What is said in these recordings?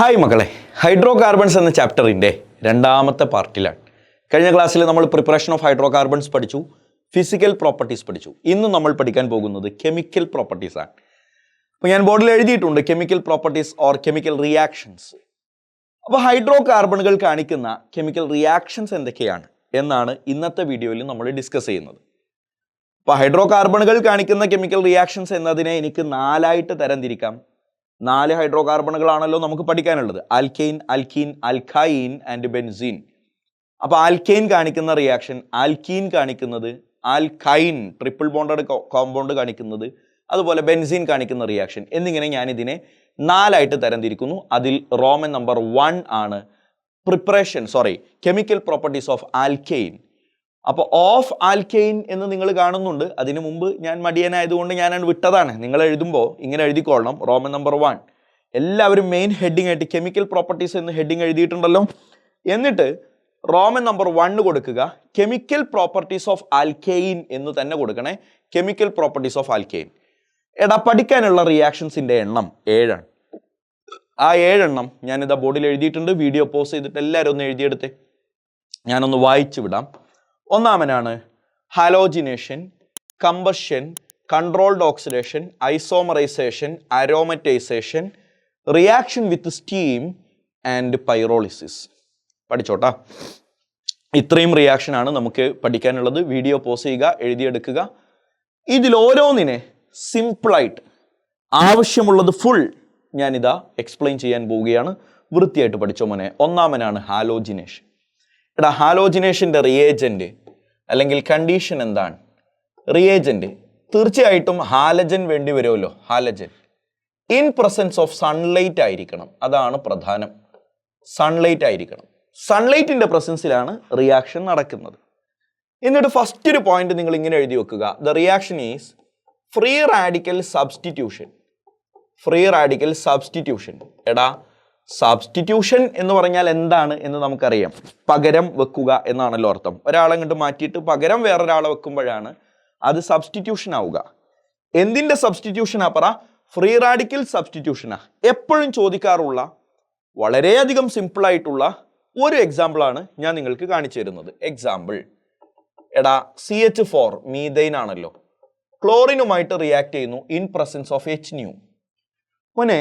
Hi മക്കളെ, hydro carbons എന്ന ചാപ്റ്ററിൻ്റെ രണ്ടാമത്തെ പാർട്ടിലാണ്. കഴിഞ്ഞ ക്ലാസ്സിൽ നമ്മൾ പ്രിപ്പറേഷൻ ഓഫ് ഹൈഡ്രോ കാർബൺസ് പഠിച്ചു, ഫിസിക്കൽ പ്രോപ്പർട്ടീസ് പഠിച്ചു. ഇന്ന് നമ്മൾ പഠിക്കാൻ പോകുന്നത് കെമിക്കൽ പ്രോപ്പർട്ടീസ് ആണ്. അപ്പോൾ ഞാൻ ബോർഡിൽ എഴുതിയിട്ടുണ്ട് chemical properties or chemical reactions. അപ്പോൾ ഹൈഡ്രോ കാർബണുകൾ കാണിക്കുന്ന കെമിക്കൽ റിയാക്ഷൻസ് എന്തൊക്കെയാണ് എന്നാണ് ഇന്നത്തെ വീഡിയോയിൽ നമ്മൾ ഡിസ്കസ് ചെയ്യുന്നത്. അപ്പോൾ ഹൈഡ്രോ കാർബണുകൾ കാണിക്കുന്ന കെമിക്കൽ റിയാക്ഷൻസ് എന്നതിനെ എനിക്ക് 4 തരംതിരിക്കാം. 4 ഹൈഡ്രോ കാർബണുകളാണല്ലോ നമുക്ക് പഠിക്കാനുള്ളത്: ആൽക്കെയിൻ, അൽക്കീൻ, അൽക്കൈൻ ആൻഡ് ബെൻസീൻ. അപ്പോൾ ആൽക്കെയിൻ കാണിക്കുന്ന റിയാക്ഷൻ, ആൽക്കീൻ കാണിക്കുന്നത്, ആൽക്കൈൻ ട്രിപ്പിൾ ബോണ്ടഡ് കോമ്പൗണ്ട് കാണിക്കുന്നത്, അതുപോലെ ബെൻസീൻ കാണിക്കുന്ന റിയാക്ഷൻ എന്നിങ്ങനെ ഞാൻ ഇതിനെ 4 തരംതിരിക്കുന്നു. അതിൽ റോമൻ നമ്പർ 1 ആണ് കെമിക്കൽ പ്രോപ്പർട്ടീസ് ഓഫ് ആൽക്കെയിൻ. അപ്പോൾ ഓഫ് ആൽക്കെയിൻ എന്ന് നിങ്ങൾ കാണുന്നുണ്ട്. അതിനു മുമ്പ് ഞാൻ മടിയനായതുകൊണ്ട് ഞാനാണ് വിട്ടതാണ്. നിങ്ങൾ എഴുതുമ്പോൾ ഇങ്ങനെ എഴുതിക്കൊള്ളണം, റോമൻ നമ്പർ 1. എല്ലാവരും മെയിൻ ഹെഡിങ് ആയിട്ട് കെമിക്കൽ പ്രോപ്പർട്ടീസ് എന്ന് ഹെഡിങ് എഴുതിയിട്ടുണ്ടല്ലോ. എന്നിട്ട് റോമൻ നമ്പർ 1 കൊടുക്കുക, കെമിക്കൽ പ്രോപ്പർട്ടീസ് ഓഫ് ആൽക്കെയിൻ എന്ന് തന്നെ കൊടുക്കണേ. Chemical properties of alkane. പഠിക്കാനുള്ള റിയാക്ഷൻസിൻ്റെ എണ്ണം 7 ആണ്. ആ 7 എണ്ണം ഞാനിതാ ബോർഡിൽ എഴുതിയിട്ടുണ്ട്. വീഡിയോ പോസ് ചെയ്തിട്ട് എല്ലാവരും ഒന്ന് എഴുതിയെടുത്തേ, ഞാനൊന്ന് വായിച്ചു വിടാം. ഒന്നാമനാണ് halogenation, combustion, controlled oxidation, isomerisation, aromatisation, reaction with steam and pyrolysis. പഠിച്ചോട്ടാ. ഇത്രയും റിയാക്ഷനാണ് നമുക്ക് പഠിക്കാനുള്ളത്. വീഡിയോ പോസ് ചെയ്യുക, എഴുതിയെടുക്കുക. ഇതിൽ ഓരോന്നിനെ സിമ്പിളായിട്ട് ആവശ്യമുള്ളത് ഫുൾ ഞാനിതാ എക്സ്പ്ലെയിൻ ചെയ്യാൻ പോവുകയാണ്. വൃത്തിയായിട്ട് പഠിച്ചോ മോനെ. ഒന്നാമനാണ് ഹാലോജിനേഷൻ. ഹാലോജിനേഷൻ്റെ റിയേജൻറ്റ് അല്ലെങ്കിൽ കണ്ടീഷൻ എന്താണ്? റിയേജൻറ്റ് തീർച്ചയായിട്ടും ഹാലജൻ വേണ്ടി വരുമല്ലോ. Halogen in presence of sunlight ആയിരിക്കണം. അതാണ് പ്രധാനം. സൺലൈറ്റ് ആയിരിക്കണം. സൺലൈറ്റിൻ്റെ പ്രസൻസിലാണ് റിയാക്ഷൻ നടക്കുന്നത്. എന്നിട്ട് ഫസ്റ്റ് ഒരു പോയിന്റ് നിങ്ങൾ ഇങ്ങനെ എഴുതി വെക്കുക: the reaction is free radical substitution. Free radical substitution. Substitution എന്ന് പറഞ്ഞാൽ എന്താണ് എന്ന് നമുക്കറിയാം. പകരം വെക്കുക എന്നാണല്ലോ അർത്ഥം. ഒരാളെ അങ്ങോട്ട് മാറ്റിയിട്ട് പകരം വേറൊരാളെ വെക്കുമ്പോഴാണ് അത് സബ്സ്റ്റിറ്റ്യൂഷൻ ആവുക. എന്തിൻ്റെ സബ്സ്റ്റിറ്റ്യൂഷനാ പറ? ഫ്രീ റാഡിക്കൽ സബ്സ്റ്റിറ്റ്യൂഷനാ. എപ്പോഴും ചോദിക്കാറുള്ള വളരെയധികം സിമ്പിളായിട്ടുള്ള ഒരു എക്സാമ്പിളാണ് ഞാൻ നിങ്ങൾക്ക് കാണിച്ചു തരുന്നത്. എക്സാമ്പിൾ, CH4 മീഥൈൻ ആണല്ലോ, ക്ലോറിനുമായിട്ട് റിയാക്ട് ചെയ്യുന്നു ഇൻ പ്രസൻസ് ഓഫ് HNu. മോനെ,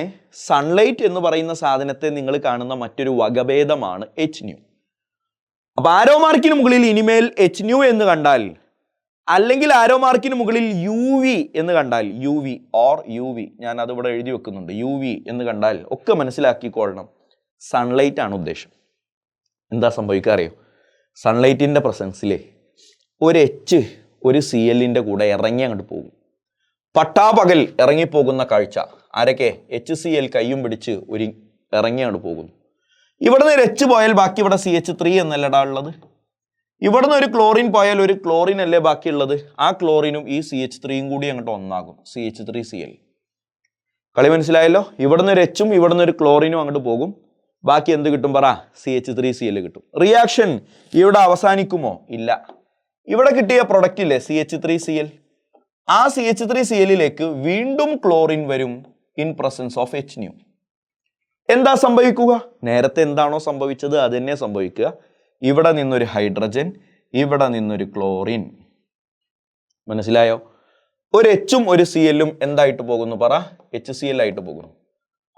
സൺലൈറ്റ് എന്ന് പറയുന്ന സാധനത്തെ നിങ്ങൾ കാണുന്ന മറ്റൊരു വകഭേദമാണ് HNu. അപ്പൊ ആരോ മാർക്കിന് മുകളിൽ ഇനിമേൽ HNu എന്ന് കണ്ടാൽ, അല്ലെങ്കിൽ ആരോ മാർക്കിന് മുകളിൽ UV എന്ന് കണ്ടാൽ, UV ഞാൻ അതിവിടെ എഴുതി വെക്കുന്നുണ്ട്, UV എന്ന് കണ്ടാൽ ഒക്കെ മനസ്സിലാക്കിക്കൊള്ളണം, സൺലൈറ്റ് ആണ് ഉദ്ദേശം. എന്താ സംഭവിക്കുക അറിയോ? സൺലൈറ്റിൻ്റെ പ്രസൻസിലെ ഒരു H ഒരു Clൻ്റെ കൂടെ ഇറങ്ങി അങ്ങോട്ട് പോകും. പട്ടാപകൽ ഇറങ്ങിപ്പോകുന്ന കാഴ്ച. ആരൊക്കെ? HCl കയ്യും പിടിച്ച് ഒരു ഇറങ്ങി അങ്ങോട്ട് പോകുന്നു. ഇവിടുന്ന് ഒരു H പോയാൽ ബാക്കി ഇവിടെ CH3 എന്നല്ലടാ ഉള്ളത്. ഇവിടുന്ന് ഒരു ക്ലോറിൻ പോയാൽ ഒരു ക്ലോറിൻ അല്ലേ ബാക്കിയുള്ളത്. ആ ക്ലോറിനും ഈ CH3യും കൂടി അങ്ങോട്ട് ഒന്നാകും, CH3Cl. കളി മനസ്സിലായല്ലോ? ഇവിടുന്ന് ഒരു Hഉം ഇവിടുന്ന് ഒരു ക്ലോറിനും അങ്ങോട്ട് പോകും. ബാക്കി എന്ത് കിട്ടും പറ? CH3Cl കിട്ടും. റിയാക്ഷൻ ഇവിടെ അവസാനിക്കുമോ? ഇല്ല. ഇവിടെ കിട്ടിയ പ്രൊഡക്റ്റ് ഇല്ലേ CH3Cl, ആ CH3Clലേക്ക് വീണ്ടും ക്ലോറിൻ വരും ഇൻ പ്രസൻസ് ഓഫ് HNu. എന്താ സംഭവിക്കുക? നേരത്തെ എന്താണോ സംഭവിച്ചത് അത് തന്നെ സംഭവിക്കുക. ഇവിടെ നിന്നൊരു ഹൈഡ്രജൻ, ഇവിടെ നിന്നൊരു ക്ലോറിൻ. മനസ്സിലായോ? ഒരു Hഉം ഒരു Clഉം എന്തായിട്ട് പോകുന്നു പറ? HCl ആയിട്ട് പോകുന്നു.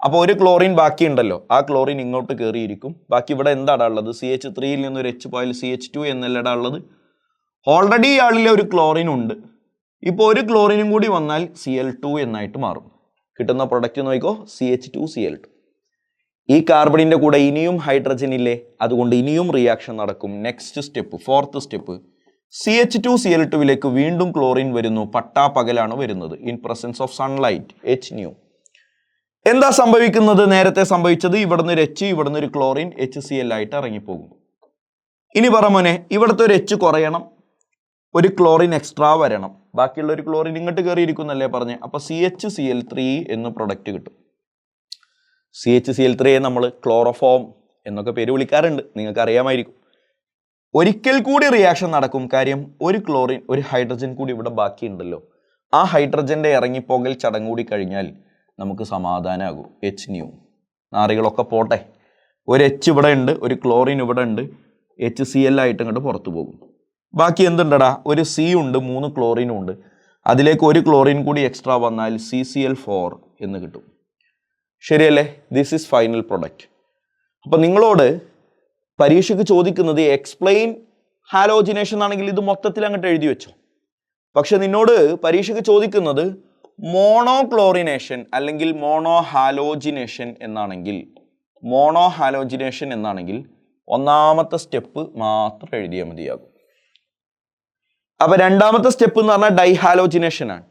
അപ്പോൾ ഒരു ക്ലോറിൻ ബാക്കി ഉണ്ടല്ലോ, ആ ക്ലോറിൻ ഇങ്ങോട്ട് കയറിയിരിക്കും. ബാക്കി ഇവിടെ എന്താടാ ഉള്ളത്? CH3യിൽ നിന്നൊരു H പോയാൽ CH2 എന്നല്ലടാ ഉള്ളത്. ഓൾറെഡി ഇയാളിലെ ഒരു ക്ലോറിൻ ഉണ്ട്. ഇപ്പോൾ ഒരു ക്ലോറിനും കൂടി വന്നാൽ Cl2 എന്നായിട്ട് മാറും. കിട്ടുന്ന പ്രൊഡക്റ്റ് നോക്കിക്കോ, CH2Cl2. ഈ കാർബണിൻ്റെ കൂടെ ഇനിയും ഹൈഡ്രജൻ ഇല്ലേ, അതുകൊണ്ട് ഇനിയും റിയാക്ഷൻ നടക്കും. നെക്സ്റ്റ് സ്റ്റെപ്പ്, 4th സ്റ്റെപ്പ്, CH2Cl2ലേക്ക് വീണ്ടും ക്ലോറിൻ വരുന്നു. പട്ടാപകലാണ് വരുന്നത് in presence of sunlight, HNu. എന്താ സംഭവിക്കുന്നത്? നേരത്തെ സംഭവിച്ചത്, ഇവിടുന്ന് ഒരു H, ഇവിടുന്ന് ഒരു ക്ലോറിൻ, HCl ആയിട്ട് ഇറങ്ങിപ്പോകും. ഇനി പറ മോനെ, ഇവിടുത്തെ ഒരു H കുറയണം, ഒരു ക്ലോറിൻ എക്സ്ട്രാ വരണം. ബാക്കിയുള്ള ഒരു ക്ലോറിൻ ഇങ്ങോട്ട് കയറിയിരിക്കുന്നല്ലേ പറഞ്ഞേ. അപ്പോൾ CHCl3 എന്ന് പ്രൊഡക്റ്റ് കിട്ടും. CHCl3 നമ്മൾ ക്ലോറോഫോം എന്നൊക്കെ പേര് വിളിക്കാറുണ്ട്, നിങ്ങൾക്ക് അറിയാമായിരിക്കും. ഒരിക്കൽ കൂടി റിയാക്ഷൻ നടക്കും. കാര്യം ഒരു ക്ലോറിൻ ഒരു ഹൈഡ്രജൻ കൂടി ഇവിടെ ബാക്കിയുണ്ടല്ലോ. ആ ഹൈഡ്രജൻ്റെ ഇറങ്ങിപ്പോകൽ ചടങ്ങ് കൂടി കഴിഞ്ഞാൽ നമുക്ക് സമാധാനമാകും. HNu നാറികളൊക്കെ പോട്ടെ. ഒരു എച്ച് ഇവിടെ ഉണ്ട്, ഒരു ക്ലോറിൻ ഇവിടെ ഉണ്ട്, HCl ആയിട്ട് ഇങ്ങോട്ട് പുറത്തു പോകും. ബാക്കി എന്തുണ്ടടാ? ഒരു സി ഉണ്ട്, 3 ക്ലോറിനും ഉണ്ട്. അതിലേക്ക് ഒരു ക്ലോറിൻ കൂടി എക്സ്ട്രാ വന്നാൽ CCl4 എന്ന് കിട്ടും. ശരിയല്ലേ? This is final product. അപ്പം നിങ്ങളോട് പരീക്ഷയ്ക്ക് ചോദിക്കുന്നത് എക്സ്പ്ലെയിൻ ഹാലോജിനേഷൻ ആണെങ്കിൽ ഇത് മൊത്തത്തിൽ അങ്ങോട്ട് എഴുതി വെച്ചോ. പക്ഷെ നിന്നോട് പരീക്ഷയ്ക്ക് ചോദിക്കുന്നത് മോണോക്ലോറിനേഷൻ അല്ലെങ്കിൽ മോണോഹാലോജിനേഷൻ എന്നാണെങ്കിൽ ഒന്നാമത്തെ സ്റ്റെപ്പ് മാത്രം എഴുതിയാൽ മതിയാകും. അപ്പൊ രണ്ടാമത്തെ സ്റ്റെപ്പ് എന്ന് പറഞ്ഞാൽ ഡൈഹാലോജിനേഷൻ ആണ്,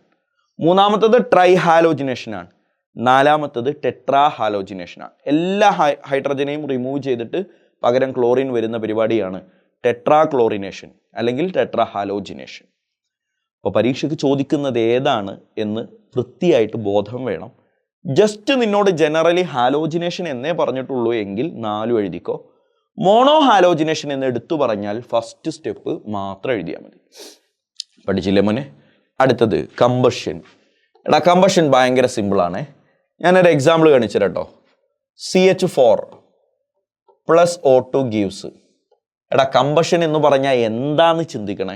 മൂന്നാമത്തത് ട്രൈഹാലോജിനേഷൻ ആണ്, നാലാമത്തത് ടെട്രാഹാലോജിനേഷൻ ആണ്. എല്ലാ ഹൈഡ്രജനെയും റിമൂവ് ചെയ്തിട്ട് പകരം ക്ലോറിൻ വരുന്ന പരിപാടിയാണ് ടെട്രാക്ലോറിനേഷൻ അല്ലെങ്കിൽ ടെട്രാഹാലോജിനേഷൻ. അപ്പോൾ പരീക്ഷയ്ക്ക് ചോദിക്കുന്നത് ഏതാണ് എന്ന് വൃത്തിയായിട്ട് ബോധം വേണം. ജസ്റ്റ് നിന്നോട് ജനറലി ഹാലോജിനേഷൻ എന്നേ പറഞ്ഞിട്ടുള്ളൂ എങ്കിൽ 4 എഴുതിക്കോ. മോണോ ഹാലോജിനേഷൻ എന്ന് എടുത്തു പറഞ്ഞാൽ ഫസ്റ്റ് സ്റ്റെപ്പ് മാത്രം എഴുതിയാൽ മതി. പഠിച്ചില്ലേ മോനെ? അടുത്തത് കമ്പഷൻ. എടാ കമ്പഷൻ ഭയങ്കര സിമ്പിളാണ്. ഞാനൊരു എക്സാമ്പിൾ കാണിച്ചു കേട്ടോ. CH4 + O2 gives. എടാ കമ്പഷൻ എന്ന് പറഞ്ഞാൽ എന്താന്ന് ചിന്തിക്കണേ.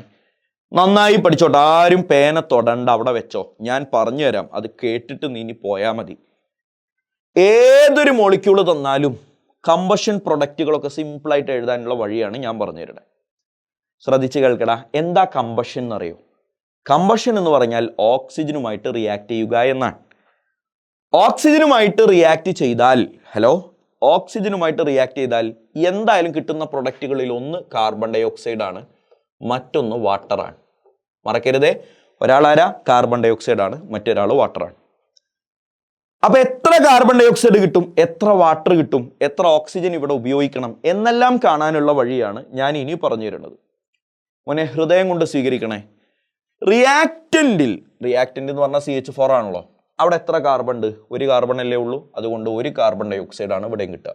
നന്നായി പഠിച്ചോട്ടെ, ആരും പേന തൊടണ്ട, അവിടെ വെച്ചോ. ഞാൻ പറഞ്ഞു തരാം, അത് കേട്ടിട്ട് നീ പോയാൽ മതി. ഏതൊരു മോളിക്യൂള് തന്നാലും കമ്പഷൻ പ്രൊഡക്റ്റുകളൊക്കെ സിമ്പിളായിട്ട് എഴുതാനുള്ള വഴിയാണ് ഞാൻ പറഞ്ഞു തരുന്നത്. ശ്രദ്ധിച്ച് കേൾക്കടാ. എന്താ കമ്പഷൻ എന്നറിയോ? കമ്പഷൻ എന്ന് പറഞ്ഞാൽ ഓക്സിജനുമായിട്ട് റിയാക്ട് ചെയ്യുക എന്നാണ്. ഓക്സിജനുമായിട്ട് റിയാക്ട് ചെയ്താൽ എന്തായാലും കിട്ടുന്ന പ്രൊഡക്റ്റുകളിൽ ഒന്ന് കാർബൺ ഡൈ ഓക്സൈഡ് ആണ്, മറ്റൊന്ന് വാട്ടറാണ്. മറക്കരുതേ, ഒരാളാരാ? കാർബൺ ഡൈ ഓക്സൈഡ് ആണ്, മറ്റൊരാൾ വാട്ടറാണ്. അപ്പൊ എത്ര കാർബൺ ഡൈ ഓക്സൈഡ് കിട്ടും, എത്ര വാട്ടർ കിട്ടും, എത്ര ഓക്സിജൻ ഇവിടെ ഉപയോഗിക്കണം എന്നെല്ലാം കാണാനുള്ള വഴിയാണ് ഞാൻ ഇനി പറഞ്ഞു തരുന്നത്. മോനെ ഹൃദയം കൊണ്ട് സ്വീകരിക്കണേ. റിയാക്റ്റന്റ് എന്ന് പറഞ്ഞാൽ CH4 ആണല്ലോ. അവിടെ എത്ര കാർബൺ ഉണ്ട്? ഒരു കാർബൺ അല്ലേ ഉള്ളൂ. അതുകൊണ്ട് ഒരു കാർബൺ ഡൈ ഓക്സൈഡ് ആണ് ഇവിടെയും കിട്ടുക.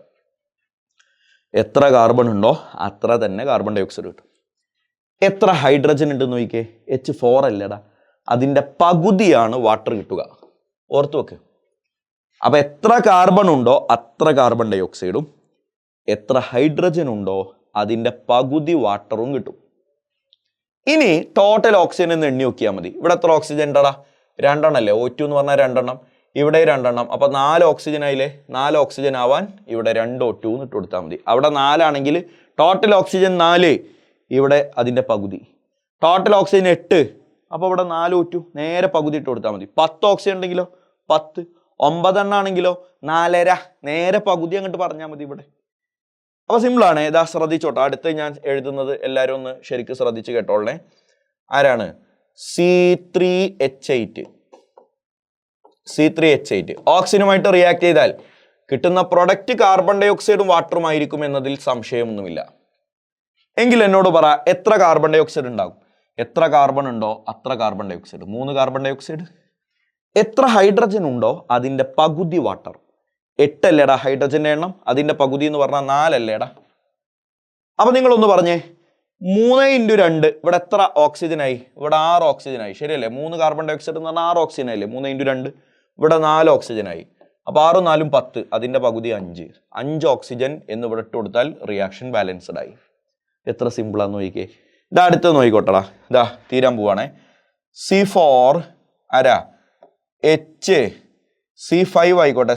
എത്ര കാർബൺ ഉണ്ടോ അത്ര തന്നെ കാർബൺ ഡൈ ഓക്സൈഡ് കിട്ടും. എത്ര ഹൈഡ്രജൻ ഉണ്ടെന്ന് നോക്കിക്കേ. H4 അല്ലടാ, അതിൻ്റെ പകുതിയാണ് വാട്ടർ കിട്ടുക. ഓർത്തു വെക്ക്. അപ്പൊ എത്ര കാർബൺ ഉണ്ടോ അത്ര കാർബൺ ഡൈ ഓക്സൈഡും എത്ര ഹൈഡ്രജൻ ഉണ്ടോ അതിൻ്റെ പകുതി വാട്ടറും കിട്ടും. ഇനി ടോട്ടൽ ഓക്സിജൻ എന്ന് എണ്ണി നോക്കിയാൽ മതി. ഇവിടെ എത്ര ഓക്സിജൻ ഉണ്ടടാ? 2 അല്ലേ. O2 എന്ന് പറഞ്ഞാൽ 2, ഇവിടെ 2. അപ്പൊ 4 ഓക്സിജൻ ആയില്ലേ? 4 ഓക്സിജൻ ആവാൻ ഇവിടെ 2 O2 എന്ന് ഇട്ട് കൊടുത്താൽ മതി. അവിടെ 4 ആണെങ്കിൽ ടോട്ടൽ ഓക്സിജൻ 4, ഇവിടെ അതിൻ്റെ പകുതി. ടോട്ടൽ ഓക്സിജൻ 8, അപ്പോൾ ഇവിടെ 4 O2 നേരെ പകുതി ഇട്ട് കൊടുത്താൽ മതി. 10 ഓക്സിജൻ ഉണ്ടെങ്കിലോ 10, 9 ആണെങ്കിലോ 4.5 നേരെ പകുതി അങ്ങോട്ട് പറഞ്ഞാൽ മതി ഇവിടെ. അപ്പോൾ സിമ്പിളാണ്. ഇതാ ശ്രദ്ധിച്ചോട്ടെ. അടുത്ത് ഞാൻ എഴുതുന്നത് എല്ലാവരും ഒന്ന് ശരിക്കും ശ്രദ്ധിച്ച് കേട്ടോളേ. ആരാണ്? C3H8 ഓക്സിജനുമായിട്ട് റിയാക്ട് ചെയ്താൽ കിട്ടുന്ന പ്രൊഡക്റ്റ് കാർബൺ ഡൈ ഓക്സൈഡും വാട്ടറും ആയിരിക്കും എന്നതിൽ സംശയമൊന്നുമില്ല. എങ്കിൽ എന്നോട് പറ, എത്ര കാർബൺ ഡൈ ഓക്സൈഡ് ഉണ്ടാകും? എത്ര കാർബൺ ഉണ്ടോ അത്ര carbon dioxide. 3 carbon dioxide. എത്ര ഹൈഡ്രജൻ ഉണ്ടോ അതിൻ്റെ പകുതി വാട്ടർ. 8 അല്ലേടാ ഹൈഡ്രജൻ്റെ എണ്ണം, അതിൻ്റെ പകുതി എന്ന് പറഞ്ഞാൽ 4 അല്ലേടാ. അപ്പൊ നിങ്ങളൊന്ന് പറഞ്ഞേ, 3 × 2 ഇവിടെ എത്ര ഓക്സിജനായി? ഇവിടെ 6 ഓക്സിജനായി. ശരിയല്ലേ? 3 കാർബൺ ഡൈ ഓക്സൈഡ് എന്ന് പറഞ്ഞാൽ 6 ഓക്സിജൻ ആയില്ലേ? 3 × 2 ഇവിടെ 4 ഓക്സിജനായി. അപ്പൊ 6 × 4 = 10, അതിൻ്റെ പകുതി 5 ഓക്സിജൻ എന്ന് ഇവിടെ ഇട്ട് കൊടുത്താൽ റിയാക്ഷൻ ബാലൻസ്ഡ് ആയി. എത്ര സിമ്പിളാന്ന് നോക്കിക്കേ. ഇതാ അടുത്ത് നോക്കിക്കോട്ടടാ, ഇതാ തീരാൻ പോവാണേ. C4 ആരാ? C5 ആയിക്കോട്ടെ.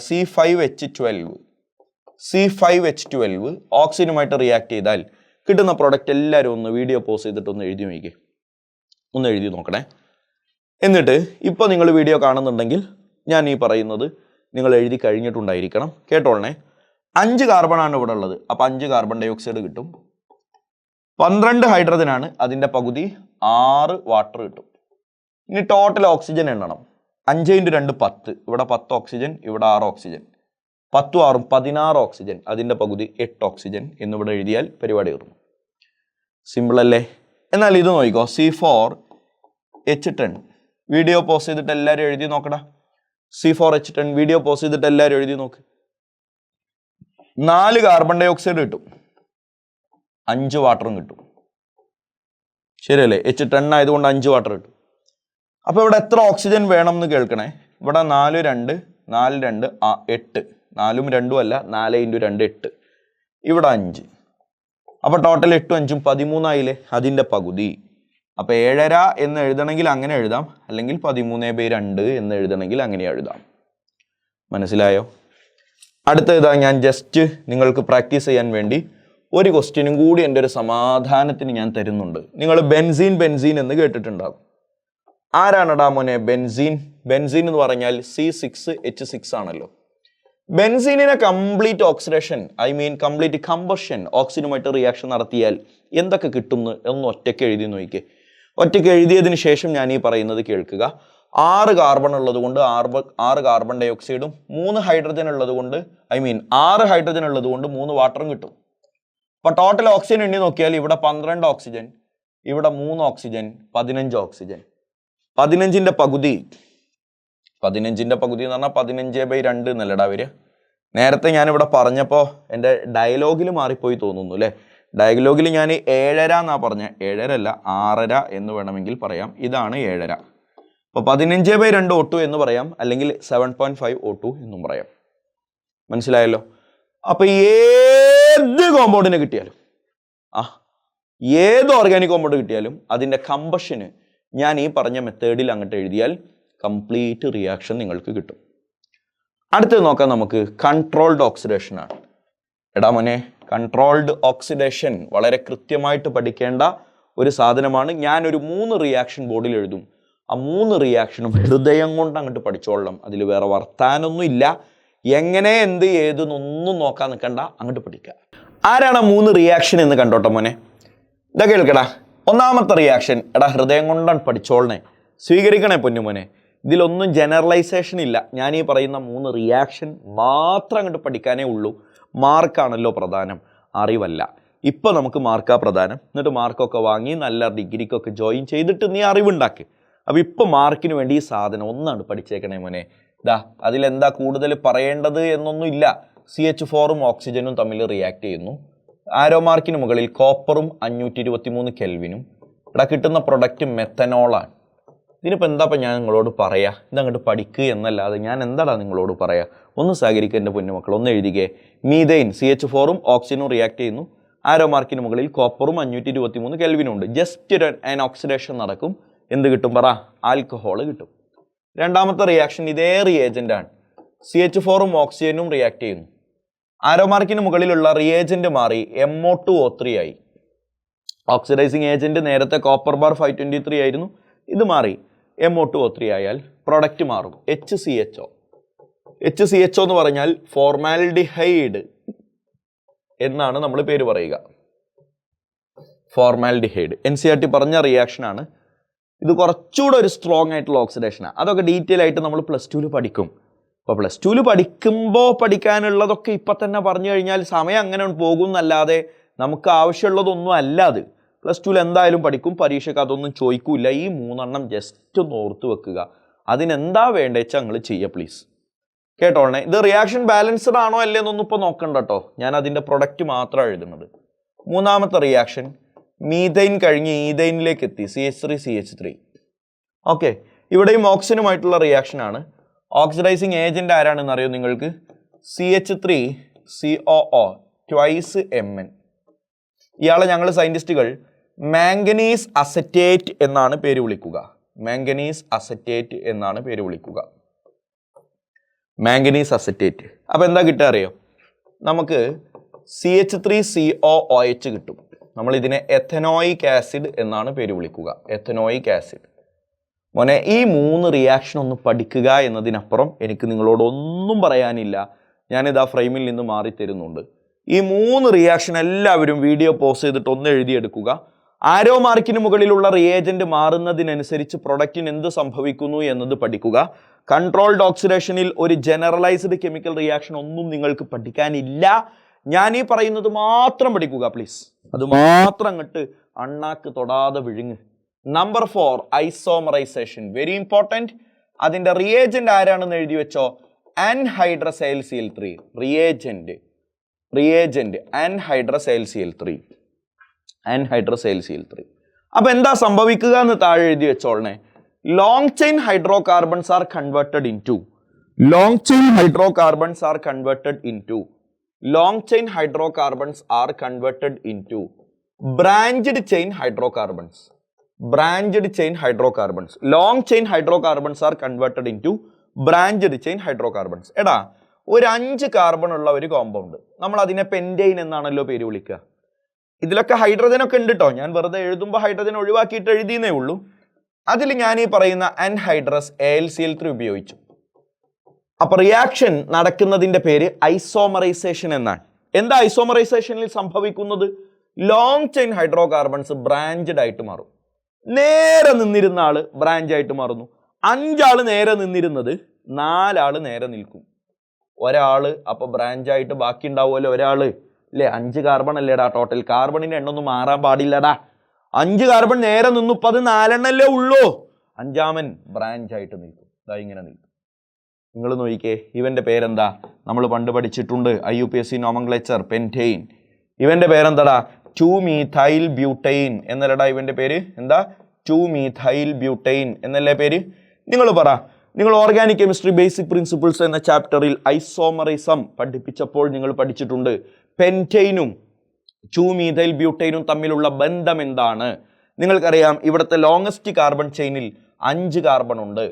C5H12 ഓക്സിജനുമായിട്ട് റിയാക്ട് ചെയ്താൽ കിട്ടുന്ന പ്രോഡക്റ്റ് എല്ലാവരും ഒന്ന് വീഡിയോ പോസ് ചെയ്തിട്ട് ഒന്ന് എഴുതി നോക്കിക്കേ. ഒന്ന് എഴുതി നോക്കണേ. എന്നിട്ട് ഇപ്പോൾ നിങ്ങൾ വീഡിയോ കാണുന്നുണ്ടെങ്കിൽ ഞാൻ ഈ പറയുന്നത് നിങ്ങൾ എഴുതി കഴിഞ്ഞിട്ടുണ്ടായിരിക്കണം. കേട്ടോളണേ. 5 കാർബൺ ആണ് ഇവിടെ ഉള്ളത്. അപ്പം 5 കാർബൺ ഡൈ ഓക്സൈഡ് കിട്ടും. 12 ഹൈഡ്രജൻ ആണ്, അതിൻ്റെ പകുതി 6 വാട്ടർ കിട്ടും. ഇനി ടോട്ടൽ ഓക്സിജൻ എണ്ണണം. 5 × 2 10, ഇവിടെ 10 ഓക്സിജൻ, ഇവിടെ 6 ഓക്സിജൻ. 10 × 6 16 ഓക്സിജൻ, അതിൻ്റെ പകുതി 8 ഓക്സിജൻ എന്നിവിടെ എഴുതിയാൽ പരിപാടി തീർന്നു. സിമ്പിൾ അല്ലേ? എന്നാൽ ഇത് നോക്കിക്കോ. C4H10 വീഡിയോ പോസ് ചെയ്തിട്ട് എല്ലാവരും എഴുതി നോക്കടാ. C4H10 വീഡിയോ പോസ് ചെയ്തിട്ട് എല്ലാവരും എഴുതി നോക്ക്. 4 കാർബൺ ഡൈ ഓക്സൈഡ് കിട്ടും, 5 വാട്ടറും കിട്ടും. ശരിയല്ലേ? H10 ആയതുകൊണ്ട് 5 വാട്ടർ കിട്ടും. അപ്പൊ ഇവിടെ എത്ര ഓക്സിജൻ വേണം എന്ന് കേൾക്കണേ. ഇവിടെ 4 2 4 2 8 4ഉം 2ഉം അല്ല, 4 × 2 8. ഇവിടെ 5. അപ്പോൾ ടോട്ടൽ 8ഉം 5ഉം 13 ആയില്ലേ, അതിൻ്റെ പകുതി. അപ്പോൾ 7.5 എന്ന് എഴുതണമെങ്കിൽ അങ്ങനെ എഴുതാം, അല്ലെങ്കിൽ 13/2 എന്ന് എഴുതണമെങ്കിൽ അങ്ങനെ എഴുതാം. മനസ്സിലായോ? അടുത്തതാ ഞാൻ ജസ്റ്റ് നിങ്ങൾക്ക് പ്രാക്ടീസ് ചെയ്യാൻ വേണ്ടി ഒരു ക്വസ്റ്റ്യനും കൂടി എൻ്റെ ഒരു സമാധാനത്തിന് ഞാൻ തരുന്നുണ്ട്. നിങ്ങൾ ബെൻസീൻ എന്ന് കേട്ടിട്ടുണ്ടാകും. ആരാണടാ മോനെ ബെൻസീൻ? ബെൻസീൻ എന്ന് പറഞ്ഞാൽ C6H6 ആണല്ലോ. ബെൻസീനിനെ കംപ്ലീറ്റ് ഓക്സിഡേഷൻ, കംപ്ലീറ്റ് കമ്പഷൻ, ഓക്സിജനുമായിട്ട് റിയാക്ഷൻ നടത്തിയാൽ എന്തൊക്കെ കിട്ടുന്നു എന്ന് ഒറ്റയ്ക്ക് എഴുതി നോക്കിക്കേ. ഒറ്റയ്ക്ക് എഴുതിയതിന് ശേഷം ഞാൻ ഈ പറയുന്നത് കേൾക്കുക. 6 കാർബൺ ഉള്ളത് കൊണ്ട് 6 കാർബൺ ഡൈ ഓക്സൈഡും 3 ഹൈഡ്രജൻ ഉള്ളത് കൊണ്ട് 6 ഹൈഡ്രജൻ ഉള്ളത് കൊണ്ട് 3 വാട്ടറും കിട്ടും. അപ്പോൾ ടോട്ടൽ ഓക്സിജൻ എണ്ണി നോക്കിയാൽ ഇവിടെ 12 ഓക്സിജൻ, ഇവിടെ 3 ഓക്സിജൻ, 15 ഓക്സിജൻ. 15ന്റെ പകുതി എന്ന് പറഞ്ഞാൽ 15/2 എന്നല്ലടാ വരിക. നേരത്തെ ഞാനിവിടെ പറഞ്ഞപ്പോൾ എൻ്റെ ഡയലോഗിൽ മാറിപ്പോയി തോന്നുന്നു അല്ലേ. ഡയലോഗിൽ ഞാൻ 7.5 എന്നാ പറഞ്ഞ, 7.5 അല്ല 6.5 എന്ന് വേണമെങ്കിൽ പറയാം. ഇതാണ് 7.5. അപ്പോൾ 15/2 O2 എന്ന് പറയാം, അല്ലെങ്കിൽ 7.5 O2 എന്നും പറയാം. മനസ്സിലായല്ലോ? അപ്പോൾ ഏത് കോമ്പൗണ്ടിന് കിട്ടിയാലും, ഏത് ഓർഗാനിക് കോമ്പൗണ്ട് കിട്ടിയാലും അതിൻ്റെ കമ്പഷന് ഞാൻ ഈ പറഞ്ഞ മെത്തേഡിൽ അങ്ങോട്ട് എഴുതിയാൽ കംപ്ലീറ്റ് റിയാക്ഷൻ നിങ്ങൾക്ക് കിട്ടും. അടുത്തത് നോക്കാം നമുക്ക്. കൺട്രോൾഡ് ഓക്സിഡേഷൻ ആണ്. എടാ മോനെ, കൺട്രോൾഡ് ഓക്സിഡേഷൻ വളരെ കൃത്യമായിട്ട് പഠിക്കേണ്ട ഒരു സാധനമാണ്. ഞാനൊരു 3 റിയാക്ഷൻ ബോർഡിൽ എഴുതും. ആ 3 റിയാക്ഷനും ഹൃദയം കൊണ്ട് അങ്ങോട്ട് പഠിച്ചോളണം. അതിൽ വേറെ വർത്താനൊന്നും ഇല്ല. എങ്ങനെ, എന്ത്, ഏതെന്നൊന്നും നോക്കാൻ നിൽക്കണ്ട, അങ്ങോട്ട് പഠിക്കുക. ആരാണ് 3 റിയാക്ഷൻ എന്ന് കണ്ടോട്ടെ മോനെ. ഇതാ കേൾക്കടാ. ഒന്നാമത്തെ റിയാക്ഷൻ, എടാ ഹൃദയം കൊണ്ടാണ് പഠിച്ചോളണേ, സ്വീകരിക്കണേ പൊന്നുമോനെ. ഇതിലൊന്നും ജനറലൈസേഷൻ ഇല്ല. ഞാൻ ഈ പറയുന്ന 3 റിയാക്ഷൻ മാത്രം അങ്ങോട്ട് പഠിക്കാനേ ഉള്ളൂ. മാർക്കാണല്ലോ പ്രധാനം, അറിവല്ല. ഇപ്പം നമുക്ക് മാർക്കാ പ്രധാനം. എന്നിട്ട് മാർക്കൊക്കെ വാങ്ങി നല്ല ഡിഗ്രിക്കൊക്കെ ജോയിൻ ചെയ്തിട്ട് നീ അറിവുണ്ടാക്ക്. അപ്പോൾ ഇപ്പം മാർക്കിന് വേണ്ടി ഈ സാധനം ഒന്നാണ് പഠിച്ചേക്കണേ മോനെ. ഇതാ അതിലെന്താ കൂടുതൽ പറയേണ്ടത് എന്നൊന്നും ഇല്ല. CH4ഉം ഓക്സിജനും തമ്മിൽ റിയാക്ട് ചെയ്യുന്നു. ആരോ മാർക്കിന് മുകളിൽ കോപ്പറും 523 കെൽവിനും. ഇവിടെ കിട്ടുന്ന പ്രൊഡക്റ്റ് മെത്തനോളാണ്. ഇതിനിപ്പോൾ എന്താപ്പം ഞാൻ നിങ്ങളോട് പറയാ? ഇതങ്ങോട്ട് പഠിക്കുക എന്നല്ലാതെ ഞാൻ എന്താടാ നിങ്ങളോട് പറയാ? ഒന്ന് സഹകരിക്കുക എൻ്റെ പൊന്നുമക്കൾ, ഒന്ന് എഴുതിക്കേ. മീഥൈൻ CH4ഉം ഓക്സിജനും റിയാക്ട് ചെയ്യുന്നു. ആരോ മാർക്കിന് മുകളിൽ കോപ്പറും 523 കെൽവിനും ഉണ്ട്. ജസ്റ്റ് ഒരു ഓക്സിഡേഷൻ നടക്കും. എന്ത് കിട്ടും പറ? ആൽക്കഹോൾ കിട്ടും. രണ്ടാമത്തെ റിയാക്ഷൻ ഇതേ റിയേജൻ്റാണ്. CH4ഉം ഓക്സിജനും റിയാക്ട് ചെയ്യുന്നു. ആരോ മാർക്കിന് മുകളിലുള്ള റിയേജന്റ് മാറി MO2O3 ആയി. ഓക്സിഡൈസിങ് ഏജന്റ് നേരത്തെ കോപ്പർ ബാർ 523 ആയിരുന്നു, ഇത് മാറി MO2O3 ആയാൽ പ്രൊഡക്റ്റ് മാറും HCHO. HCHO എന്ന് പറഞ്ഞാൽ ഫോർമാൽഡിഹൈഡ് എന്നാണ് നമ്മൾ പേര് പറയുക. ഫോർമാൽഡിഹൈഡ് NCERT പറഞ്ഞ റിയാക്ഷനാണ്. ഇത് കുറച്ചുകൂടെ ഒരു സ്ട്രോങ് ആയിട്ടുള്ള ഓക്സിഡേഷനാണ്. അതൊക്കെ ഡീറ്റെയിൽ ആയിട്ട് നമ്മൾ +2 പഠിക്കും. അപ്പോൾ +2 പഠിക്കുമ്പോൾ പഠിക്കാനുള്ളതൊക്കെ ഇപ്പം തന്നെ പറഞ്ഞു കഴിഞ്ഞാൽ സമയം അങ്ങനെ പോകും എന്നല്ലാതെ നമുക്ക് ആവശ്യമുള്ളതൊന്നും അല്ല. അത് +2 എന്തായാലും പഠിക്കും. പരീക്ഷയ്ക്ക് അതൊന്നും ചോദിക്കൂല. ഈ 3 എണ്ണം ജസ്റ്റ് ഒന്ന് ഓർത്ത് വെക്കുക. അതിനെന്താ വേണ്ടത് വെച്ചാൽ നിങ്ങൾ ചെയ്യുക പ്ലീസ്. കേട്ടോളണേ. ഇത് റിയാക്ഷൻ ബാലൻസ്ഡ് ആണോ അല്ലേ എന്നൊന്നും ഇപ്പോൾ നോക്കണ്ട കേട്ടോ. ഞാൻ അതിൻ്റെ പ്രൊഡക്റ്റ് മാത്രമാണ് എഴുതുന്നത്. മൂന്നാമത്തെ റിയാക്ഷൻ മീഥൈൻ കഴിഞ്ഞ് ഈഥൈനിലേക്ക് എത്തി, CH3CH3. ഓക്കെ, ഇവിടെയും ഓക്സിജനുമായിട്ടുള്ള റിയാക്ഷനാണ്. ഓക്സിഡൈസിങ് ഏജന്റ് ആരാണെന്ന് അറിയോ നിങ്ങൾക്ക്? CH3COO twice Mn. ഇയാളെ ഞങ്ങൾ സയന്റിസ്റ്റുകൾ മാംഗനീസ് അസറ്റേറ്റ് എന്നാണ് പേര് വിളിക്കുക. മാംഗനീസ് അസറ്റേറ്റ് എന്നാണ് പേര് വിളിക്കുക. Manganese acetate. അപ്പോൾ എന്താ കിട്ടുക അറിയോ? നമുക്ക് CH3COOH കിട്ടും. നമ്മൾ ഇതിനെ എഥനോയിക് ആസിഡ് എന്നാണ് പേര് വിളിക്കുക. Ethanoic acid. മോനെ, ഈ 3 റിയാക്ഷൻ ഒന്ന് പഠിക്കുക എന്നതിനപ്പുറം എനിക്ക് നിങ്ങളോടൊന്നും പറയാനില്ല. ഞാനിതാ ഫ്രെയിമിൽ നിന്ന് മാറി തരുന്നുണ്ട്. ഈ 3 റിയാക്ഷൻ എല്ലാവരും വീഡിയോ പോസ്റ്റ് ചെയ്തിട്ട് ഒന്ന് എഴുതിയെടുക്കുക. ആരോ മാർക്കിന് മുകളിലുള്ള റിയേജന്റ് മാറുന്നതിനനുസരിച്ച് പ്രൊഡക്റ്റിന് എന്ത് സംഭവിക്കുന്നു എന്നത് പഠിക്കുക. കൺട്രോൾഡ് ഓക്സിഡേഷനിൽ ഒരു ജനറലൈസ്ഡ് കെമിക്കൽ റിയാക്ഷൻ ഒന്നും നിങ്ങൾക്ക് പഠിക്കാനില്ല. ഞാൻ ഈ പറയുന്നത് മാത്രം പഠിക്കുക പ്ലീസ്. അത് മാത്രം അങ്ങോട്ട് അണ്ണാക്ക് തൊടാതെ വിഴുങ്ങ്. Number 4 isomerisation, very important. അതിൻ്റെ റിയേജന്റ് ആരാണെന്ന് എഴുതി വെച്ചോ? anhydrocellCl3. Reagent anhydrocellCl3. അപ്പൊ എന്താ സംഭവിക്കുക എന്ന് താഴെ എഴുതി വെച്ചോളണേ. Long chain hydrocarbons are converted into. Long chain hydrocarbons are converted into branched chain hydrocarbons. Branched chain hydrocarbons. Long chain hydrocarbons are converted into branched chain hydrocarbons. എടാ ഒരു 5 carbon ഉള്ള ഒരു കോമ്പൗണ്ട് നമ്മൾ അതിനെ pentane എന്നാണല്ലോ പേര് വിളിക്കുക. ഇതിലൊക്കെ ഹൈഡ്രജൻ ഒക്കെ ഉണ്ട് കേട്ടോ. ഞാൻ വെറുതെ എഴുതുമ്പോൾ ഹൈഡ്രജൻ ഒഴിവാക്കിയിട്ട് എഴുതിയെന്നേ ഉള്ളൂ. അതിൽ ഞാൻ ഈ പറയുന്ന അൻഹൈഡ്രസ് AlCl3 ഉപയോഗിച്ചു. അപ്പൊ റിയാക്ഷൻ നടക്കുന്നതിന്റെ പേര് ഐസോമറൈസേഷൻ എന്നാണ്. എന്താ ഐസോമറൈസേഷനിൽ സംഭവിക്കുന്നത്? ലോങ് ചെയിൻ ഹൈഡ്രോകാർബൺസ് ബ്രാഞ്ചഡ് ആയിട്ട് മാറും. നേരെ നിന്നിരുന്ന ആള് ബ്രാഞ്ച് ആയിട്ട് മാറുന്നു. 5 ആള് നേരെ നിന്നിരുന്നത് 4 ആള് നേരെ നിൽക്കും. ഒരാള് അപ്പൊ ബ്രാഞ്ച് ആയിട്ട് ബാക്കി ഉണ്ടാവുമല്ലോ ഒരാള്, അല്ലേ? 5 കാർബൺ അല്ലേടാ ടോട്ടൽ. കാർബണിന്റെ എണ്ണൊന്നും മാറാൻ പാടില്ലടാ. 5 കാർബൺ നേരെ നിന്നു, ഇപ്പൊ അത് 4 എണ്ണല്ലേ ഉള്ളൂ. 5ആമൻ ബ്രാഞ്ച് ആയിട്ട് നിൽക്കും. ഇതാ ഇങ്ങനെ നിൽക്കും. നിങ്ങൾ നോക്കിക്കേ, ഇവന്റെ പേരെന്താ? നമ്മൾ പണ്ട് പഠിച്ചിട്ടുണ്ട് IUPAC നോമൻക്ലേച്ചർ, പെന്റെയിൻ. ഇവന്റെ പേരെന്താടാ? 2-methyl butane എന്നല്ലടാ ഇവന്റെ പേര്. എന്താ? 2-methyl butane എന്നല്ലേ പേര്? നിങ്ങൾ പറ. നിങ്ങൾ ഓർഗാനിക് കെമിസ്ട്രി ബേസിക് പ്രിൻസിപ്പിൾസ് എന്ന ചാപ്റ്ററിൽ ഐസോമറിസം പഠിപ്പിച്ചപ്പോൾ നിങ്ങൾ പഠിച്ചിട്ടുണ്ട് പെന്റെയിനും 2-methyl butaneനും തമ്മിലുള്ള ബന്ധം എന്താണ്? നിങ്ങൾക്കറിയാം ഇവിടുത്തെ ലോങ്സ്റ്റ് കാർബൺ ചെയിനിൽ 5 കാർബൺ ഉണ്ട്.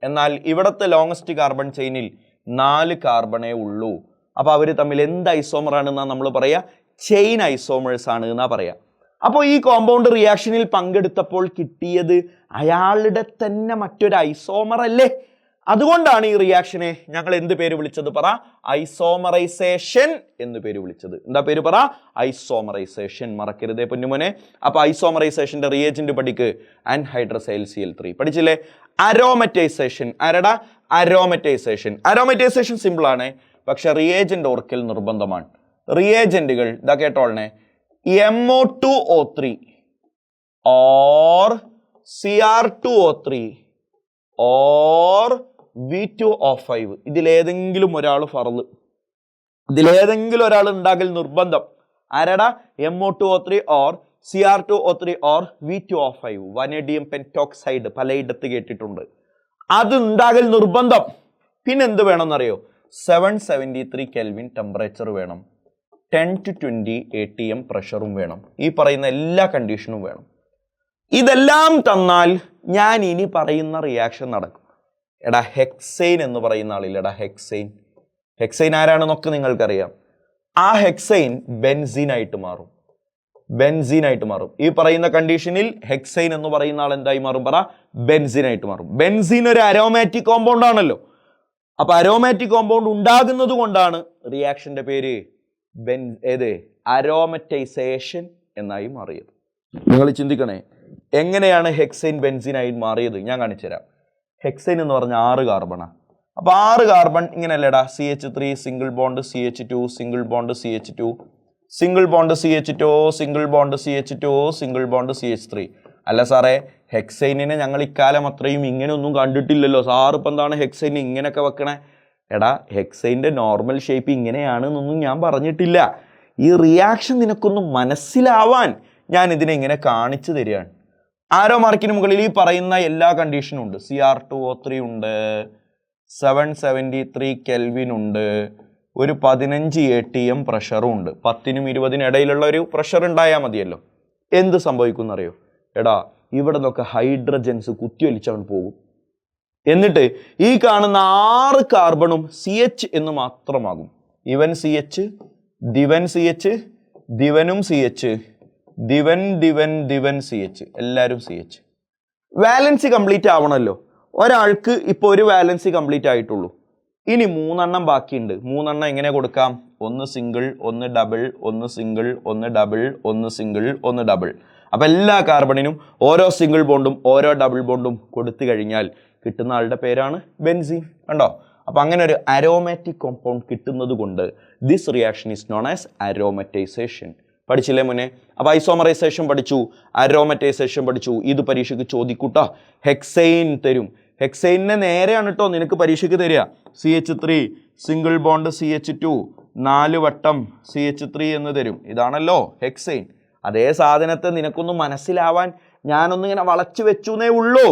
എന്നാൽ ഇവിടുത്തെ ലോങ്സ്റ്റ് കാർബൺ ചെയിനിൽ 4 കാർബണേ ഉള്ളൂ. അപ്പൊ അവര് തമ്മിൽ എന്ത് ഐസോമർ ആണെന്നാ നമ്മൾ പറയാ? ചെയിൻ ഐസോമേഴ്സ് ആണ് എന്നാ പറയാ. അപ്പോൾ ഈ കോമ്പൗണ്ട് റിയാക്ഷനിൽ പങ്കെടുത്തപ്പോൾ കിട്ടിയത് അയാളുടെ തന്നെ മറ്റൊരു ഐസോമർ അല്ലേ? അതുകൊണ്ടാണ് ഈ റിയാക്ഷനെ ഞങ്ങൾ എന്ത് പേര് വിളിച്ചത്? പറ. ഐസോമറൈസേഷൻ എന്ന് പേര് വിളിച്ചത്. എന്താ പേര്? പറ. ഐസോമറൈസേഷൻ. മറക്കരുതേ പൊന്നുമോനെ. അപ്പൊ ഐസോമറൈസേഷന്റെ റിയേജന്റ് പഠിക്ക്. അൻഹൈഡ്രസ് AlCl3 പഠിച്ചില്ലേ? അരോമറ്റൈസേഷൻ. ആരടാ? അരോമറ്റൈസേഷൻ. അരോമറ്റൈസേഷൻ സിമ്പിൾ ആണ്, പക്ഷെ റിയേജന്റ് ഓർക്കൽ നിർബന്ധമാണ്. റിയേജന്റുകൾ ഇതാ കേട്ടോളനെ. MO2O3 or Cr2O3 or V2O5 ഇതിലേതെങ്കിലും ഒരാൾ ഫറല്, ഇതിലേതെങ്കിലും ഒരാൾ ഉണ്ടാകൽ നിർബന്ധം. ആരടാ? MO2O3 or Cr2O3 or V2O5. Vanadium pentoxide പലയിടത്ത് കേട്ടിട്ടുണ്ട്. അത് ഉണ്ടാകൽ നിർബന്ധം. പിന്നെന്ത് വേണമെന്നറിയോ? 773 കെൽവിൻ ടെമ്പറേച്ചർ വേണം. 10 to 20 atm പ്രഷറും വേണം. ഈ പറയുന്ന എല്ലാ കണ്ടീഷനും വേണം. ഇതെല്ലാം തന്നാൽ ഞാൻ ഇനി പറയുന്ന റിയാക്ഷൻ നടക്കും. എടാ ഹെക്സൈൻ എന്ന് പറയുന്ന ആളില്ലടാ, ഹെക്സൈൻ. ഹെക്സൈൻ ആരാണെന്നൊക്കെ നിങ്ങൾക്കറിയാം. ആ ഹെക്സൈൻ ബെൻസീനായിട്ട് മാറും. ബെൻസീനായിട്ട് മാറും. ഈ പറയുന്ന കണ്ടീഷനിൽ ഹെക്സൈൻ എന്ന് പറയുന്ന ആൾ എന്തായി മാറും? പറ. ബെൻസീനായിട്ട് മാറും. ബെൻസീൻ ഒരു അരോമാറ്റിക് കോമ്പൗണ്ട് ആണല്ലോ. അപ്പൊ അരോമാറ്റിക് കോമ്പൗണ്ട് ഉണ്ടാകുന്നത് കൊണ്ടാണ് റിയാക്ഷന്റെ പേര് അരോമറ്റൈസേഷൻ എന്നായി മാറിയത്. നിങ്ങൾ ചിന്തിക്കണേ, എങ്ങനെയാണ് ഹെക്സൈൻ ബെൻസീനായി മാറിയത്? ഞാൻ കാണിച്ചു തരാം. ഹെക്സൈൻ എന്ന് പറഞ്ഞ 6 കാർബണാണ്. അപ്പൊ 6 കാർബൺ ഇങ്ങനെയല്ലേടാ? CH3 single bond CH2 single bond CH2 single bond CH2 single bond CH2 single bond CH3. അല്ല സാറേ, ഹെക്സൈനിനെ ഞങ്ങൾ ഇക്കാലം അത്രയും ഇങ്ങനെ ഒന്നും കണ്ടിട്ടില്ലല്ലോ. സാർ ഇപ്പം എന്താണ് ഹെക്സൈൻ ഇങ്ങനെയൊക്കെ വെക്കണേ? എടാ ഹെക്സൈൻ്റെ നോർമൽ ഷേപ്പ് ഇങ്ങനെയാണെന്നൊന്നും ഞാൻ പറഞ്ഞിട്ടില്ല. ഈ റിയാക്ഷൻ നിനക്കൊന്ന് മനസ്സിലാവാൻ ഞാൻ ഇതിനെ ഇങ്ങനെ കാണിച്ചു തരികയാണ്. ആരോ മാർക്കിന് മുകളിൽ ഈ പറയുന്ന എല്ലാ കണ്ടീഷനും ഉണ്ട്. Cr2O3 ഉണ്ട്, 773 കെൽവിൻ ഉണ്ട്, ഒരു 15 atm പ്രഷറും ഉണ്ട്. 10നും 20നും ഇടയിലുള്ള ഒരു പ്രഷർ ഉണ്ടായാൽ മതിയല്ലോ. എന്ത് സംഭവിക്കും അറിയോ? എടാ ഇവിടെ നിന്നൊക്കെ ഹൈഡ്രജൻസ് കുത്തിയൊലിച്ചവൻ പോകും. എന്നിട്ട് ഈ കാണുന്ന 6 കാർബണും CH എന്ന് മാത്രമാകും. ഇവൻ CH, ദിവൻ CH, ദിവനും CH, ദിവൻ ദിവൻ ദിവൻ CH, എല്ലാവരും CH. വാലൻസി കംപ്ലീറ്റ് ആവണമല്ലോ. ഒരാൾക്ക് ഇപ്പോൾ ഒരു വാലൻസി കംപ്ലീറ്റ് ആയിട്ടുള്ളൂ. ഇനി 3 എണ്ണം ബാക്കിയുണ്ട്. 3 എണ്ണം എങ്ങനെ കൊടുക്കാം? 1 single, 1 double, 1 single, 1 double, 1 single, 1 double. അപ്പൊ എല്ലാ കാർബണിനും ഓരോ സിംഗിൾ ബോണ്ടും ഓരോ ഡബിൾ ബോണ്ടും കൊടുത്തു കഴിഞ്ഞാൽ കിട്ടുന്ന ആളുടെ പേരാണ് ബെൻസീൻ. കണ്ടോ? അപ്പൊ അങ്ങനെ ഒരു അരോമാറ്റിക് കോമ്പൗണ്ട് കിട്ടുന്നത് കൊണ്ട് this reaction is known as aromatisation. പഠിച്ചില്ലേ മുന്നേ? അപ്പൊ ഐസോമറൈസേഷൻ പഠിച്ചു, അരോമറ്റൈസേഷൻ പഠിച്ചു. ഇത് പരീക്ഷയ്ക്ക് ചോദിക്കൂട്ടാ. ഹെക്സൈൻ തരും. ഹെക്സൈനെ നേരെയാണ് കേട്ടോ നിനക്ക് പരീക്ഷയ്ക്ക് തരിക. CH3 സിംഗിൾ ബോണ്ട് CH2 4 വട്ടം CH3 എന്ന് തരും. ഇതാണല്ലോ ഹെക്സൈൻ. അതേ സാധനത്തെ നിനക്കൊന്ന് മനസ്സിലാവാൻ ഞാനൊന്നിങ്ങനെ വളച്ചു വെച്ചു എന്നേ ഉള്ളൂ.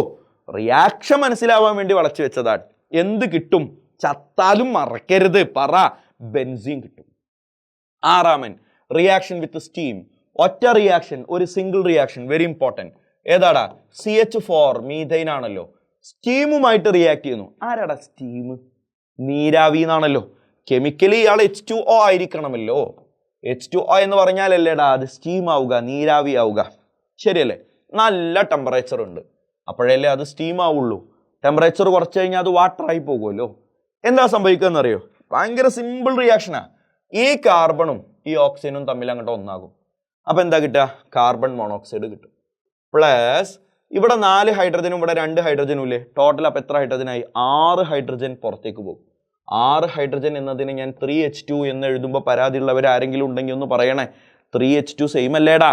റിയാക്ഷൻ മനസ്സിലാവാൻ വേണ്ടി വളച്ചു വെച്ചതാണ്. എന്ത് കിട്ടും? ചത്താലും മറക്കരുത്, പറ. ബെൻസീൻ കിട്ടും. ആറാമൻ റിയാക്ഷൻ വിത്ത് സ്റ്റീം. ഒറ്റ റിയാക്ഷൻ, ഒരു സിംഗിൾ റിയാക്ഷൻ, വെരി ഇമ്പോർട്ടൻറ്റ്. ഏതാടാ? CH4 മീഥൈൻ ആണല്ലോ. സ്റ്റീമുമായിട്ട് റിയാക്ട് ചെയ്യുന്നു. ആരാടാ സ്റ്റീം? നീരാവി എന്നാണല്ലോ. കെമിക്കലി ഇയാൾ H2O ആയിരിക്കണമല്ലോ. H2O എന്ന് പറഞ്ഞാലല്ലേടാ അത് സ്റ്റീം ആവുക, നീരാവി ആവുക. ശരിയല്ലേ? നല്ല ടെമ്പറേച്ചർ ഉണ്ട്, അപ്പോഴല്ലേ അത് സ്റ്റീം ആവുള്ളൂ. ടെമ്പറേച്ചർ കുറച്ച് കഴിഞ്ഞാൽ അത് വാട്ടർ ആയി പോകുമല്ലോ. എന്താ സംഭവിക്കുക എന്നറിയോ? ഭയങ്കര സിമ്പിൾ റിയാക്ഷനാ. ഈ കാർബണും ഈ ഓക്സിജനും തമ്മിൽ അങ്ങോട്ട് ഒന്നാകും. അപ്പൊ എന്താ കിട്ടുക? കാർബൺ മോണോക്സൈഡ് കിട്ടും. പ്ലസ് ഇവിടെ 4 ഹൈഡ്രജനും ഇവിടെ 2 ഹൈഡ്രജനും ഇല്ലേ? ടോട്ടൽ അപ്പൊ എത്ര ഹൈഡ്രജനായി? 6 ഹൈഡ്രജൻ പുറത്തേക്ക് പോകും. 6 ഹൈഡ്രജൻ എന്നതിന് ഞാൻ 3H2 എന്ന് എഴുതുമ്പോൾ പരാതിയുള്ളവർ ആരെങ്കിലും ഉണ്ടെങ്കിൽ ഒന്ന് പറയണേ. 3H2 സെയിം അല്ലേടാ?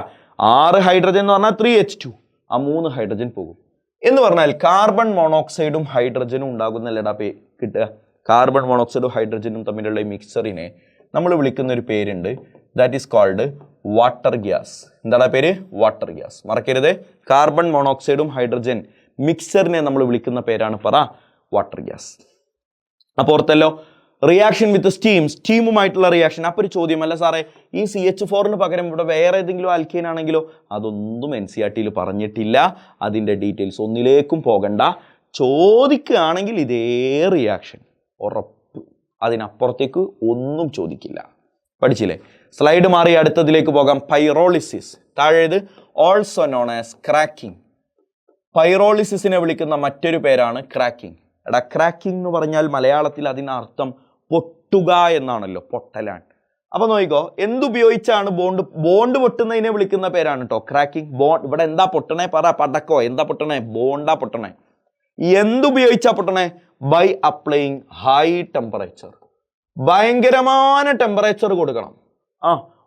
6 ഹൈഡ്രജൻ എന്ന് പറഞ്ഞാൽ 3H2, ആ 3 ഹൈഡ്രജൻ പോകും. എന്ന് പറഞ്ഞാൽ കാർബൺ മോണോക്സൈഡും ഹൈഡ്രജനും ഉണ്ടാകുന്നല്ലേടാ കിട്ടുക. കാർബൺ മോണോക്സൈഡും ഹൈഡ്രജനും തമ്മിലുള്ള ഈ മിക്സറിനെ നമ്മൾ വിളിക്കുന്ന ഒരു പേരുണ്ട്. That is called water gas. എന്താണ് പേര്? Water gas. മറക്കരുത്, കാർബൺ മോണോക്സൈഡും ഹൈഡ്രജൻ മിക്സറിനെ നമ്മൾ വിളിക്കുന്ന പേരാണ് പറ വാട്ടർ ഗ്യാസ്. അപ്പോൾ ഓർത്തല്ലോ, റിയാക്ഷൻ വിത്ത് സ്റ്റീം, സ്റ്റീമുമായിട്ടുള്ള റിയാക്ഷൻ. അപ്പോൾ ഒരു ചോദ്യമല്ല സാറേ, ഈ CH4 പകരം ഇവിടെ വേറെ ഏതെങ്കിലും ആൽക്കീൻ ആണെങ്കിലോ? അതൊന്നും NCERT പറഞ്ഞിട്ടില്ല. അതിൻ്റെ ഡീറ്റെയിൽസ് ഒന്നിലേക്കും പോകണ്ട. ചോദിക്കുകയാണെങ്കിൽ ഇതേ റിയാക്ഷൻ ഉറപ്പ്, അതിനപ്പുറത്തേക്ക് ഒന്നും ചോദിക്കില്ല. പഠിച്ചില്ലേ? സ്ലൈഡ് മാറി അടുത്തതിലേക്ക് പോകാം. പൈറോളിസിസ്. താഴേത് ഓൾസോ നോൺ ആസ് ക്രാക്കിംഗ്. പൈറോളിസിസിനെ വിളിക്കുന്ന മറ്റൊരു പേരാണ് ക്രാക്കിംഗ്. എടാ, ക്രാക്കിംഗ് എന്ന് പറഞ്ഞാൽ മലയാളത്തിൽ അതിനർത്ഥം പൊട്ടുക എന്നാണല്ലോ, പൊട്ടലാണ്. അപ്പൊ നോക്കിക്കോ, എന്തുപയോഗിച്ചാണ് ബോണ്ട് പൊട്ടുന്നതിനെ വിളിക്കുന്ന പേരാണ് കേട്ടോ ക്രാക്കിംഗ്. ഇവിടെ എന്താ പൊട്ടണേ? പറ. പടക്കോ? എന്താ പൊട്ടണേ? ബോണ്ടാ പൊട്ടണേ. എന്തുപയോഗിച്ചാ പൊട്ടണേ? By applying high temperature. ഭയങ്കരമായ ടെമ്പറേച്ചർ കൊടുക്കണം.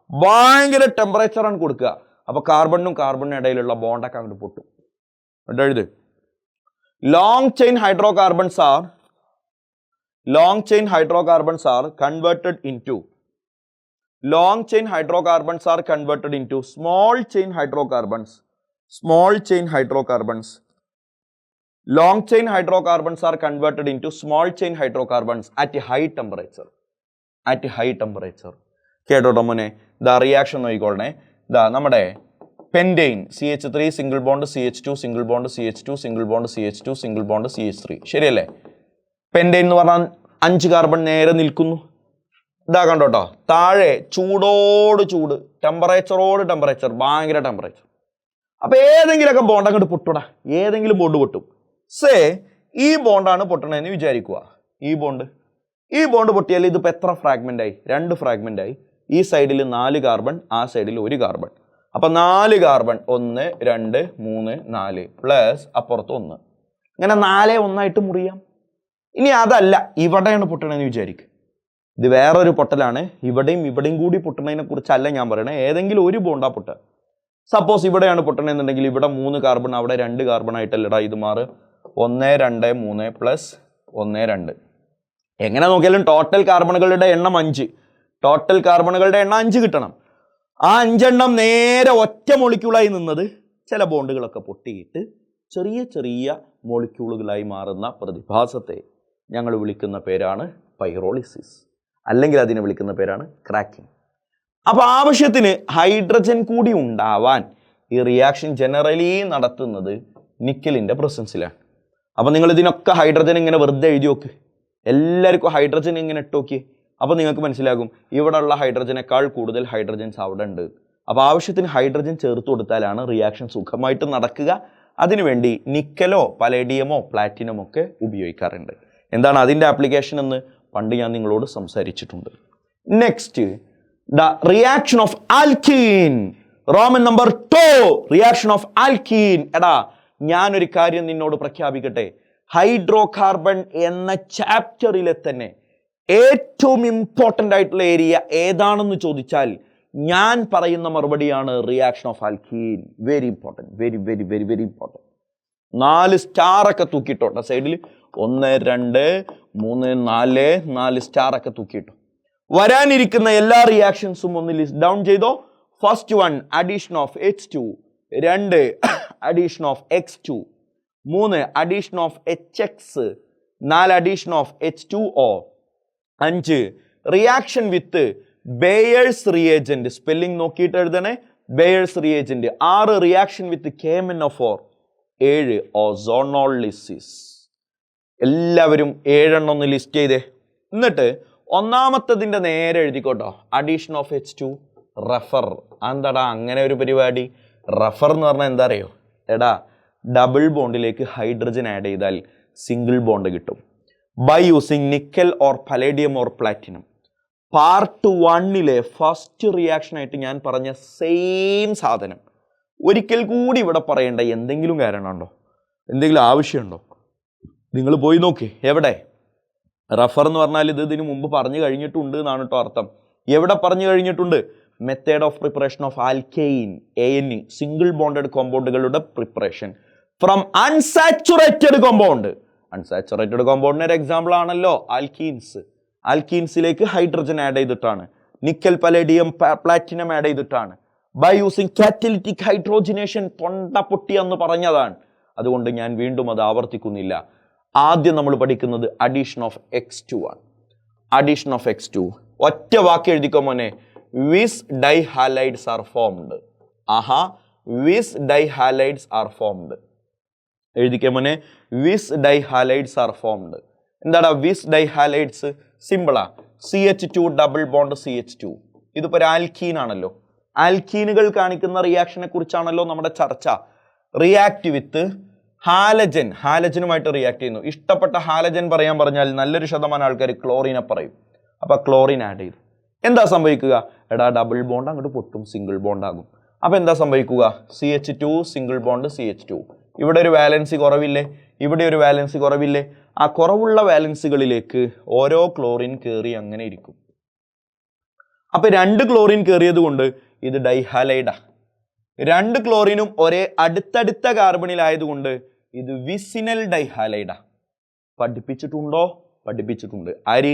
ഭയങ്കര ടെമ്പറേച്ചറാണ് കൊടുക്കുക. അപ്പൊ കാർബണിനും കാർബണിനും ഇടയിലുള്ള ബോണ്ടൊക്കെ അങ്ങോട്ട് പൊട്ടും. എഴുത്. long chain hydrocarbons are converted into small chain hydrocarbons. Long chain hydrocarbons are converted into small chain hydrocarbons at high temperature. കേട്ടോട്ടോ മോനെ, ദാ റിയാക്ഷൻ നോക്കിക്കോളണേ. ദാ നമ്മുടെ pentane CH3 single bond CH2 single bond CH2 single bond CH2 single bond CH3. ശരിയല്ലേ? Pentane എന്ന് പറഞ്ഞാൽ 5 carbon നേരെ നിൽക്കുന്നു. ഇതാ കണ്ടോട്ടോ, താഴെ ചൂടോട് ചൂട്, ടെമ്പറേച്ചറോട് ടെമ്പറേച്ചർ, ഭയങ്കര ടെമ്പറേച്ചർ. അപ്പൊ ഏതെങ്കിലുമൊക്കെ ബോണ്ട് അങ്ങോട്ട് പൊട്ടൂടാ, ഏതെങ്കിലും ബോണ്ട് പൊട്ടും. സേ ഈ ബോണ്ടാണ് പൊട്ടണതെന്ന് വിചാരിക്കുക. ഈ ബോണ്ട് പൊട്ടിയാൽ ഇതിപ്പോ എത്ര ഫ്രാഗ്മെന്റ് ആയി? 2 ഫ്രാഗ്മെന്റ് ആയി. ഈ സൈഡിൽ 4 കാർബൺ, ആ സൈഡിൽ 1 കാർബൺ. അപ്പൊ 4 കാർബൺ, 1 2 3 4 പ്ലസ് അപ്പുറത്ത് 1. ഇങ്ങനെ 4 1 മുറിയാം. ഇനി അതല്ല, ഇവിടെയാണ് പൊട്ടണെന്ന് വിചാരിക്കുക. ഇത് വേറൊരു പൊട്ടലാണ്. ഇവിടെയും കൂടി പൊട്ടണതിനെ കുറിച്ചല്ല ഞാൻ പറയണേ. ഏതെങ്കിലും ഒരു ബോണ്ടാ പൊട്ടുക. സപ്പോസ് ഇവിടെയാണ് പൊട്ടണെന്നുണ്ടെങ്കിൽ ഇവിടെ 3 കാർബൺ, അവിടെ 2 കാർബൺ ആയിട്ടല്ലടാ ഇത് മാറ്. 1 2 3 പ്ലസ് 1 2. എങ്ങനെ നോക്കിയാലും ടോട്ടൽ കാർബണുകളുടെ എണ്ണം 5. ടോട്ടൽ കാർബണുകളുടെ എണ്ണം 5 കിട്ടണം. ആ 5 എണ്ണം നേരെ ഒറ്റ മോളിക്യൂളായി നിന്നത് ചില ബോണ്ടുകളൊക്കെ പൊട്ടിയിട്ട് ചെറിയ ചെറിയ മോളിക്യൂളുകളായി മാറുന്ന പ്രതിഭാസത്തെ ഞങ്ങൾ വിളിക്കുന്ന പേരാണ് പൈറോളിസിസ്, അല്ലെങ്കിൽ അതിനെ വിളിക്കുന്ന പേരാണ് ക്രാക്കിംഗ്. അപ്പോൾ ആവശ്യത്തിന് ഹൈഡ്രജൻ കൂടി ഉണ്ടാവാൻ ഈ റിയാക്ഷൻ ജനറലി നടത്തുന്നത് നിക്കലിൻ്റെ പ്രസൻസിലാണ്. അപ്പോൾ നിങ്ങൾ ഇതിനൊക്കെ ഹൈഡ്രജൻ ഇങ്ങനെ വെറുതെ എഴുതി നോക്ക്. എല്ലാവർക്കും ഹൈഡ്രജൻ ഇങ്ങനെ ഇട്ട് നോക്കി. അപ്പോൾ നിങ്ങൾക്ക് മനസ്സിലാകും ഇവിടെയുള്ള ഹൈഡ്രജനേക്കാൾ കൂടുതൽ ഹൈഡ്രജൻസ് അവിടെ ഉണ്ട്. അപ്പോൾ ആവശ്യത്തിന് ഹൈഡ്രജൻ ചേർത്ത് കൊടുത്താലാണ് റിയാക്ഷൻ സുഖമായിട്ട് നടക്കുക. അതിനുവേണ്ടി നിക്കലോ പലേഡിയമോ പ്ലാറ്റിനമോ ഒക്കെ ഉപയോഗിക്കാറുണ്ട്. എന്താണ് അതിൻ്റെ ആപ്ലിക്കേഷൻ എന്ന് പണ്ട് ഞാൻ നിങ്ങളോട് സംസാരിച്ചിട്ടുണ്ട്. Next, the reaction of alkene. Roman number 2, reaction of alkene. എടാ, ഞാനൊരു കാര്യം നിന്നോട് പ്രഖ്യാപിക്കട്ടെ. ഹൈഡ്രോ കാർബൺ എന്ന ചാപ്റ്ററിലെ തന്നെ ഏറ്റവും ഇമ്പോർട്ടൻ്റ് ആയിട്ടുള്ള ഏരിയ ഏതാണെന്ന് ചോദിച്ചാൽ ഞാൻ പറയുന്ന മറുപടിയാണ് reaction of alkene. Very important, very very very very important. 4 സ്റ്റാറൊക്കെ തൂക്കിയിട്ടോട്ടെ സൈഡിൽ. 1 2 3 4 4 സ്റ്റാറൊക്കെ തൂക്കിയിട്ടു. വരാനിരിക്കുന്ന എല്ലാ റിയാക്ഷൻസും ഒന്ന് ലിസ്റ്റ് ഡൗൺ ചെയ്തോ. First 1 addition of H2, 2 addition of X2, 3 addition of HX, 4 addition of H2O. 5 reaction with Baeyer's reagent, spelling നോക്കിയിട്ട് എഴുതണേ, Baeyer's reagent. 6 reaction with KMnO4. 7 ozonolysis. എല്ലാവരും 7 എണ്ണം ഒന്ന് ലിസ്റ്റ് ചെയ്തേ. എന്നിട്ട് ഒന്നാമത്തതിൻ്റെ നേരെ എഴുതിക്കോട്ടോ, അഡീഷൻ ഓഫ് H2, റഫർ. എന്താടാ അങ്ങനെ ഒരു പരിപാടി? റഫർ എന്ന് പറഞ്ഞാൽ എന്താ അറിയോ? എടാ, ഡബിൾ ബോണ്ടിലേക്ക് ഹൈഡ്രജൻ ആഡ് ചെയ്താൽ സിംഗിൾ ബോണ്ട് കിട്ടും. By using nickel or palladium or platinum. Part 1 first reaction ആയിട്ട് ഞാൻ പറഞ്ഞ സെയിം സാധനം ഒരിക്കൽ കൂടി ഇവിടെ പറയേണ്ട എന്തെങ്കിലും കാരണമുണ്ടോ? എന്തെങ്കിലും ആവശ്യമുണ്ടോ? നിങ്ങൾ പോയി നോക്കി. എവിടെ? റഫർ എന്ന് പറഞ്ഞാൽ ഇതിനു മുമ്പ് പറഞ്ഞു കഴിഞ്ഞിട്ടുണ്ട് എന്നാണ് കേട്ടോ അർത്ഥം. എവിടെ പറഞ്ഞു കഴിഞ്ഞിട്ടുണ്ട്? Method of preparation of alkane, ANE, single bonded കോമ്പൗണ്ടുകളുടെ preparation from unsaturated compound. Unsaturated കോമ്പൗണ്ടിന് ഒരു എക്സാമ്പിൾ ആണല്ലോ ആൽക്കീൻസ്. ആൽക്കീൻസിലേക്ക് ഹൈഡ്രജൻ ആഡ് ചെയ്തിട്ടാണ്, നിക്കൽ പലേഡിയം പ്ലാറ്റിനം ആഡ് ചെയ്തിട്ടാണ്. By using catalytic hydrogenation. തൊണ്ട പൊട്ടി എന്ന് പറഞ്ഞതാണ്, അതുകൊണ്ട് ഞാൻ വീണ്ടും അത് ആവർത്തിക്കുന്നില്ല. ആദ്യം നമ്മൾ പഠിക്കുന്നത് അഡീഷൻ ഓഫ് X2 ആണ്. അഡീഷൻ ഓഫ് X2 ഒറ്റ വാക്ക് എഴുതിക്കോ മോനെ, വിസ് ഡൈഹാലൈഡ്സ് ആർ ഫോംഡ്. ആഹാ, വിസ് ഡൈഹാലൈഡ്സ് ആർ ഫോംഡ്. എഴുതിക്കോ മോനെ, വിസ് ഡൈഹാലൈഡ്സ് ആർ ഫോംഡ്. എന്താടാ വിസ് ഡൈഹാലൈഡ്സ്? സിമ്പിളാ, CH2 ഡബിൾ ബോണ്ട് CH2. ഇതിപ്പോ ഒരു ആൽക്കീൻ ആണല്ലോ. ആൽക്കീനുകൾ കാണിക്കുന്ന റിയാക്ഷനെ കുറിച്ചാണല്ലോ നമ്മുടെ ചർച്ച. റിയാക്ട് വിത്ത് ഹാലജൻ, ഹാലജനുമായിട്ട് റിയാക്ട് ചെയ്യുന്നു. ഇഷ്ടപ്പെട്ട ഹാലജൻ പറയാൻ പറഞ്ഞാൽ നല്ലൊരു ശതമാനം ആൾക്കാർ ക്ലോറിനെ പറയും. അപ്പൊ ക്ലോറിൻ ആഡ് ചെയ്തു. എന്താ സംഭവിക്കുക? എടാ, ഡബിൾ ബോണ്ട് അങ്ങോട്ട് പൊട്ടും, സിംഗിൾ ബോണ്ട് ആകും. അപ്പൊ എന്താ സംഭവിക്കുക? CH2 single bond CH2. ഇവിടെ ഒരു വാലൻസി കുറവില്ലേ? ഇവിടെ ഒരു വാലൻസി കുറവില്ലേ? ആ കുറവുള്ള വാലൻസികളിലേക്ക് ഓരോ ക്ലോറിൻ കയറി അങ്ങനെ ഇരിക്കും. അപ്പൊ 2 ക്ലോറിൻ കയറിയത് കൊണ്ട് ഇത് ഡൈഹാലൈഡാ. 2 ക്ലോറിനും ഒരേ അടുത്തടുത്ത കാർബണിലായതുകൊണ്ട് ഇത് വിസിനൽ ഡൈഹാലൈഡാ. പഠിപ്പിച്ചിട്ടുണ്ടോ? പഠിപ്പിച്ചിട്ടുണ്ട്. ആര്?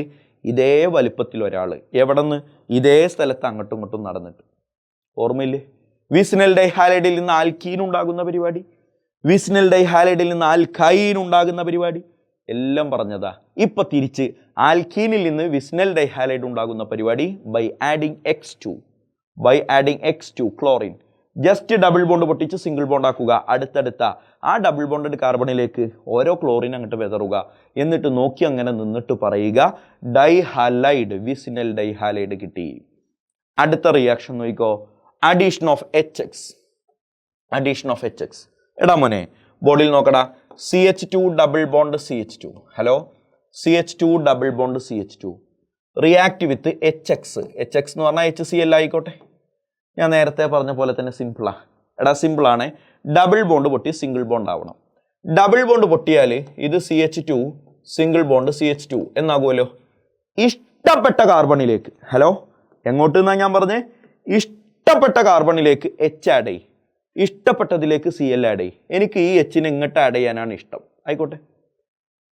ഇതേ വലിപ്പത്തിൽ ഒരാൾ. എവിടെ നിന്ന്? ഇതേ സ്ഥലത്ത് അങ്ങോട്ടും ഇങ്ങോട്ടും നടന്നിട്ട്. ഓർമ്മയില്ലേ? വിസിനൽ ഡൈഹാലൈഡിൽ നിന്ന് ആൽക്കീൻ ഉണ്ടാകുന്ന പരിപാടി, വിസിനൽ ഡൈഹാലൈഡിൽ നിന്ന് ആൽക്കൈൻ ഉണ്ടാകുന്ന പരിപാടി എല്ലാം പറഞ്ഞതാ. ഇപ്പൊ തിരിച്ച് ആൽക്കീനിൽ നിന്ന് വിസിനൽ ഡൈഹാലൈഡ് ഉണ്ടാകുന്ന പരിപാടി by adding X2. By adding X2 chlorine. Just double bond പൊട്ടിച്ച് സിംഗിൾ ബോണ്ട് ആക്കുക. അടുത്തടുത്ത ആ ഡബിൾ ബോണ്ടഡ് കാർബണിലേക്ക് ഓരോ ക്ലോറിൻ അങ്ങോട്ട് വെതറുക. എന്നിട്ട് നോക്കി അങ്ങനെ നിന്നിട്ട് പറയുക ഡൈഹാലൈഡ്, വിസിനൽ ഡൈഹാലൈഡ് കിട്ടി. അടുത്ത റിയാക്ഷൻ നോക്കിക്കോ, addition of HX. Addition of HX. എടാ മോനെ, ബോഡിയിൽ നോക്കടാ, CH2 double bond CH2. Hello, CH2 double bond CH2 react with HX. HX എന്ന് പറഞ്ഞാൽ HCl ആയിക്കോട്ടെ. ഞാൻ നേരത്തെ പറഞ്ഞ പോലെ തന്നെ സിമ്പിളാ. എടാ സിമ്പിളാണ്. ഡബിൾ ബോണ്ട് പൊട്ടി സിംഗിൾ ബോണ്ട് ആവണം. ഡബിൾ ബോണ്ട് പൊട്ടിയാൽ ഇത് CH2 സിംഗിൾ ബോണ്ട് CH2 എന്നാകുമല്ലോ. ഇഷ്ടപ്പെട്ട കാർബണിലേക്ക്, ഹലോ എങ്ങോട്ട് എന്നാ ഞാൻ പറഞ്ഞേ? ഇഷ്ടപ്പെട്ട കാർബണിലേക്ക് H ആഡ് ചെയ്യും, ഇഷ്ടപ്പെട്ടതിലേക്ക് Cl ആഡ് ചെയ്യും. എനിക്ക് ഈ Hനെ ഇങ്ങോട്ട് ആഡ് ചെയ്യാനാണ് ഇഷ്ടം, ആയിക്കോട്ടെ.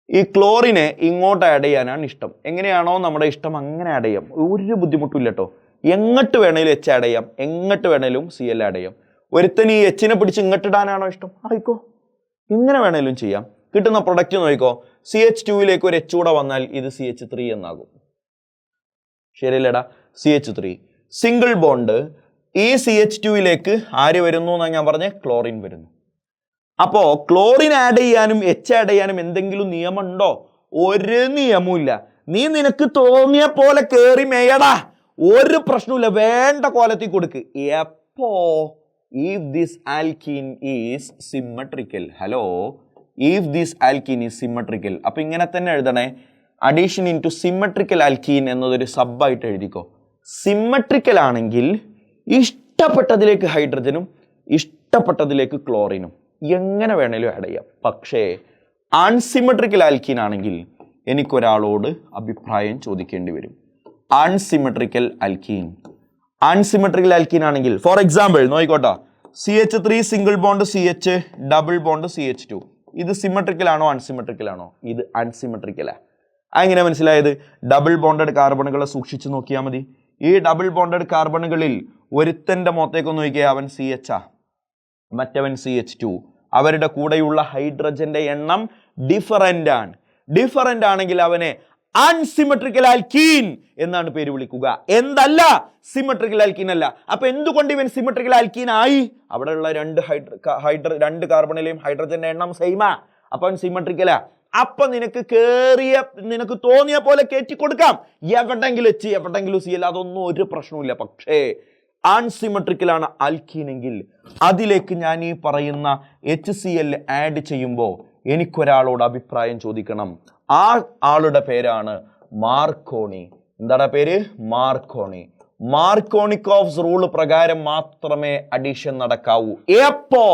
ഈ ക്ലോറിനെ ഇങ്ങോട്ട് ആഡ് ചെയ്യാനാണ് ഇഷ്ടം. എങ്ങനെയാണോ നമ്മുടെ ഇഷ്ടം അങ്ങനെ ആഡ് ചെയ്യാം, ഒരു ബുദ്ധിമുട്ടും ഇല്ല കേട്ടോ. എങ്ങോട്ട് വേണേലും H ആഡ് ചെയ്യാം, എങ്ങോട്ട് വേണേലും Cl ആഡ് ചെയ്യാം. ഒരുത്തന് ഈ Hനെ പിടിച്ച് ഇങ്ങോട്ട് ഇടാനാണോ ഇഷ്ടം, ആയിക്കോ, ഇങ്ങനെ വേണേലും ചെയ്യാം. കിട്ടുന്ന പ്രൊഡക്റ്റ് നോക്കിക്കോ, CH2ലേക്ക് ഒരു H കൂടെ വന്നാൽ ഇത് CH3 എന്നാകും. ശരിയല്ലേടാ? CH3 single bond. ഈ CH2ലേക്ക് ആര് വരുന്നു എന്നാണ് ഞാൻ പറഞ്ഞേ? ക്ലോറിൻ വരുന്നു. അപ്പോ ക്ലോറിൻ ആഡ് ചെയ്യാനും H ആഡ് ചെയ്യാനും എന്തെങ്കിലും നിയമമുണ്ടോ? ഒരു നിയമവും. നീ നിനക്ക് തോന്നിയ പോലെ കേറി മേയടാ, ഒരു പ്രശ്നമില്ല, വേണ്ട കോലത്തിൽ കൊടുക്ക്. എപ്പോ? if this alkene is symmetrical. Hello, if this alkene is symmetrical. അപ്പൊ ഇങ്ങനെ തന്നെ എഴുതണേ, അഡീഷൻ ഇൻറ്റു സിമ്മട്രിക്കൽ ആൽക്കീൻ എന്നതൊരു സബ്ബായിട്ട് എഴുതിക്കോ. സിമ്മട്രിക്കൽ ആണെങ്കിൽ ഇഷ്ടപ്പെട്ടതിലേക്ക് ഹൈഡ്രജനും ഇഷ്ടപ്പെട്ടതിലേക്ക് ക്ലോറിനും എങ്ങനെ വേണേലും ആഡ് ചെയ്യാം. പക്ഷേ അൺസിമെട്രിക്കൽ ആൽക്കീൻ ആണെങ്കിൽ എനിക്കൊരാളോട് അഭിപ്രായം ചോദിക്കേണ്ടി വരും. അൺസിമെട്രിക്കൽ ആൽക്കീൻ, അൺസിമെട്രിക്കൽ ആൽക്കീൻ ആണെങ്കിൽ ഫോർ എക്സാമ്പിൾ നോയിക്കോട്ടെ, CH3 single bond CH double bond CH2. ഇത് സിമെട്രിക്കൽ ആണോ അൺസിമെട്രിക്കൽ ആണോ? ഇത് അൺസിമെട്രിക്കലാ. അങ്ങനെ മനസ്സിലായത്? ഡബിൾ ബോണ്ടഡ് കാർബണുകളെ സൂക്ഷിച്ചു നോക്കിയാൽ മതി. ഈ ഡബിൾ ബോണ്ടഡ് കാർബണുകളിൽ ഒരുത്തന്റെ മുഖത്തേക്കൊന്ന് നോക്കിയാൽ അവൻ CH ആ, മറ്റവൻ CH2. അവരുടെ കൂടെയുള്ള ഹൈഡ്രജന്റെ എണ്ണം ഡിഫറൻ്റ് ആണ്. ഡിഫറന്റ് ആണെങ്കിൽ അവനെ അൺസിമെട്രിക്കൽ ആൽക്കീൻ എന്നാണ് പേര് വിളിക്കുക. എന്തല്ല? സിമെട്രിക്കൽ ആൽക്കീൻ അല്ല. അപ്പൊ എന്തുകൊണ്ട് ഇവൻ സിമെട്രിക്കൽ ആൽക്കീൻ ആയി? അവിടെയുള്ള രണ്ട് കാർബണിലെയും ഹൈഡ്രജന്റെ എണ്ണം സെയിമാ, അപ്പൊ അവൻ സിമെട്രിക്കലാ. അപ്പൊ നിനക്ക് തോന്നിയ പോലെ കയറ്റി കൊടുക്കാം, എവിടെങ്കിലും എച്ച് എവിടെങ്കിലും സി അല്ല, അതൊന്നും ഒരു പ്രശ്നവുമില്ല. പക്ഷേ അൺസിമെട്രിക്കൽ ആണ് ആൽക്കീൻ എങ്കിൽ അതിലേക്ക് ഞാൻ ഈ പറയുന്ന HCl ആഡ് ചെയ്യുമ്പോൾ എനിക്കൊരാളോട് അഭിപ്രായം ചോദിക്കണം. ആ ആളുടെ പേരാണ് മാർക്കോണി. എന്താണ് പേര്? മാർക്കോണി. മാർക്കോണിക്കോവ്സ് റൂൾ പ്രകാരം മാത്രമേ അഡീഷൻ നടക്കാവൂ. എപ്പോ?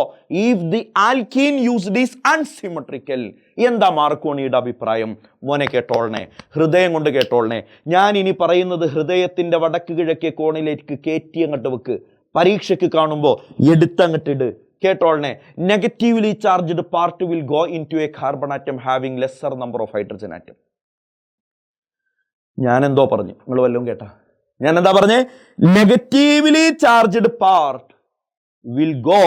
If the alkene used is unsymmetrical. എന്താ മാർക്കോണിയുടെ അഭിപ്രായം? മോനെ കേട്ടോളണേ, ഹൃദയം കൊണ്ട് കേട്ടോളണേ. ഞാൻ ഇനി പറയുന്നത് ഹൃദയത്തിന്റെ വടക്ക് കിഴക്കേ കോണിലേക്ക് കയറ്റി അങ്ങോട്ട് വെക്ക്. പരീക്ഷയ്ക്ക് കാണുമ്പോൾ എടുത്തങ്ങട്ടിട്. കേട്ടോളണേ. Negatively charged part will go into a carbon atom having lesser number of hydrogen atom. ഞാൻ എന്തോ പറഞ്ഞു, നിങ്ങൾ വല്ലതും കേട്ടാ? ഞാൻ എന്താ പറഞ്ഞേ? Negatively charged part will go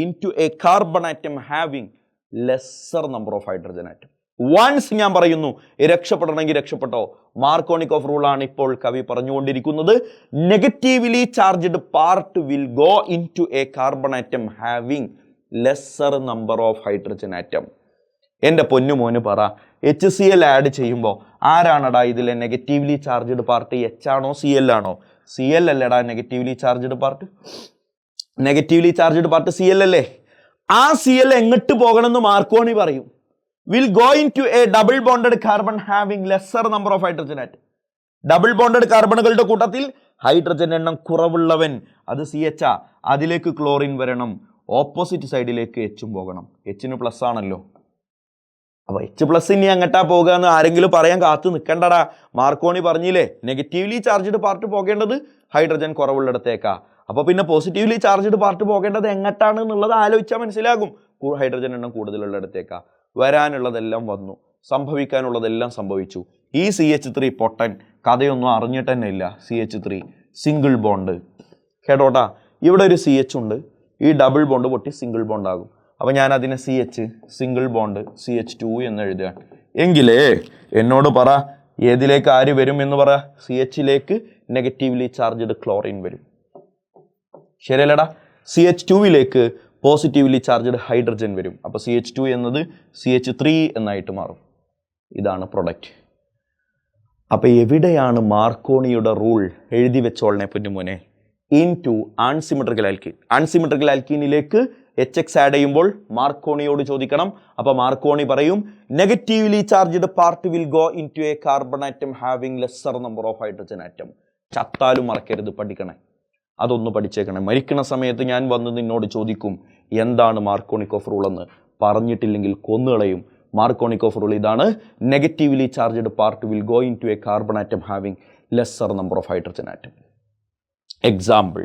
into a carbon atom having lesser number of hydrogen atom. Once ഞാൻ പറയുന്നു, രക്ഷപ്പെടണമെങ്കിൽ രക്ഷപ്പെട്ടോ. മാർക്കോണിക്കോഫ് റൂൾ ആണ് ഇപ്പോൾ കവി പറഞ്ഞുകൊണ്ടിരിക്കുന്നത്. Negatively charged part will go into a carbon atom having lesser number of hydrogen atom. എൻ്റെ പൊന്നുമോന് പറ, HCl add ചെയ്യുമ്പോൾ ആരാണടാ ഇതിലെ നെഗറ്റീവ്ലി ചാർജ്ഡ് പാർട്ട്? H ആണോ Cl ആണോ? Cl അല്ലേടാ negatively charged part. Negatively charged part Cl അല്ലേ? ആ Cl എങ്ങോട്ട് പോകണമെന്ന് മാർക്കോണി പറയും. Will go into a double bonded carbon having lesser number of hydrogen atom. Double bonded കാർബണുകളുടെ കൂട്ടത്തിൽ ഹൈഡ്രജൻ എണ്ണം കുറവുള്ളവൻ അത് CH. അതിലേക്ക് ക്ലോറിൻ വരണം. ഓപ്പോസിറ്റ് സൈഡിലേക്ക് H പോകണം. H പ്ലസ് ആണല്ലോ. അപ്പൊ H+ ഇനി അങ്ങട്ടാ പോകുക എന്ന് ആരെങ്കിലും പറയാൻ കാത്തു നിൽക്കണ്ടടാ. മാർക്കോണി പറഞ്ഞില്ലേ, നെഗറ്റീവ്ലി ചാർജ്ഡ് പാർട്ട് പോകേണ്ടത് ഹൈഡ്രജൻ കുറവുള്ളിടത്തേക്കാ. അപ്പൊ പിന്നെ പോസിറ്റീവ്ലി ചാർജ്ഡ് പാർട്ട് പോകേണ്ടത് എങ്ങട്ടാണ് എന്നുള്ളത് ആലോചിച്ചാൽ മനസ്സിലാകും. ഹൈഡ്രജൻ എണ്ണം കൂടുതലുള്ളിടത്തേക്കാ. വരാനുള്ളതെല്ലാം വന്നു, സംഭവിക്കാനുള്ളതെല്ലാം സംഭവിച്ചു. ഈ CH3 പൊട്ടൻ കഥയൊന്നും അറിഞ്ഞിട്ട് തന്നെ ഇല്ല. CH3 single bond. കേട്ടോട്ടാ, ഇവിടെ ഒരു CH ഉണ്ട്, ഈ ഡബിൾ ബോണ്ട് പൊട്ടി സിംഗിൾ ബോണ്ട് ആകും. അപ്പം ഞാൻ അതിനെ CH സിംഗിൾ ബോണ്ട് CH2 എന്ന് എഴുതുക. എങ്കിലേ എന്നോട് പറ, ഏതിലേക്ക് ആര് വരും എന്ന് പറ? CHലേക്ക് നെഗറ്റീവ്ലി ചാർജ്ഡ് ക്ലോറിൻ വരും. ശരിയല്ലടാ? CH2ലേക്ക് പോസിറ്റീവ്ലി ചാർജ്ഡ് ഹൈഡ്രജൻ വരും. അപ്പോൾ CH2 എന്നത് CH3 എന്നായിട്ട് മാറും. ഇതാണ് പ്രൊഡക്റ്റ്. അപ്പോൾ എവിടെയാണ് മാർക്കോണിയുടെ റൂൾ? എഴുതി വെച്ചോളനെ പൊന്നുമോനെ. Into unsymmetrical alkene. Unsymmetrical ആൽക്കീനിലേക്ക് HX ആഡ് ചെയ്യുമ്പോൾ മാർക്കോണിയോട് ചോദിക്കണം. അപ്പോൾ മാർക്കോണി പറയും, negatively charged part will go into a carbon atom having lesser number of hydrogen atom. ചത്താലും മറക്കരുത്, പഠിക്കണേ. അതൊന്ന് പഠിച്ചേക്കണേ. മരിക്കുന്ന സമയത്ത് ഞാൻ വന്ന് നിന്നോട് ചോദിക്കും എന്താണ് മാർക്കോണിക്കോഫ് റൂൾ എന്ന്. പറഞ്ഞിട്ടില്ലെങ്കിൽ കൊന്നുകളയും. മാർക്കോണിക്കോഫ് റൂൾ ഇതാണ്: negatively charged part will go into a carbon atom having lesser number of hydrogen atom. Example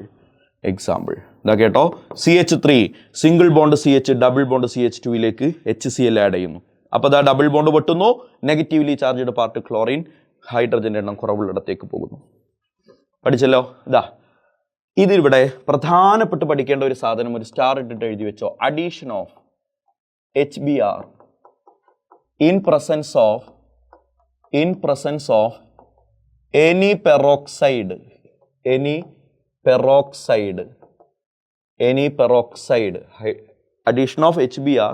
ഇതാ കേട്ടോ. CH3 single bond CH double bond CH2ലേക്ക് HCl ആഡ് ചെയ്യുന്നു. അപ്പോൾ ഇതാ ഡബിൾ ബോണ്ട് പൊട്ടുന്നു, നെഗറ്റീവ്ലി ചാർജ്ഡ് പാർട്ട് ക്ലോറിൻ, ഹൈഡ്രജൻ്റെ എണ്ണം കുറവുള്ളിടത്തേക്ക് പോകുന്നു. പഠിച്ചല്ലോ? ഇതാ ഇതിവിടെ പ്രധാനപ്പെട്ട് പഠിക്കേണ്ട ഒരു സാധനം, ഒരു സ്റ്റാർ ഇട്ടിട്ട് എഴുതി വെച്ചോ. Addition of HBr in presence of any peroxide addition of HBr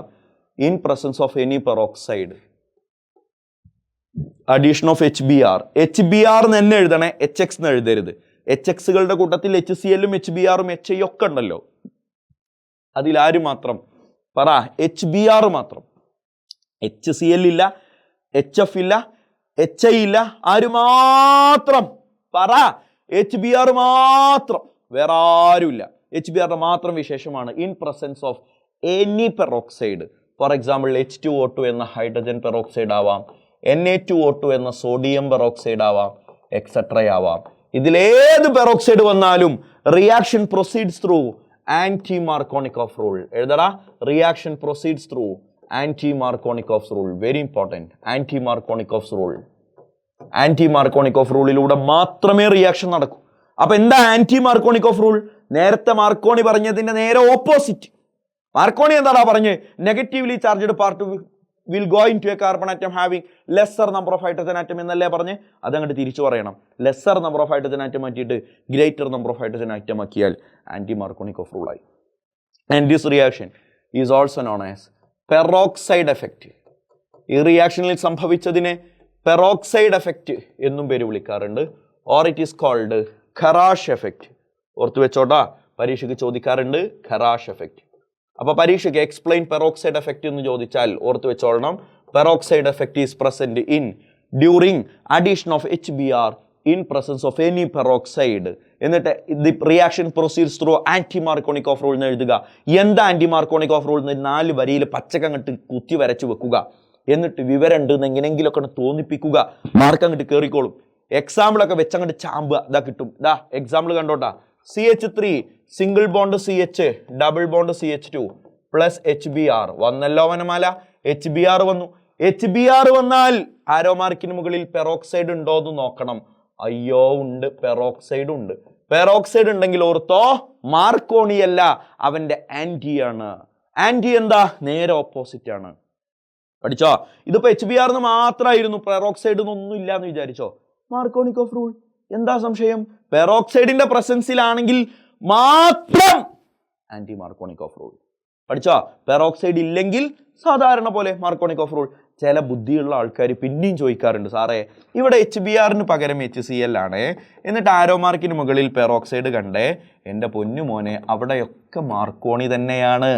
in presence of any peroxide. addition of HBr എന്ന് തന്നെ എഴുതണേ, HX എന്ന് എഴുതരുത്. HXകളുടെ കൂട്ടത്തിൽ HClഉം HBrഉം HI ഒക്കെ ഉണ്ടല്ലോ. അതിലാര് മാത്രം പറ? HBr മാത്രം. HCl ഇല്ല, HF ഇല്ല, HI ഇല്ല. ആര് മാത്രം പറ? HBr മാത്രം, വേറെ ആരുമില്ല. HBrന്റെ മാത്രം വിശേഷമാണ് in presence of any peroxide. For example H2O2 എന്ന ഹൈഡ്രജൻ പെറോക്സൈഡ് ആവാം, Na2O2 എന്ന സോഡിയം പെറോക്സൈഡ് ആവാം, എക്സെട്ര ആവാം. ഇതിലേത് പെറോക്സൈഡ് വന്നാലും reaction proceeds through anti Markovnikov rule. എഴുതടാ, reaction proceeds through anti Markovnikov rule. Very important. Anti Markovnikov റൂളിലൂടെ മാത്രമേ റിയാക്ഷൻ നടക്കൂ. അപ്പൊ എന്താ ആന്റി മാർക്കോണിക്കോഫ് റൂൾ? നേരത്തെ മാർക്കോണി പറഞ്ഞതിന്റെ നേരെ ഓപ്പോസിറ്റ്. മാർക്കോണി എന്താടാ പറഞ്ഞ്? Negatively charged part will go into a carbon atom having lesser number of hydrogen atom എന്നല്ലേ പറഞ്ഞ് അതങ്ങോട്ട് തിരിച്ചു പറയണം. Lesser number of hydrogen atom മാറ്റിയിട്ട് greater number of hydrogen atom ആക്കിയാൽ ആന്റി മാർക്കോണിക് റൂൾ ആയി. And this reaction is also known as peroxide effect. ഈ റിയാക്ഷനിൽ സംഭവിച്ചതിനെ പെറോക്സൈഡ് എഫക്റ്റ് എന്നും പേര് വിളിക്കാറുണ്ട്. Or it is called Kharasch effect. ഓർത്തു വെച്ചോട്ടാ, പരീക്ഷയ്ക്ക് ചോദിക്കാറുണ്ട് ഖറാഷ് എഫക്റ്റ്. അപ്പൊ പരീക്ഷയ്ക്ക് എക്സ്പ്ലെയിൻ പെറോക്സൈഡ് എഫക്റ്റ് എന്ന് ചോദിച്ചാൽ ഓർത്തു വെച്ചോളണം, peroxide effect is present in during addition of HBr in presence of any peroxide. എന്നിട്ട് the reaction proceeds through anti Markonik of rule എന്ന് എഴുതുക. എന്താ ആന്റി മാർക്കോണിക് ഓഫ് റൂൾ എന്ന് 4 വരിയിൽ പച്ചക്കങ്ങട്ട് കുത്തി വരച്ചു വെക്കുക. എന്നിട്ട് വിവരം ഉണ്ടെന്ന് എങ്ങനെങ്കിലൊക്കെ തോന്നിപ്പിക്കുക. മാർക്ക് അങ്ങോട്ട് കയറിക്കോളും. എക്സാമ്പിളൊക്കെ വെച്ചങ്ങോട്ട് ചാമ്പുക, ഇതാ കിട്ടും. ഇതാ എക്സാമ്പിൾ കണ്ടോട്ടാ. CH3 single bond CH double bond CH2 plus HBr വന്നല്ലോ വനമാല. HBr വന്നു. HBr വന്നാൽ ആരോ മാർക്കിന് മുകളിൽ പെറോക്സൈഡ് ഉണ്ടോ എന്ന് നോക്കണം. അയ്യോ ഉണ്ട്, പെറോക്സൈഡ് ഉണ്ട്. പെറോക്സൈഡ് ഉണ്ടെങ്കിൽ ഓർത്തോ, മാർക്കോണി അല്ല, അവന്റെ ആന്റി ആണ്. ആന്റി എന്താ? നേരെ ഓപ്പോസിറ്റ് ആണ്. പഠിച്ചോ? ഇതിപ്പോ HBr മാത്രമായിരുന്നു, പെറോക്സൈഡ് ഒന്നും ഇല്ല എന്ന് വിചാരിച്ചോ? മാർക്കോണിക് ഓഫ് റൂൾ. എന്താ സംശയം? പെറോക്സൈഡിന്റെ പ്രസൻസിലാണെങ്കിൽ മാത്രം ആന്റി മാർക്കോണിക് ഓഫ് റൂൾ. പഠിച്ചോ? പെറോക്സൈഡ് ഇല്ലെങ്കിൽ സാധാരണ പോലെ മാർക്കോണിക് ഓഫ് റൂൾ. ചില ബുദ്ധിയുള്ള ആൾക്കാർ പിന്നെയും ചോദിക്കാറുണ്ട്, സാറേ ഇവിടെ HBrന് പകരം HCl ആണ്, എന്നിട്ട് ആരോ മാർക്കിന് മുകളിൽ പെറോക്സൈഡ് കണ്ടേ. എൻ്റെ പൊന്നു മോനെ, അവിടെയൊക്കെ മാർക്കോണി തന്നെയാണ്.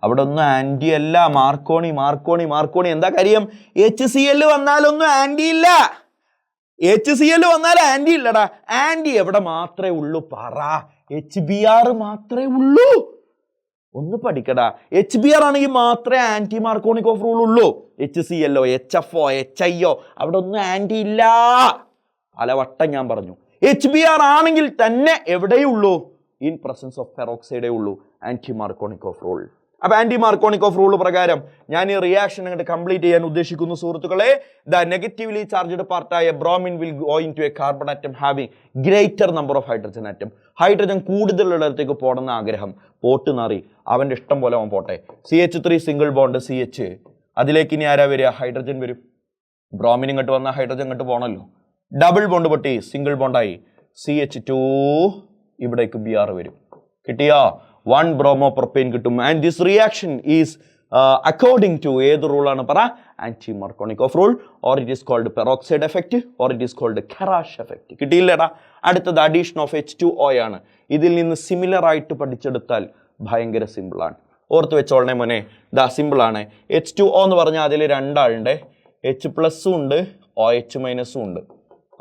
അവിടെ ഒന്നും ആന്റി അല്ല, മാർക്കോണി മാർക്കോണി മാർക്കോണി. എന്താ കാര്യം? HCl വന്നാലൊന്നും ആന്റി ഇല്ല. HCl വന്നാൽ ആന്റി ഇല്ലടാ. ആന്റി എവിടെ മാത്രമേ ഉള്ളൂ പറ? HBr മാത്രമേ ഉള്ളൂ. ഒന്ന് പഠിക്കടാ. HBr ആണെങ്കിൽ മാത്രമേ ആന്റി മാർക്കോണിക് ഓഫ് റൂൾ ഉള്ളൂ. HCl HFO HIO അവിടെ ഒന്നും ആന്റി ഇല്ല. പലവട്ടം ഞാൻ പറഞ്ഞു. HBr ആണെങ്കിൽ തന്നെ എവിടെയുള്ളൂ? ഇൻ പ്രസൻസ് ഓഫ് പെറോക്സൈഡേ ഉള്ളൂ ആന്റി മാർക്കോണിക് ഓഫ് റൂൾ. അപ്പൊ ആന്റി മാർക്കോണിക് ഓഫ് റൂൾ പ്രകാരം ഞാൻ ഈ റിയാക്ഷൻ അങ്ങോട്ട് കംപ്ലീറ്റ് ചെയ്യാൻ ഉദ്ദേശിക്കുന്നു സുഹൃത്തുക്കളെ. ദ നെഗറ്റീവ്ലി ചാർജ്ഡ് പാർട്ടായ bromine will go into a carbon atom having greater number of hydrogen atom. Hydrogen കൂടുതലുള്ളിടത്തേക്ക് പോകണമെന്ന ആഗ്രഹം. പോട്ട് നാറി, അവൻ്റെ ഇഷ്ടം പോലെ അവൻ പോട്ടെ. CH3 സിംഗിൾ ബോണ്ട് CH, അതിലേക്ക് ഇനി ആരാ വരിക? ഹൈഡ്രജൻ വരും. ബ്രോമിൻ ഇങ്ങോട്ട് വന്നാൽ ഹൈഡ്രജൻ ഇങ്ങോട്ട് പോകണമല്ലോ. ഡബിൾ ബോണ്ട് പൊട്ടി സിംഗിൾ ബോണ്ടായി. CH2 ഇവിടേക്ക് Br വരും. കിട്ടിയോ? 1 ബ്രോമോപ്രൊപ്പൈൻ കിട്ടും. And this reaction is according to ഏത് റൂളാണ് പറ? Anti Markonik of rule. Or it is called peroxide effect, or it is called Kharasch effect. കിട്ടിയില്ലേടാ? അടുത്തത് അഡീഷൻ ഓഫ് H2O ആണ്. ഇതിൽ നിന്ന് സിമിലർ ആയിട്ട് പഠിച്ചെടുത്താൽ ഭയങ്കര സിമ്പിളാണ്. ഓർത്ത് വെച്ചോളണേ മോനെ, ഇതാ സിമ്പിളാണ്. H2O എന്ന് പറഞ്ഞാൽ അതിൽ 2 ആളുണ്ട്. H+ ഉണ്ട്, OH- ഉണ്ട്.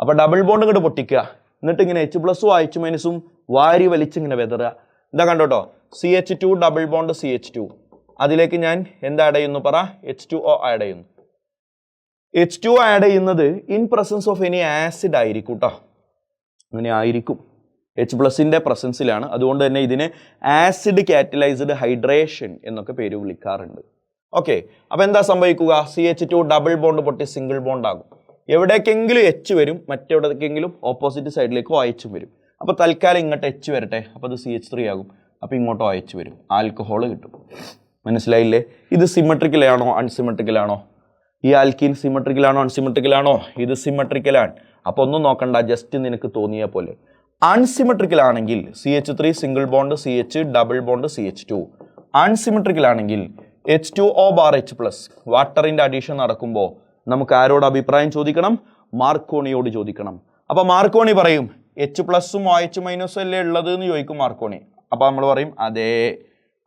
അപ്പൊ ഡബിൾ ബോണ്ട് ഇങ്ങോട്ട് പൊട്ടിക്കുക. എന്നിട്ട് ഇങ്ങനെ H+ OH- വാരി വലിച്ചിങ്ങനെ വെതറുക. എന്താ കണ്ടോട്ടോ? CH2 ഡബിൾ ബോണ്ട് CH2, അതിലേക്ക് ഞാൻ എന്താ ആഡ് ചെയ്യുന്നു പറ? H2O ആഡ് ചെയ്യുന്നു. H2O ആഡ് ചെയ്യുന്നത് in presence of any acid ആയിരിക്കും കേട്ടോ. അങ്ങനെ ആയിരിക്കും. H+ന്റെ പ്രസൻസിലാണ്. അതുകൊണ്ട് തന്നെ ഇതിനെ ആസിഡ് കാറ്റലൈസ്ഡ് ഹൈഡ്രേഷൻ എന്നൊക്കെ പേര് വിളിക്കാറുണ്ട്. ഓക്കെ, അപ്പൊ എന്താ സംഭവിക്കുക? CH2 ഡബിൾ ബോണ്ട് പൊട്ടി സിംഗിൾ ബോണ്ട് ആകും. എവിടേക്കെങ്കിലും H വരും, മറ്റെവിടേക്കെങ്കിലും ഓപ്പോസിറ്റ് സൈഡിലേക്ക് OH വരും. അപ്പൊ തൽക്കാലം ഇങ്ങോട്ട് H വരട്ടെ. അപ്പൊ അത് CH3 ആകും. അപ്പൊ ഇങ്ങോട്ട് OH വരും. ആൽക്കഹോൾ കിട്ടും. മനസ്സിലായില്ലേ? ഇത് സിമെട്രിക്കലാണോ അൺസിമെട്രിക്കലാണോ? ഈ ആൽക്കീൻ സിമെട്രിക്കലാണോ അൺസിമെട്രിക്കലാണോ? ഇത് സിമെട്രിക്കലാണ്. അപ്പൊ ഒന്നും നോക്കണ്ട, ജസ്റ്റ് നിനക്ക് തോന്നിയ പോലെ. അൺസിമെട്രിക്കൽ ആണെങ്കിൽ CH3 single bond CH double bond CH2. Unsymmetrical ആണെങ്കിൽ H2O ബാർ H+. വാട്ടറിന്റെ അഡീഷൻ നടക്കുമ്പോൾ നമുക്ക് ആരോട് അഭിപ്രായം ചോദിക്കണം? മാർക്കോണിയോട് ചോദിക്കണം. അപ്പൊ മാർക്കോണി പറയും H+ഉം OH- അല്ലേ ഉള്ളത് എന്ന് ചോദിക്കും മാർക്കോണി. അപ്പൊ നമ്മൾ പറയും അതെ.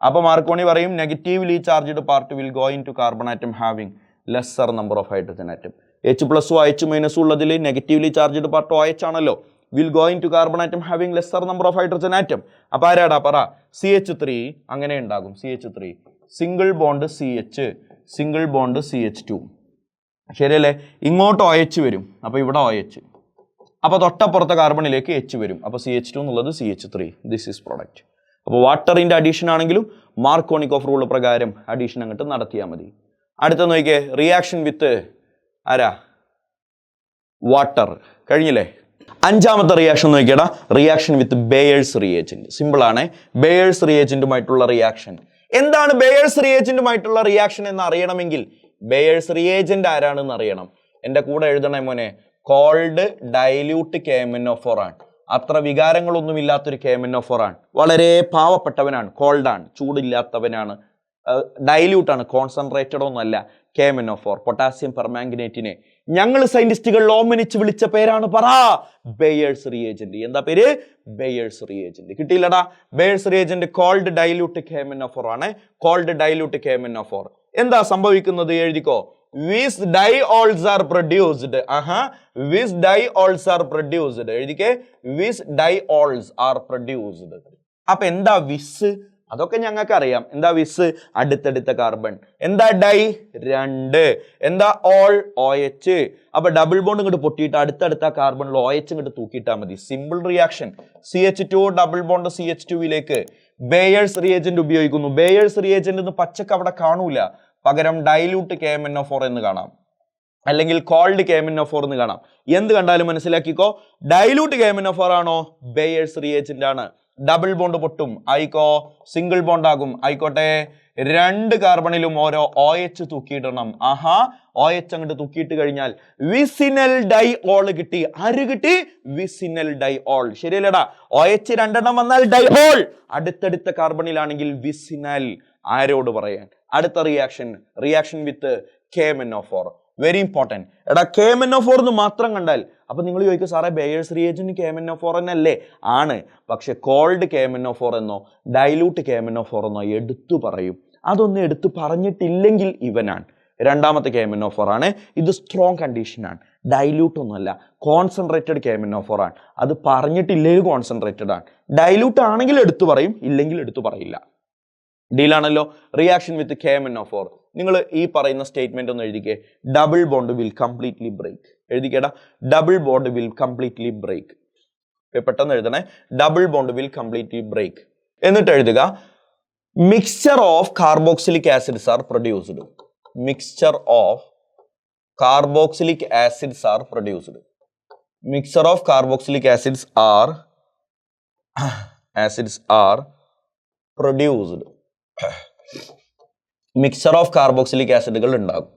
അപ്പൊ മാർക്കോണി പറയും negatively charged part will go into carbon atom having lesser number of hydrogen atom. H+ഉം OH- ഉള്ളതിൽ നെഗറ്റീവ്ലി ചാർജ്ഡ് പാർട്ട് OH ആണല്ലോ. Will go into carbon atom having lesser number of hydrogen atom. അപ്പൊ ആരാടാ പറ? CH3 അങ്ങനെ ഉണ്ടാകും. CH3 single bond CH single bond CH2. ശരിയല്ലേ? ഇങ്ങോട്ട് OH വരും. അപ്പൊ ഇവിടെ OH. അപ്പൊ തൊട്ടപ്പുറത്തെ കാർബണിലേക്ക് H വരും. അപ്പൊ CH2 എന്നുള്ളത് CH3. This is product. അപ്പോൾ വാട്ടറിന്റെ അഡീഷൻ ആണെങ്കിലും മാർക്കോണിക് ഓഫ് റൂൾ പ്രകാരം അഡീഷൻ അങ്ങോട്ട് നടത്തിയാൽ മതി. അടുത്ത നോക്കിയേ, റിയാക്ഷൻ വിത്ത് ആരാ? വാട്ടർ. കഴിഞ്ഞില്ലേ? അഞ്ചാമത്തെ റിയാക്ഷൻ നോക്കിയടാ, reaction with Baeyer's reagent. Simple ആണ്. ബേയേഴ്സ് റിയേജന്റുമായിട്ടുള്ള റിയാക്ഷൻ. എന്താണ് ബേയേഴ്സ് റിയേജന്റുമായിട്ടുള്ള റിയാക്ഷൻ എന്ന് അറിയണമെങ്കിൽ ബേയേഴ്സ് റിയേജന്റ് ആരാണെന്ന് അറിയണം. എൻ്റെ കൂടെ എഴുതണേ മോനെ. കോൾഡ് ഡൈല്യൂട്ട് KMnO4 ആണ്. അത്ര വികാരങ്ങളൊന്നും ഇല്ലാത്തൊരു KMnO4 ആണ്. വളരെ പാവപ്പെട്ടവനാണ്, കോൾഡാണ്, ചൂടില്ലാത്തവനാണ്, ഡൈല്യൂട്ട് ആണ്, കോൺസെൻട്രേറ്റഡ് ഒന്നല്ല. KMnO4 പൊട്ടാസ്യം പെർമാംഗനേറ്റിനെ ഞങ്ങൾ സയന്റിസ്റ്റുകൾ ഓമനിച്ച് വിളിച്ച പേരാണ് പറ, ബേയേഴ്സ് റിയേജന്റ്. എന്താ പേര്? Baeyer's reagent. കിട്ടിയില്ലടാ? Baeyer's reagent cold dilute KMnO4 ആണ്. കോൾഡ് ഡൈല്യൂട്ട് KMnO4 എന്താ സംഭവിക്കുന്നത് എഴുതിക്കോ. Vic diols are produced. Vic diols are produced എഴുതിക്കേ. Vic diols are produced. അപ്പൊ എന്താ വിസ്? അതൊക്കെ ഞങ്ങൾക്ക് അറിയാം. എന്താ വിസ്? അടുത്തടുത്ത കാർബൺ. എന്താ ഡൈ? 2. എന്താ ഓൾ? OH. അപ്പൊ ഡബിൾ ബോണ്ട് ഇങ്ങോട്ട് പൊട്ടിയിട്ട് അടുത്തടുത്ത കാർബണിൽ OH ഇങ്ങോട്ട് തൂക്കിയിട്ടാൽ മതി. Simple reaction. CH2 double bond CH2ലേക്ക് ബേയേഴ്സ് റിയേജന്റ് ഉപയോഗിക്കുന്നു. ബേയേഴ്സ് റിയേജന്റ് എന്ന് പച്ചക്ക് അവിടെ കാണൂല, പകരം ഡൈല്യൂട്ട് KMnO4 എന്ന് കാണാം, അല്ലെങ്കിൽ കോൾഡ് KMnO4 എന്ന് കാണാം. എന്ത് കണ്ടാലും മനസ്സിലാക്കിക്കോ, ഡൈല്യൂട്ട് KMnO4 ആണോ? ബേയേഴ്സ് റിയേജന്റ് ആണ്. ഡബിൾ ബോണ്ട് പൊട്ടും, ആയിക്കോ. സിംഗിൾ ബോണ്ട് ആകും, ആയിക്കോട്ടെ. 2 കാർബണിലും ഓരോ OH തൂക്കിയിടണം. OH അങ്ങോട്ട് തൂക്കിയിട്ട് കഴിഞ്ഞാൽ വിസിനൽ ഡൈഓൾ കിട്ടി. ആര് കിട്ടി? വിസിനൽ ഡൈഓൾ. ശരിയല്ലടാ? OH 2 വന്നാൽ ഡൈഓൾ, അടുത്തടുത്ത കാർബണിലാണെങ്കിൽ വിസിനൽ. ആരോട് പറയാൻ? അടുത്ത reaction with KMnO4. Very important. എടാ KMnO4 എന്ന് മാത്രം കണ്ടാൽ അപ്പൊ നിങ്ങൾ ചോദിക്കും, സാറേ ബേയേഴ്സ് റിയേജന്റ് KMnO4 എന്നല്ലേ? ആണ്. പക്ഷെ കോൾഡ് KMnO4 എന്നോ ഡൈല്യൂട്ട് KMnO4 എന്നോ എടുത്തു പറയും. അതൊന്നും എടുത്തു പറഞ്ഞിട്ടില്ലെങ്കിൽ ഇവനാണ്. രണ്ടാമത്തെ KMnO4 ആണ്. ഇത് സ്ട്രോങ് കണ്ടീഷനാണ്, ഡൈല്യൂട്ട് ഒന്നുമല്ല, കോൺസെൻട്രേറ്റഡ് KMnO4 ആണ്. അത് പറഞ്ഞിട്ടില്ലെങ്കിൽ കോൺസെൻട്രേറ്റഡ് ആണ്. ഡൈല്യൂട്ട് ആണെങ്കിൽ എടുത്തു പറയും, ഇല്ലെങ്കിൽ എടുത്തു പറയില്ല. ഡീലാണല്ലോ. Reaction with KMnO4. നിങ്ങൾ ഈ പറയുന്ന സ്റ്റേറ്റ്മെന്റ് ഒന്ന് എഴുതിക്കേ. Double bond will completely break. എഴുതിക്കേടാ. Double bond will completely break. പെട്ടെന്ന് എഴുതണേ. Double bond will completely break. എന്നിട്ട് എഴുതുക, mixture of carboxylic acids are produced. Mixture of carboxylic acids are produced. Mixture of carboxylic acids are produced. Mixture of carboxylic ആസിഡുകൾ ഉണ്ടാകും.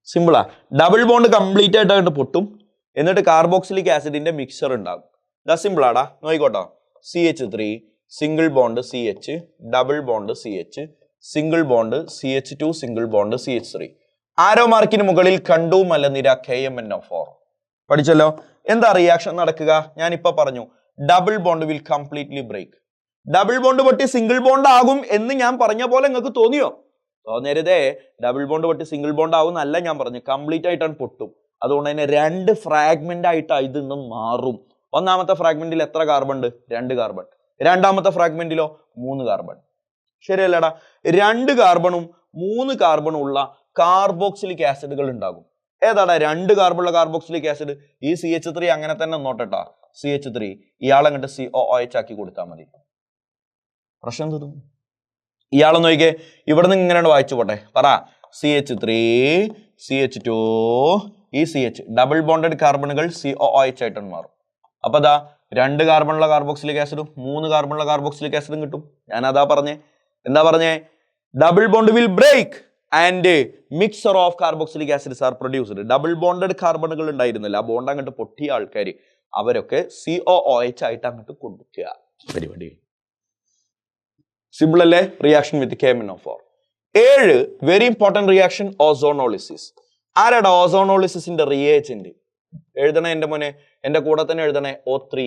സിമ്പിളാ. Double bond complete ആയിട്ട് പൊട്ടും, എന്നിട്ട് carboxylic ആസിഡിന്റെ mixture ഉണ്ടാകും. ഇതാ സിമ്പിളാടാ. നോക്കിക്കോട്ടോ. CH3 single bond CH, double bond CH, single bond CH2, single bond CH3. ആരോ മാർക്കിന് മുകളിൽ കണ്ടു മലനിര KMnO4. പഠിച്ചല്ലോ. എന്താ റിയാക്ഷൻ നടക്കുക? ഞാൻ ഇപ്പൊ പറഞ്ഞു, double bond will completely break. Double bond പൊട്ടി സിംഗിൾ ബോണ്ട് ആകും എന്ന് ഞാൻ പറഞ്ഞ പോലെ നിങ്ങൾക്ക് തോന്നിയോ? തോന്നരുതേ. ഡബിൾ ബോണ്ട് പൊട്ടി സിംഗിൾ ബോണ്ട് ആകും എന്നല്ല ഞാൻ പറഞ്ഞു, കംപ്ലീറ്റ് ആയിട്ടാണ് പൊട്ടും. അതുകൊണ്ട് തന്നെ 2 ഫ്രാഗ്മെന്റ് ആയിട്ട് ഇത് ഇന്ന് മാറും. ഒന്നാമത്തെ ഫ്രാഗ്മെന്റിൽ എത്ര കാർബൺ ഉണ്ട്? 2 കാർബൺ. രണ്ടാമത്തെ ഫ്രാഗ്മെന്റിലോ 3 കാർബൺ. ശരിയല്ലടാ? 2 കാർബണും 3 കാർബണും ഉള്ള കാർബോക്സിലിക് ആസിഡുകൾ ഉണ്ടാകും. ഏതാടാ 2 കാർബണുള്ള കാർബോക്സിലിക് ആസിഡ്? ഈ CH3 അങ്ങനെ തന്നെ നോട്ടട്ടാ. CH3 ഇയാളങ്ങോട്ട് COOH ആക്കി കൊടുത്താൽ മതി. പ്രശ്നം തീർന്നു. ഇയാളൊന്ന് നോക്കിക്കേ. ഇവിടെ നിന്ന് ഇങ്ങനെയാണ് വായിച്ചു പോട്ടെ. പറ. CH3 CH2 ഈ CH ഡബിൾ ബോണ്ടഡ് കാർബണുകൾ COOH ആയിട്ടാണ് മാറും. അപ്പൊ അതാ 2 കാർബണുള്ള കാർബോക്സിലിക് ആസിഡും 3 കാർബണുള്ള കാർബോക്സിലിക് ആസിഡും കിട്ടും. ഞാൻ അതാ പറഞ്ഞേ. എന്താ പറഞ്ഞേ? Double bond will break and mixture of carboxylic acids are produced. Double bonded കാർബണുകൾ ഉണ്ടായിരുന്നില്ല, ആ ബോണ്ട് അങ്ങോട്ട് പൊട്ടിയ ആൾക്കാർ അവരൊക്കെ COOH ആയിട്ട് അങ്ങോട്ട് കൊടുക്കുക. പരിപാടി സിമ്പിൾ അല്ലേ? Reaction with KMnO4. 7 very important reaction, ozonolysis. ആരാടാ ഓസോണോളിസിന്റെ റിയേജന്റ്? എഴുതണേ എൻ്റെ മോനെ, എൻ്റെ കൂടെ തന്നെ എഴുതണേ. O3.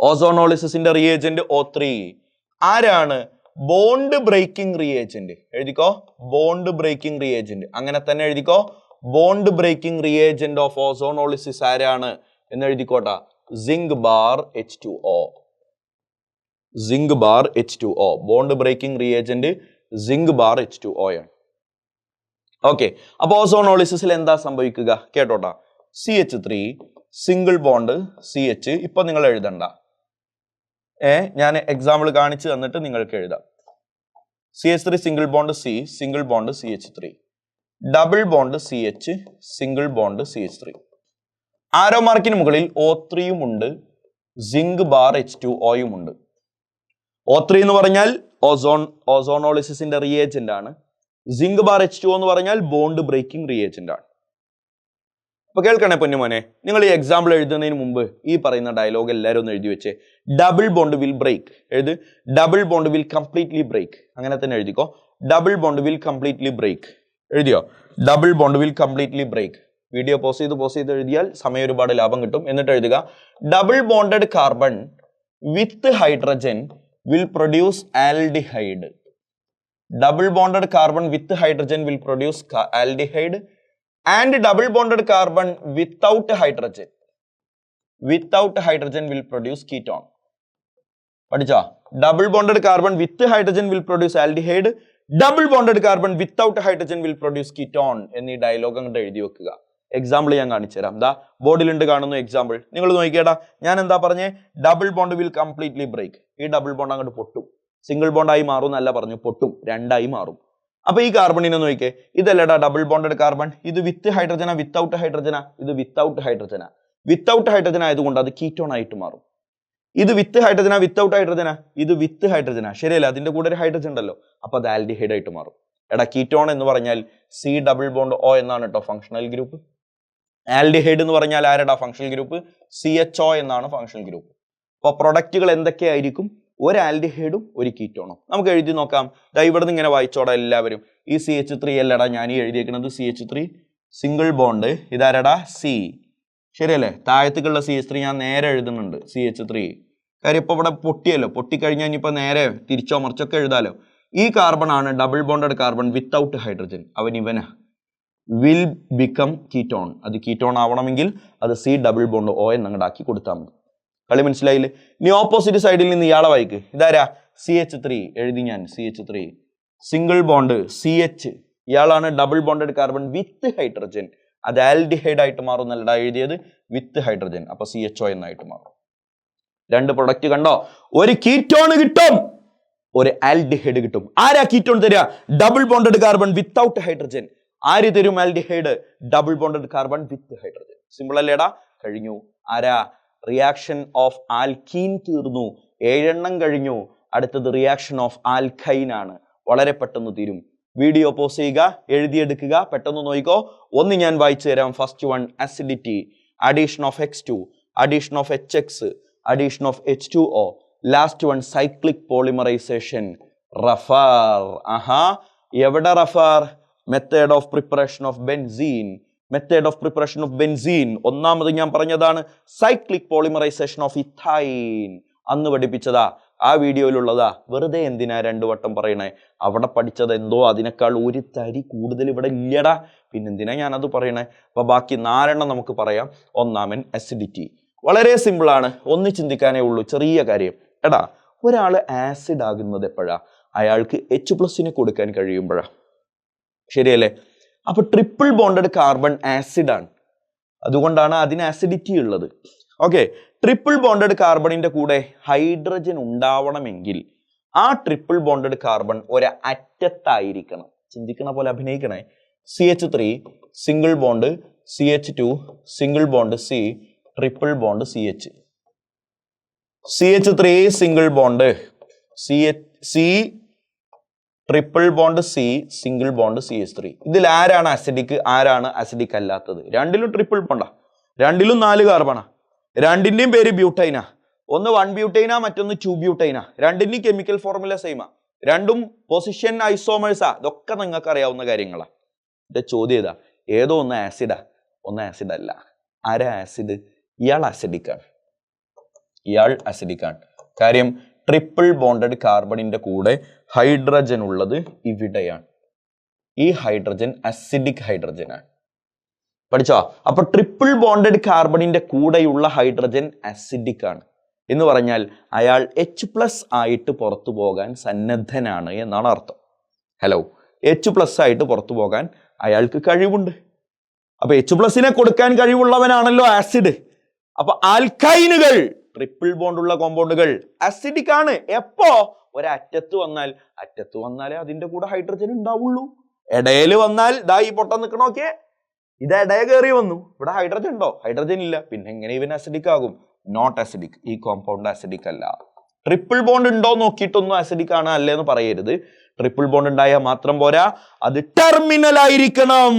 ഓസോണോളിസിന്റെ reagent O3. ആരാണ്? Bond breaking reagent. എഴുതിക്കോ. Bond breaking reagent. അങ്ങനെ തന്നെ എഴുതിക്കോ. Bond breaking reagent of ozonolysis ആരാണ് എന്ന് എഴുതിക്കോട്ടാ. Zinc bar H2O. Zinc bar H2O. Bond breaking reagent zinc bar H2O ആണ്. ഓക്കെ. അപ്പൊ ഓസോണോളിസിസിൽ എന്താ സംഭവിക്കുക കേട്ടോട്ടാ. CH3 single bond CH. ഇപ്പൊ നിങ്ങൾ എഴുതണ്ട, ഞാൻ എക്സാമ്പിൾ കാണിച്ചു തന്നിട്ട് നിങ്ങൾക്ക് എഴുതാം. CH3 single bond C, single bond CH3, double bond CH, single bond CH3. ആരോ മാർക്കിന് മുകളിൽ O3യും ഉണ്ട്, സിങ്ക് ബാർ H2Oയും ഉണ്ട്. O3 എന്ന് പറഞ്ഞാൽ ഓസോണോളിസിന്റെ റിയേജന്റ് ആണ്. സിങ്ക് ബാർ H2O എന്ന് പറഞ്ഞാൽ ബോണ്ട് ബ്രേക്കിംഗ് റിയേജന്റ് ആണ്. അപ്പൊ കേൾക്കണേ പൊന്നുമോനെ, നിങ്ങൾ ഈ എക്സാമ്പിൾ എഴുതുന്നതിന് മുമ്പ് ഈ പറയുന്ന ഡയലോഗ് എല്ലാവരും ഒന്ന് എഴുതി വെച്ചേ. ഡബിൾ ബോണ്ട് വിൽ ബ്രേക്ക് എഴുത്. Double bond will completely break, അങ്ങനെ തന്നെ എഴുതിക്കോ. Double bond will completely break എഴുതിയോ? Double bond will completely break. Video pause ചെയ്ത് എഴുതിയാൽ സമയം ഒരുപാട് ലാഭം കിട്ടും. എന്നിട്ട് എഴുതുക double bonded carbon with hydrogen will produce aldehyde. Double bonded carbon with hydrogen will produce aldehyde and double bonded carbon without hydrogen will produce ketone. പഠിച്ചോ? Double bonded carbon with hydrogen will produce aldehyde, double bonded carbon without hydrogen will produce ketone എന്നീ dialogue അങ്ങോട്ട് എഴുതി വെക്കുക. Example ഞാൻ കാണിച്ചു തരാം. ദാ ബോർഡിലുണ്ട് കാണുന്നു എക്സാമ്പിൾ. നിങ്ങൾ നോക്കിയേടാ, ഞാൻ എന്താ പറഞ്ഞേ? Double bond will completely break. ഈ ഡബിൾ ബോണ്ട് അങ്ങോട്ട് പൊട്ടും. സിംഗിൾ ബോണ്ടായി മാറും എന്നല്ല പറഞ്ഞു, പൊട്ടും, രണ്ടായി മാറും. അപ്പൊ ഈ കാർബണിനെ നോക്കിയേ, ഇതല്ലടാ ഡബിൾ ബോണ്ടഡ് കാർബൺ. ഇത് വിത്ത് ഹൈഡ്രജനാ വിത്തൗട്ട് ഹൈഡ്രജനാ? ഇത് വിത്തൗട്ട് ഹൈഡ്രജനാ. വിത്തൗട്ട് ഹൈഡ്രജൻ ആയതുകൊണ്ട് അത് കീറ്റോൺ ആയിട്ട് മാറും. ഇത് വിത്ത് ഹൈഡ്രജനാ വിത്തൗട്ട് ഹൈഡ്രജനാ? ഇത് വിത്ത് ഹൈഡ്രജനാ. ശരിയല്ല, അതിന്റെ കൂടെ ഒരു ഹൈഡ്രജൻ ഉണ്ടല്ലോ, അപ്പൊ അത് ആൽഡിഹൈഡ് ആയിട്ട് മാറും. എടാ കീറ്റോൺ എന്ന് പറഞ്ഞാൽ C ഡബിൾ ബോണ്ട് O എന്നാണ് കേട്ടോ ഫങ്ഷണൽ ഗ്രൂപ്പ്. ആൽഡിഹൈഡ് എന്ന് പറഞ്ഞാൽ ആരടാ ഫങ്ഷണൽ ഗ്രൂപ്പ്? CHO എന്നാണ് ഫങ്ഷണൽ ഗ്രൂപ്പ്. അപ്പൊ പ്രൊഡക്റ്റുകൾ എന്തൊക്കെയായിരിക്കും? ഒരു ആൽഡിഹൈഡും ഒരു കീറ്റോണും. നമുക്ക് എഴുതി നോക്കാം. ഇവിടുന്ന് ഇങ്ങനെ വായിച്ചോടാ എല്ലാവരും. ഈ CH3 അല്ലടാ ഞാൻ ഈ എഴുതിയേക്കുന്നത്, CH3 സിംഗിൾ ബോണ്ട്. ഇതാരടാ? C. ശരിയല്ലേ? താഴത്തേക്കുള്ള CH3 ഞാൻ നേരെ എഴുതുന്നുണ്ട്, CH3. കാര്യം ഇപ്പൊ ഇവിടെ പൊട്ടിയല്ലോ, പൊട്ടിക്കഴിഞ്ഞാൽ ഇനിയിപ്പോ നേരെ തിരിച്ചോ മറിച്ചൊക്കെ എഴുതാലോ. ഈ കാർബൺ ആണ് double bonded carbon without hydrogen. ഇവനാ വിൽ ബിക്കം കീറ്റോൺ. അത് കീറ്റോൺ ആവണമെങ്കിൽ അത് C ഡബിൾ ബോണ്ട് O എന്നങ്ങടാക്കി കൊടുത്താൽ മതി. കളി മനസ്സിലായില്ലേ? ഇനി ഓപ്പോസിറ്റ് സൈഡിൽ നിന്ന് ഇയാളെ വായിക്ക്. ഇതാരാ? CH3 എഴുതി ഞാൻ. CH3 single bond CH. ഇയാളാണ് double bonded carbon with hydrogen. അത് ആൽഡിഹൈഡ് ആയിട്ട് മാറും എന്നല്ലടാ എഴുതിയത്, വിത്ത് ഹൈഡ്രജൻ. അപ്പൊ CHO എന്നായിട്ട് മാറും. രണ്ട് പ്രൊഡക്റ്റ് കണ്ടോ? ഒരു കീറ്റോൺ കിട്ടും, ഒരു ആൽഡിഹൈഡ് കിട്ടും. ആരാ കീറ്റോൺ തരിക? Double bonded carbon without hydrogen. ആര് തരും aldehyde? Double bonded carbon with hydrogen. Simple അല്ലേടാ? കഴിഞ്ഞു. ആരാ? റിയാക്ഷൻ ഓഫ് ആൽക്കീൻ തീർന്നു. 7 എണ്ണം കഴിഞ്ഞു. അടുത്തത് റിയാക്ഷൻ ഓഫ് ആൽക്കൈൻ ആണ്. വളരെ പെട്ടെന്ന് തീരും. വീഡിയോ പോസ് ചെയ്യുക, എഴുതിയെടുക്കുക, പെട്ടെന്ന് നോക്കിക്കോ. ഒന്ന് ഞാൻ വായിച്ചു തരാം. First one acidity, addition of X2, addition of HX, addition of H2O. Last one cyclic polymerisation. Refer. എവിടെ refer? Method of preparation of benzene. Method of preparation of benzene ഒന്നാമത് ഞാൻ പറഞ്ഞതാണ് സൈക്ലിക് പോളിമറൈസേഷൻ ഓഫ് ഇഥൈൻ. അന്ന് പഠിപ്പിച്ചതാ, ആ വീഡിയോയിലുള്ളതാ. വെറുതെ എന്തിനാ 2 വട്ടം പറയണേ? അവിടെ പഠിച്ചത് എന്തോ അതിനേക്കാൾ ഒരു തരി കൂടുതൽ ഇവിടെ ഇല്ലടാ. പിന്നെന്തിനാ ഞാനത് പറയണേ? അപ്പൊ ബാക്കി 4 എണ്ണം നമുക്ക് പറയാം. ഒന്നാമൻ അസിഡിറ്റി. വളരെ സിമ്പിൾ ആണ്, ഒന്ന് ചിന്തിക്കാനേ ഉള്ളൂ, ചെറിയ കാര്യം. എടാ ഒരാള് ആസിഡ് ആകുന്നത് എപ്പോഴാ? അയാൾക്ക് H+ കൊടുക്കാൻ കഴിയുമ്പോഴാ. ശരിയല്ലേ? അപ്പൊ ട്രിപ്പിൾ ബോണ്ടഡ് കാർബൺ ആസിഡ് ആണ്, അതുകൊണ്ടാണ് അതിന് ആസിഡിറ്റി ഉള്ളത്. ഓക്കെ, ട്രിപ്പിൾ ബോണ്ടഡ് കാർബണിന്റെ കൂടെ ഹൈഡ്രജൻ ഉണ്ടാവണമെങ്കിൽ ആ ട്രിപ്പിൾ ബോണ്ടഡ് കാർബൺ ഒരു അറ്റത്തായിരിക്കണം. ചിന്തിക്കണ പോലെ അഭിനയിക്കണേ. CH3 single bond CH2 single bond C triple bond CH. CH3 single bond C triple bond C single bond CH3. ഇതിൽ ആരാണ് അസിഡിക്, ആരാണ് അസിഡിക് അല്ലാത്തത്? രണ്ടിലും ട്രിപ്പിൾ ബോണ്ടാ, രണ്ടിലും 4 കാർബണാ. രണ്ടിന്റെയും പേര് ബ്യൂട്ടൈനാ. ഒന്ന് 1 ബ്യൂട്ടൈനാ, മറ്റൊന്ന് 2 ബ്യൂട്ടൈനാ. രണ്ടിന്റെയും കെമിക്കൽ ഫോർമുല സെയിമാ. രണ്ടും പൊസിഷൻ ഐസോമേഴ്സാ. ഇതൊക്കെ നിങ്ങൾക്ക് അറിയാവുന്ന കാര്യങ്ങളാ. എന്റെ ചോദ്യം ഇതാ, ഏതോ ഒന്ന് ആസിഡാ, ഒന്ന് ആസിഡ് അല്ല. ആരാ ആസിഡ്? ഇയാൾ അസിഡിക് ആണ്. ഇയാൾ അസിഡിക് ആണ്. കാര്യം ട്രിപ്പിൾ ബോണ്ടഡ് കാർബണിന്റെ കൂടെ ഹൈഡ്രജൻ ഉള്ളത് ഇവിടെയാണ്. ഈ ഹൈഡ്രജൻ അസിഡിക് ഹൈഡ്രജൻ ആണ്. പഠിച്ചോ? അപ്പൊ ട്രിപ്പിൾ ബോണ്ടഡ് കാർബണിന്റെ കൂടെയുള്ള ഹൈഡ്രജൻ അസിഡിക് ആണ് എന്ന് പറഞ്ഞാൽ അയാൾ H+ ആയിട്ട് പുറത്തു പോകാൻ സന്നദ്ധനാണ് എന്നാണ് അർത്ഥം. ഹലോ, H+ ആയിട്ട് പുറത്തു പോകാൻ അയാൾക്ക് കഴിവുണ്ട്. അപ്പൊ H+ കൊടുക്കാൻ കഴിവുള്ളവനാണല്ലോ ആസിഡ്. അപ്പൊ ആൽക്കൈനുകൾ, ട്രിപ്പിൾ ബോണ്ട് ഉള്ള കോമ്പൗണ്ടുകൾ അസിഡിക് ആണ്. എപ്പോ? ഒരറ്റത്ത് വന്നാലേ അതിന്റെ കൂടെ ഹൈഡ്രജൻ ഉണ്ടാവുള്ളൂ. ഇടയിൽ വന്നാൽ ദാ ഈ പൊട്ടം നിൽക്കണോക്കെ, ഇത് ഇടയെ കയറി വന്നു, ഇവിടെ ഹൈഡ്രജൻ ഉണ്ടോ? ഹൈഡ്രജൻ ഇല്ല. പിന്നെ എങ്ങനെ ഇവൻ അസിഡിക് ആകും? Not acidic. ഈ കോമ്പൗണ്ട് അസിഡിക് അല്ല. ട്രിപ്പിൾ ബോണ്ട് ഉണ്ടോ നോക്കിയിട്ടൊന്നും അസിഡിക് ആണ് അല്ലേ എന്ന് പറയരുത്. ട്രിപ്പിൾ ബോണ്ട് ഉണ്ടായാൽ മാത്രം പോരാ, അത് ടെർമിനൽ ആയിരിക്കണം.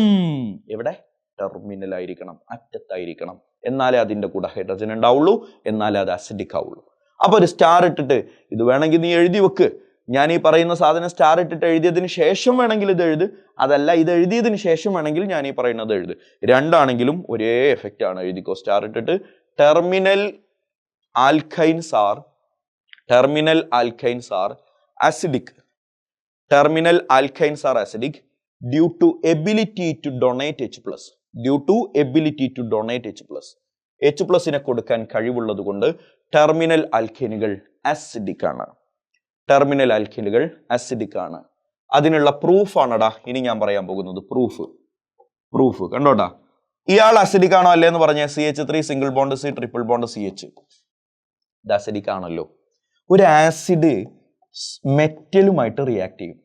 എവിടെ? ടെർമിനൽ ആയിരിക്കണം, അറ്റത്തായിരിക്കണം. എന്നാലേ അതിന്റെ കൂടെ ഹൈഡ്രജൻ ഉണ്ടാവുള്ളൂ, എന്നാലേ അത് അസിഡിക് ആവുള്ളൂ. അപ്പൊ ഒരു സ്റ്റാർ ഇട്ടിട്ട് ഇത് വേണമെങ്കിൽ നീ എഴുതി വെക്ക്. ഞാൻ ഈ പറയുന്ന സാധനം സ്റ്റാർ ഇട്ടിട്ട് എഴുതിയതിന് ശേഷം വേണമെങ്കിൽ ഇത് എഴുത്, അതല്ല ഇത് എഴുതിയതിന് ശേഷം വേണമെങ്കിൽ ഞാൻ ഈ പറയുന്നത് എഴുത്. രണ്ടാണെങ്കിലും ഒരേ എഫക്റ്റ് ആണ്. എഴുതിക്കോ സ്റ്റാർ ഇട്ടിട്ട്. Terminal alkynes are acidic. Terminal alkynes are acidic due to ability to donate H+. H+ നെ കൊടുക്കാൻ കഴിവുള്ളത് കൊണ്ട് ടെർമിനൽ ആൽക്കൈനുകൾ അസിഡിക് ആണ്. അതിനുള്ള പ്രൂഫ് ആണടാ ഇനി ഞാൻ പറയാൻ പോകുന്നത്. പ്രൂഫ് കണ്ടോട്ടാ. ഇയാൾ അസിഡിക് ആണോ അല്ലേ എന്ന് പറഞ്ഞ CH3 single bond C triple bond CH, ഇത് അസിഡിക് ആണല്ലോ. ഒരു ആസിഡ് മെറ്റലുമായിട്ട് റിയാക്ട് ചെയ്യും.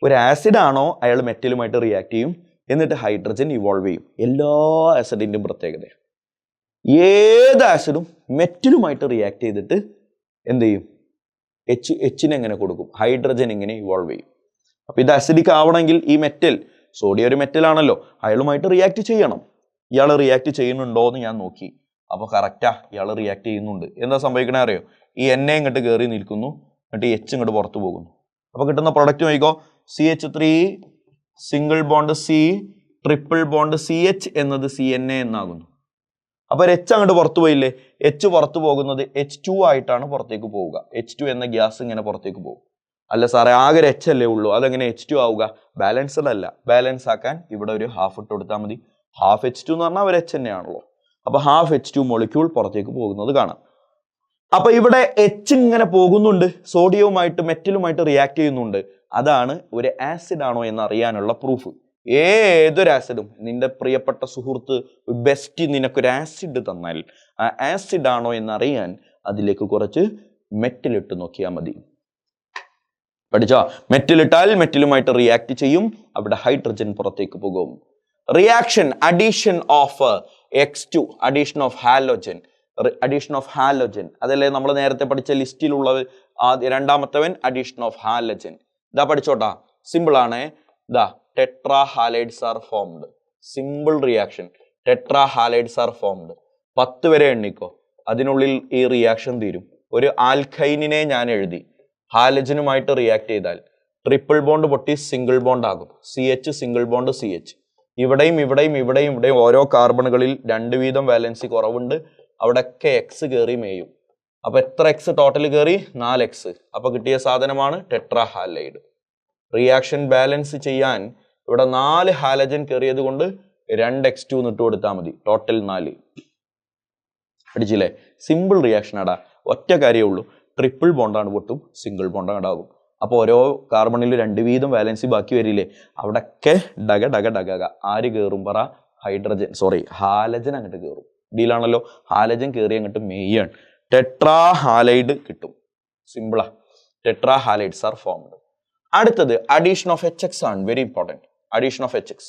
ഒരു ആസിഡ് ആണോ അയാൾ മെറ്റലുമായിട്ട് റിയാക്ട് ചെയ്യും, എന്നിട്ട് ഹൈഡ്രജൻ ഇവോൾവ് ചെയ്യും. എല്ലാ ആസിഡിന്റെയും പ്രത്യേകത. ഏത് ആസിഡും മെറ്റലുമായിട്ട് റിയാക്ട് ചെയ്തിട്ട് എന്ത് ചെയ്യും? എച്ചിനെ എങ്ങനെ കൊടുക്കും? ഹൈഡ്രജൻ ഇങ്ങനെ ഇവോൾവ് ചെയ്യും. അപ്പൊ ഇത് അസിഡിക് ആവണമെങ്കിൽ ഈ മെറ്റൽ, സോഡിയം ഒരു മെറ്റൽ ആണല്ലോ, അയാളുമായിട്ട് റിയാക്ട് ചെയ്യണം. ഇയാൾ റിയാക്ട് ചെയ്യുന്നുണ്ടോ എന്ന് ഞാൻ നോക്കി. അപ്പൊ കറക്റ്റാ, ഇയാൾ റിയാക്ട് ചെയ്യുന്നുണ്ട്. എന്താ സംഭവിക്കണേ അറിയോ? ഈ എൻ ഇങ്ങോട്ട് കയറി നിൽക്കുന്നു, എന്നിട്ട് എച്ച് ഇങ്ങോട്ട് പുറത്തു പോകുന്നു. അപ്പൊ കിട്ടുന്ന പ്രൊഡക്റ്റ് നോക്കിക്കോ. CH3 single bond C triple bond CH എന്നത് CNA എന്നാകുന്നു. അപ്പൊ എച്ച് അങ്ങോട്ട് പുറത്തു പോയില്ലേ? എച്ച് പുറത്തു പോകുന്നത് H2 ആയിട്ടാണ് പുറത്തേക്ക് പോവുക. H2 എന്ന ഗ്യാസ് ഇങ്ങനെ പുറത്തേക്ക് പോകും. അല്ല സാറേ, ആകെ ഒരു H അല്ലേ ഉള്ളൂ, അതെങ്ങനെ H2 ആവുക? ബാലൻസ്ഡ് അല്ല. ബാലൻസ് ആക്കാൻ ഇവിടെ ഒരു ഹാഫ് ഇട്ട് കൊടുത്താൽ മതി. ഹാഫ് H2 എന്ന് പറഞ്ഞാൽ ഒരു H തന്നെയാണല്ലോ. അപ്പൊ ഹാഫ് H2 മോളിക്യൂൾ പുറത്തേക്ക് പോകുന്നത് കാണാം. അപ്പൊ ഇവിടെ H ഇങ്ങനെ പോകുന്നുണ്ട്, സോഡിയവുമായിട്ട് മെറ്റലുമായിട്ട് റിയാക്ട് ചെയ്യുന്നുണ്ട്. അതാണ് ഒരു ആസിഡ് ആണോ എന്ന് അറിയാനുള്ള പ്രൂഫ്. ഏതൊരു ആസിഡും, നിന്റെ പ്രിയപ്പെട്ട സുഹൃത്ത് ബെസ്റ്റ് നിനക്കൊരു ആസിഡ് തന്നാൽ ആ ആസിഡ് ആണോ എന്നറിയാൻ അതിലേക്ക് കുറച്ച് മെറ്റൽ ഇട്ട് നോക്കിയാൽ മതി. പഠിച്ചോ? മെറ്റൽ ഇട്ടാൽ മെറ്റലുമായിട്ട് റിയാക്ട് ചെയ്യും, അവിടെ ഹൈഡ്രജൻ പുറത്തേക്ക് പോകും. Reaction addition of X2, addition of halogen, അതല്ലേ നമ്മൾ നേരത്തെ പഠിച്ച ലിസ്റ്റിലുള്ളത്. രണ്ടാമത്തവൻ അഡീഷൻ ഓഫ് ഹാലജൻ. ഇതാ പഠിച്ചോട്ടാ, സിമ്പിൾ ആണ്. ഇതാ tetra halides are formed. Simple reaction, tetra halides are formed. 10 വരെ എണ്ണിക്കോ, അതിനുള്ളിൽ ഈ റിയാക്ഷൻ തീരും. ഒരു ആൽക്കൈനിനെ ഞാൻ എഴുതി, ഹാലജനുമായിട്ട് റിയാക്ട് ചെയ്താൽ ട്രിപ്പിൾ ബോണ്ട് പൊട്ടി സിംഗിൾ ബോണ്ട് ആകും. CH single bond CH. ഇവിടെയും ഓരോ കാർബണുകളിൽ 2 വീതം വാലൻസി കുറവുണ്ട്. അവിടെയൊക്കെ എക്സ് കയറി മേയും. അപ്പൊ എത്ര എക്സ് ടോട്ടൽ കയറി? 4x. അപ്പൊ കിട്ടിയ സാധനമാണ് ടെട്രാ ഹാലൈഡ്. റിയാക്ഷൻ ബാലൻസ് ചെയ്യാൻ ഇവിടെ 4 ഹാലജൻ കയറിയത് കൊണ്ട് 2x2 ഇട്ട് കൊടുത്താൽ മതി. ടോട്ടൽ 4. പഠിച്ചില്ലേ? സിമ്പിൾ റിയാക്ഷൻ ആടാ. ഒറ്റ കാര്യമേ ഉള്ളൂ, ട്രിപ്പിൾ ബോണ്ടാണ് പൊട്ടും, സിംഗിൾ ബോണ്ടാണ് ഉണ്ടാകും. അപ്പോൾ ഓരോ കാർബണിൽ 2 വീതം വാലൻസി ബാക്കി വരില്ലേ? അവിടെയൊക്കെ ഡഗ ആര് കയറും പറ? ഹാലജൻ അങ്ങോട്ട് കയറും. ഡീലാണല്ലോ. ഹാലജൻ കയറി അങ്ങോട്ട് മെയ്യാണ്. ടെട്രാ ഹാലൈഡ് കിട്ടും. സിമ്പിളാ. Tetra halides are formed. അടുത്തത് അഡീഷൻ ഓഫ് HX ആണ്. Very important. Addition of HX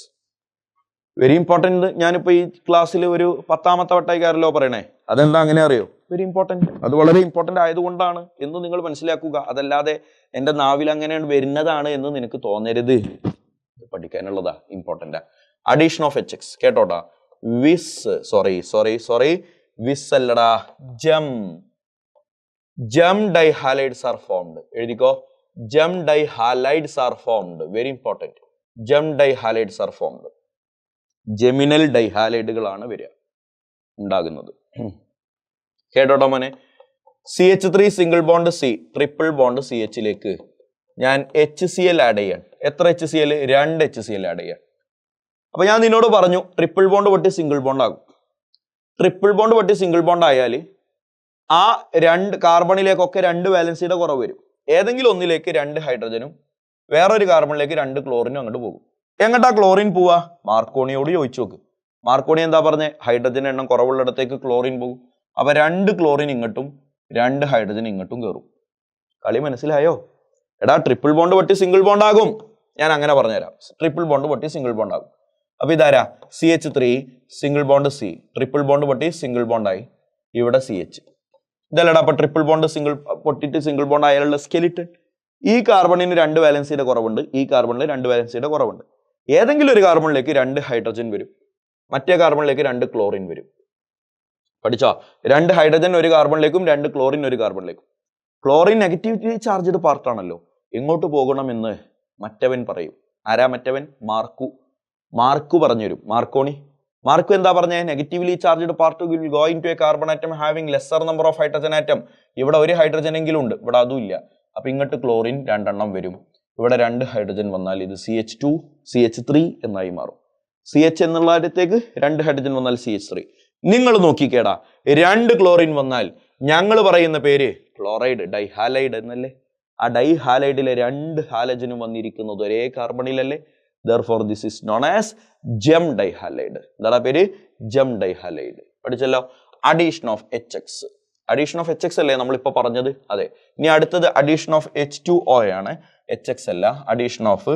very important. ഞാനിപ്പോൾ ഈ ക്ലാസ്സിൽ ഒരു 10ാമത്തെ വട്ടായിക്കാരല്ലോ പറയണേ. അതെന്താ അങ്ങനെ അറിയോ? Very important. അത് വളരെ ഇമ്പോർട്ടൻ്റ് ആയതുകൊണ്ടാണ് എന്ന് നിങ്ങൾ മനസ്സിലാക്കുക. അതല്ലാതെ എൻ്റെ നാവിൽ അങ്ങനെയാണ് വരുന്നതാണ് എന്ന് നിനക്ക് തോന്നരുത്. പഠിക്കാനുള്ളതാ, ഇമ്പോർട്ടൻ്റാ. അഡീഷൻ ഓഫ് HX കേട്ടോട്ടാ. വിസ് അല്ലടാ, ജം ഡൈഹാലൈഡ്സ് ആർ ഫോംഡ്. എഴുതിക്കോ, gem dihalides are formed. Very important. Gem dihalides are formed. Geminal ഡൈഹാലൈഡുകളാണ് ഉണ്ടാകുന്നത്. കേട്ടോട്ടോ മോനെ. CH3 single bond C triple bond CHലേക്ക് ഞാൻ HCl ആഡ് ചെയ്യാൻ. എത്ര HCl? 2 HCl ആഡ് ചെയ്യാൻ. അപ്പൊ ഞാൻ നിന്നോട് പറഞ്ഞു ട്രിപ്പിൾ ബോണ്ട് പൊട്ടി സിംഗിൾ ബോണ്ട് ആകും. ട്രിപ്പിൾ ബോണ്ട് പൊട്ടി സിംഗിൾ ബോണ്ട് ആയാൽ ആ 2 കാർബണിലേക്കൊക്കെ 2 വാലൻസിയുടെ കുറവ് വരും. ഏതെങ്കിലും ഒന്നിലേക്ക് 2 ഹൈഡ്രജനും വേറൊരു കാർബണിലേക്ക് 2 ക്ലോറിനും അങ്ങോട്ട് പോകും. എങ്ങോട്ടാ ക്ലോറിൻ പോവാ? മാർക്കോണിയോട് ചോദിച്ചു നോക്ക്. മാർക്കോണി എന്താ പറഞ്ഞേ? ഹൈഡ്രജൻ എണ്ണം കുറവുള്ളിടത്തേക്ക് ക്ലോറിൻ പോകും. അപ്പൊ 2 ക്ലോറിൻ ഇങ്ങോട്ടും 2 ഹൈഡ്രജൻ ഇങ്ങോട്ടും കയറും. കളി മനസ്സിലായോ? എടാ ട്രിപ്പിൾ ബോണ്ട് പൊട്ടി സിംഗിൾ ബോണ്ട് ആകും. ഞാൻ അങ്ങനെ പറഞ്ഞുതരാം. ട്രിപ്പിൾ ബോണ്ട് പൊട്ടി സിംഗിൾ ബോണ്ട് ആകും. അപ്പൊ ഇതാരാ? CH3 single bond C triple bond പൊട്ടി സിംഗിൾ ബോണ്ടായി. ഇവിടെ CH. ഇതല്ലടാ അപ്പൊ ട്രിപ്പിൾ ബോണ്ട് പൊട്ടിട്ട് സിംഗിൾ ബോണ്ട് ആയാലുള്ള സ്കെലിറ്റൺ. ഈ കാർബണിന് 2 വാലൻസിയുടെ കുറവുണ്ട്, ഈ കാർബണിൽ 2 വാലൻസിയുടെ കുറവുണ്ട്. ഏതെങ്കിലും ഒരു കാർബണിലേക്ക് 2 ഹൈഡ്രജൻ വരും, മറ്റേ കാർബണിലേക്ക് 2 ക്ലോറിൻ വരും. പഠിച്ചോ? 2 ഹൈഡ്രജൻ ഒരു കാർബണിലേക്കും 2 ക്ലോറിൻ ഒരു കാർബണിലേക്കും. ക്ലോറിൻ നെഗറ്റീവ്ലി ചാർജ്ഡ് പാർട്ടാണല്ലോ, എങ്ങോട്ട് പോകണമെന്ന് മറ്റവൻ പറയും. ആരാ മറ്റവൻ? മാർക്കു പറഞ്ഞുതരും. മാർക്കു എന്താ പറഞ്ഞേ? Negatively charged part will go into a carbon atom having lesser number of hydrogen atom. ഇവിടെ ഒരു ഹൈഡ്രജൻ എങ്കിലും ഉണ്ട്, ഇവിടെ അതും ഇല്ല. അപ്പൊ ഇങ്ങോട്ട് ക്ലോറിൻ 2 എണ്ണം വരും. ഇവിടെ 2 ഹൈഡ്രജൻ വന്നാൽ ഇത് CH2 CH3 എന്നായി മാറും. CH എന്നുള്ള കാര്യത്തേക്ക് 2 ഹൈഡ്രജൻ വന്നാൽ CH3. നിങ്ങൾ നോക്കിക്കേടാ, 2 ക്ലോറിൻ വന്നാൽ ഞങ്ങൾ പറയുന്ന പേര് ക്ലോറൈഡ്, ഡൈഹാലൈഡ് എന്നല്ലേ? ആ ഡൈഹാലൈഡിലെ 2 ഹാലജനും വന്നിരിക്കുന്നത് ഒരേ കാർബണിലല്ലേ? Therefore this is known as gem dihalide. എന്താണ് പേര്? gem dihalide. പഠിച്ചല്ലോ. അഡീഷൻ ഓഫ് HX അല്ലേ നമ്മളിപ്പോ പറഞ്ഞത്? അതെ. ഇനി അടുത്തത് അഡീഷൻ ഓഫ് H2O ആണ്, HX അല്ല. അഡീഷൻ ഓഫ്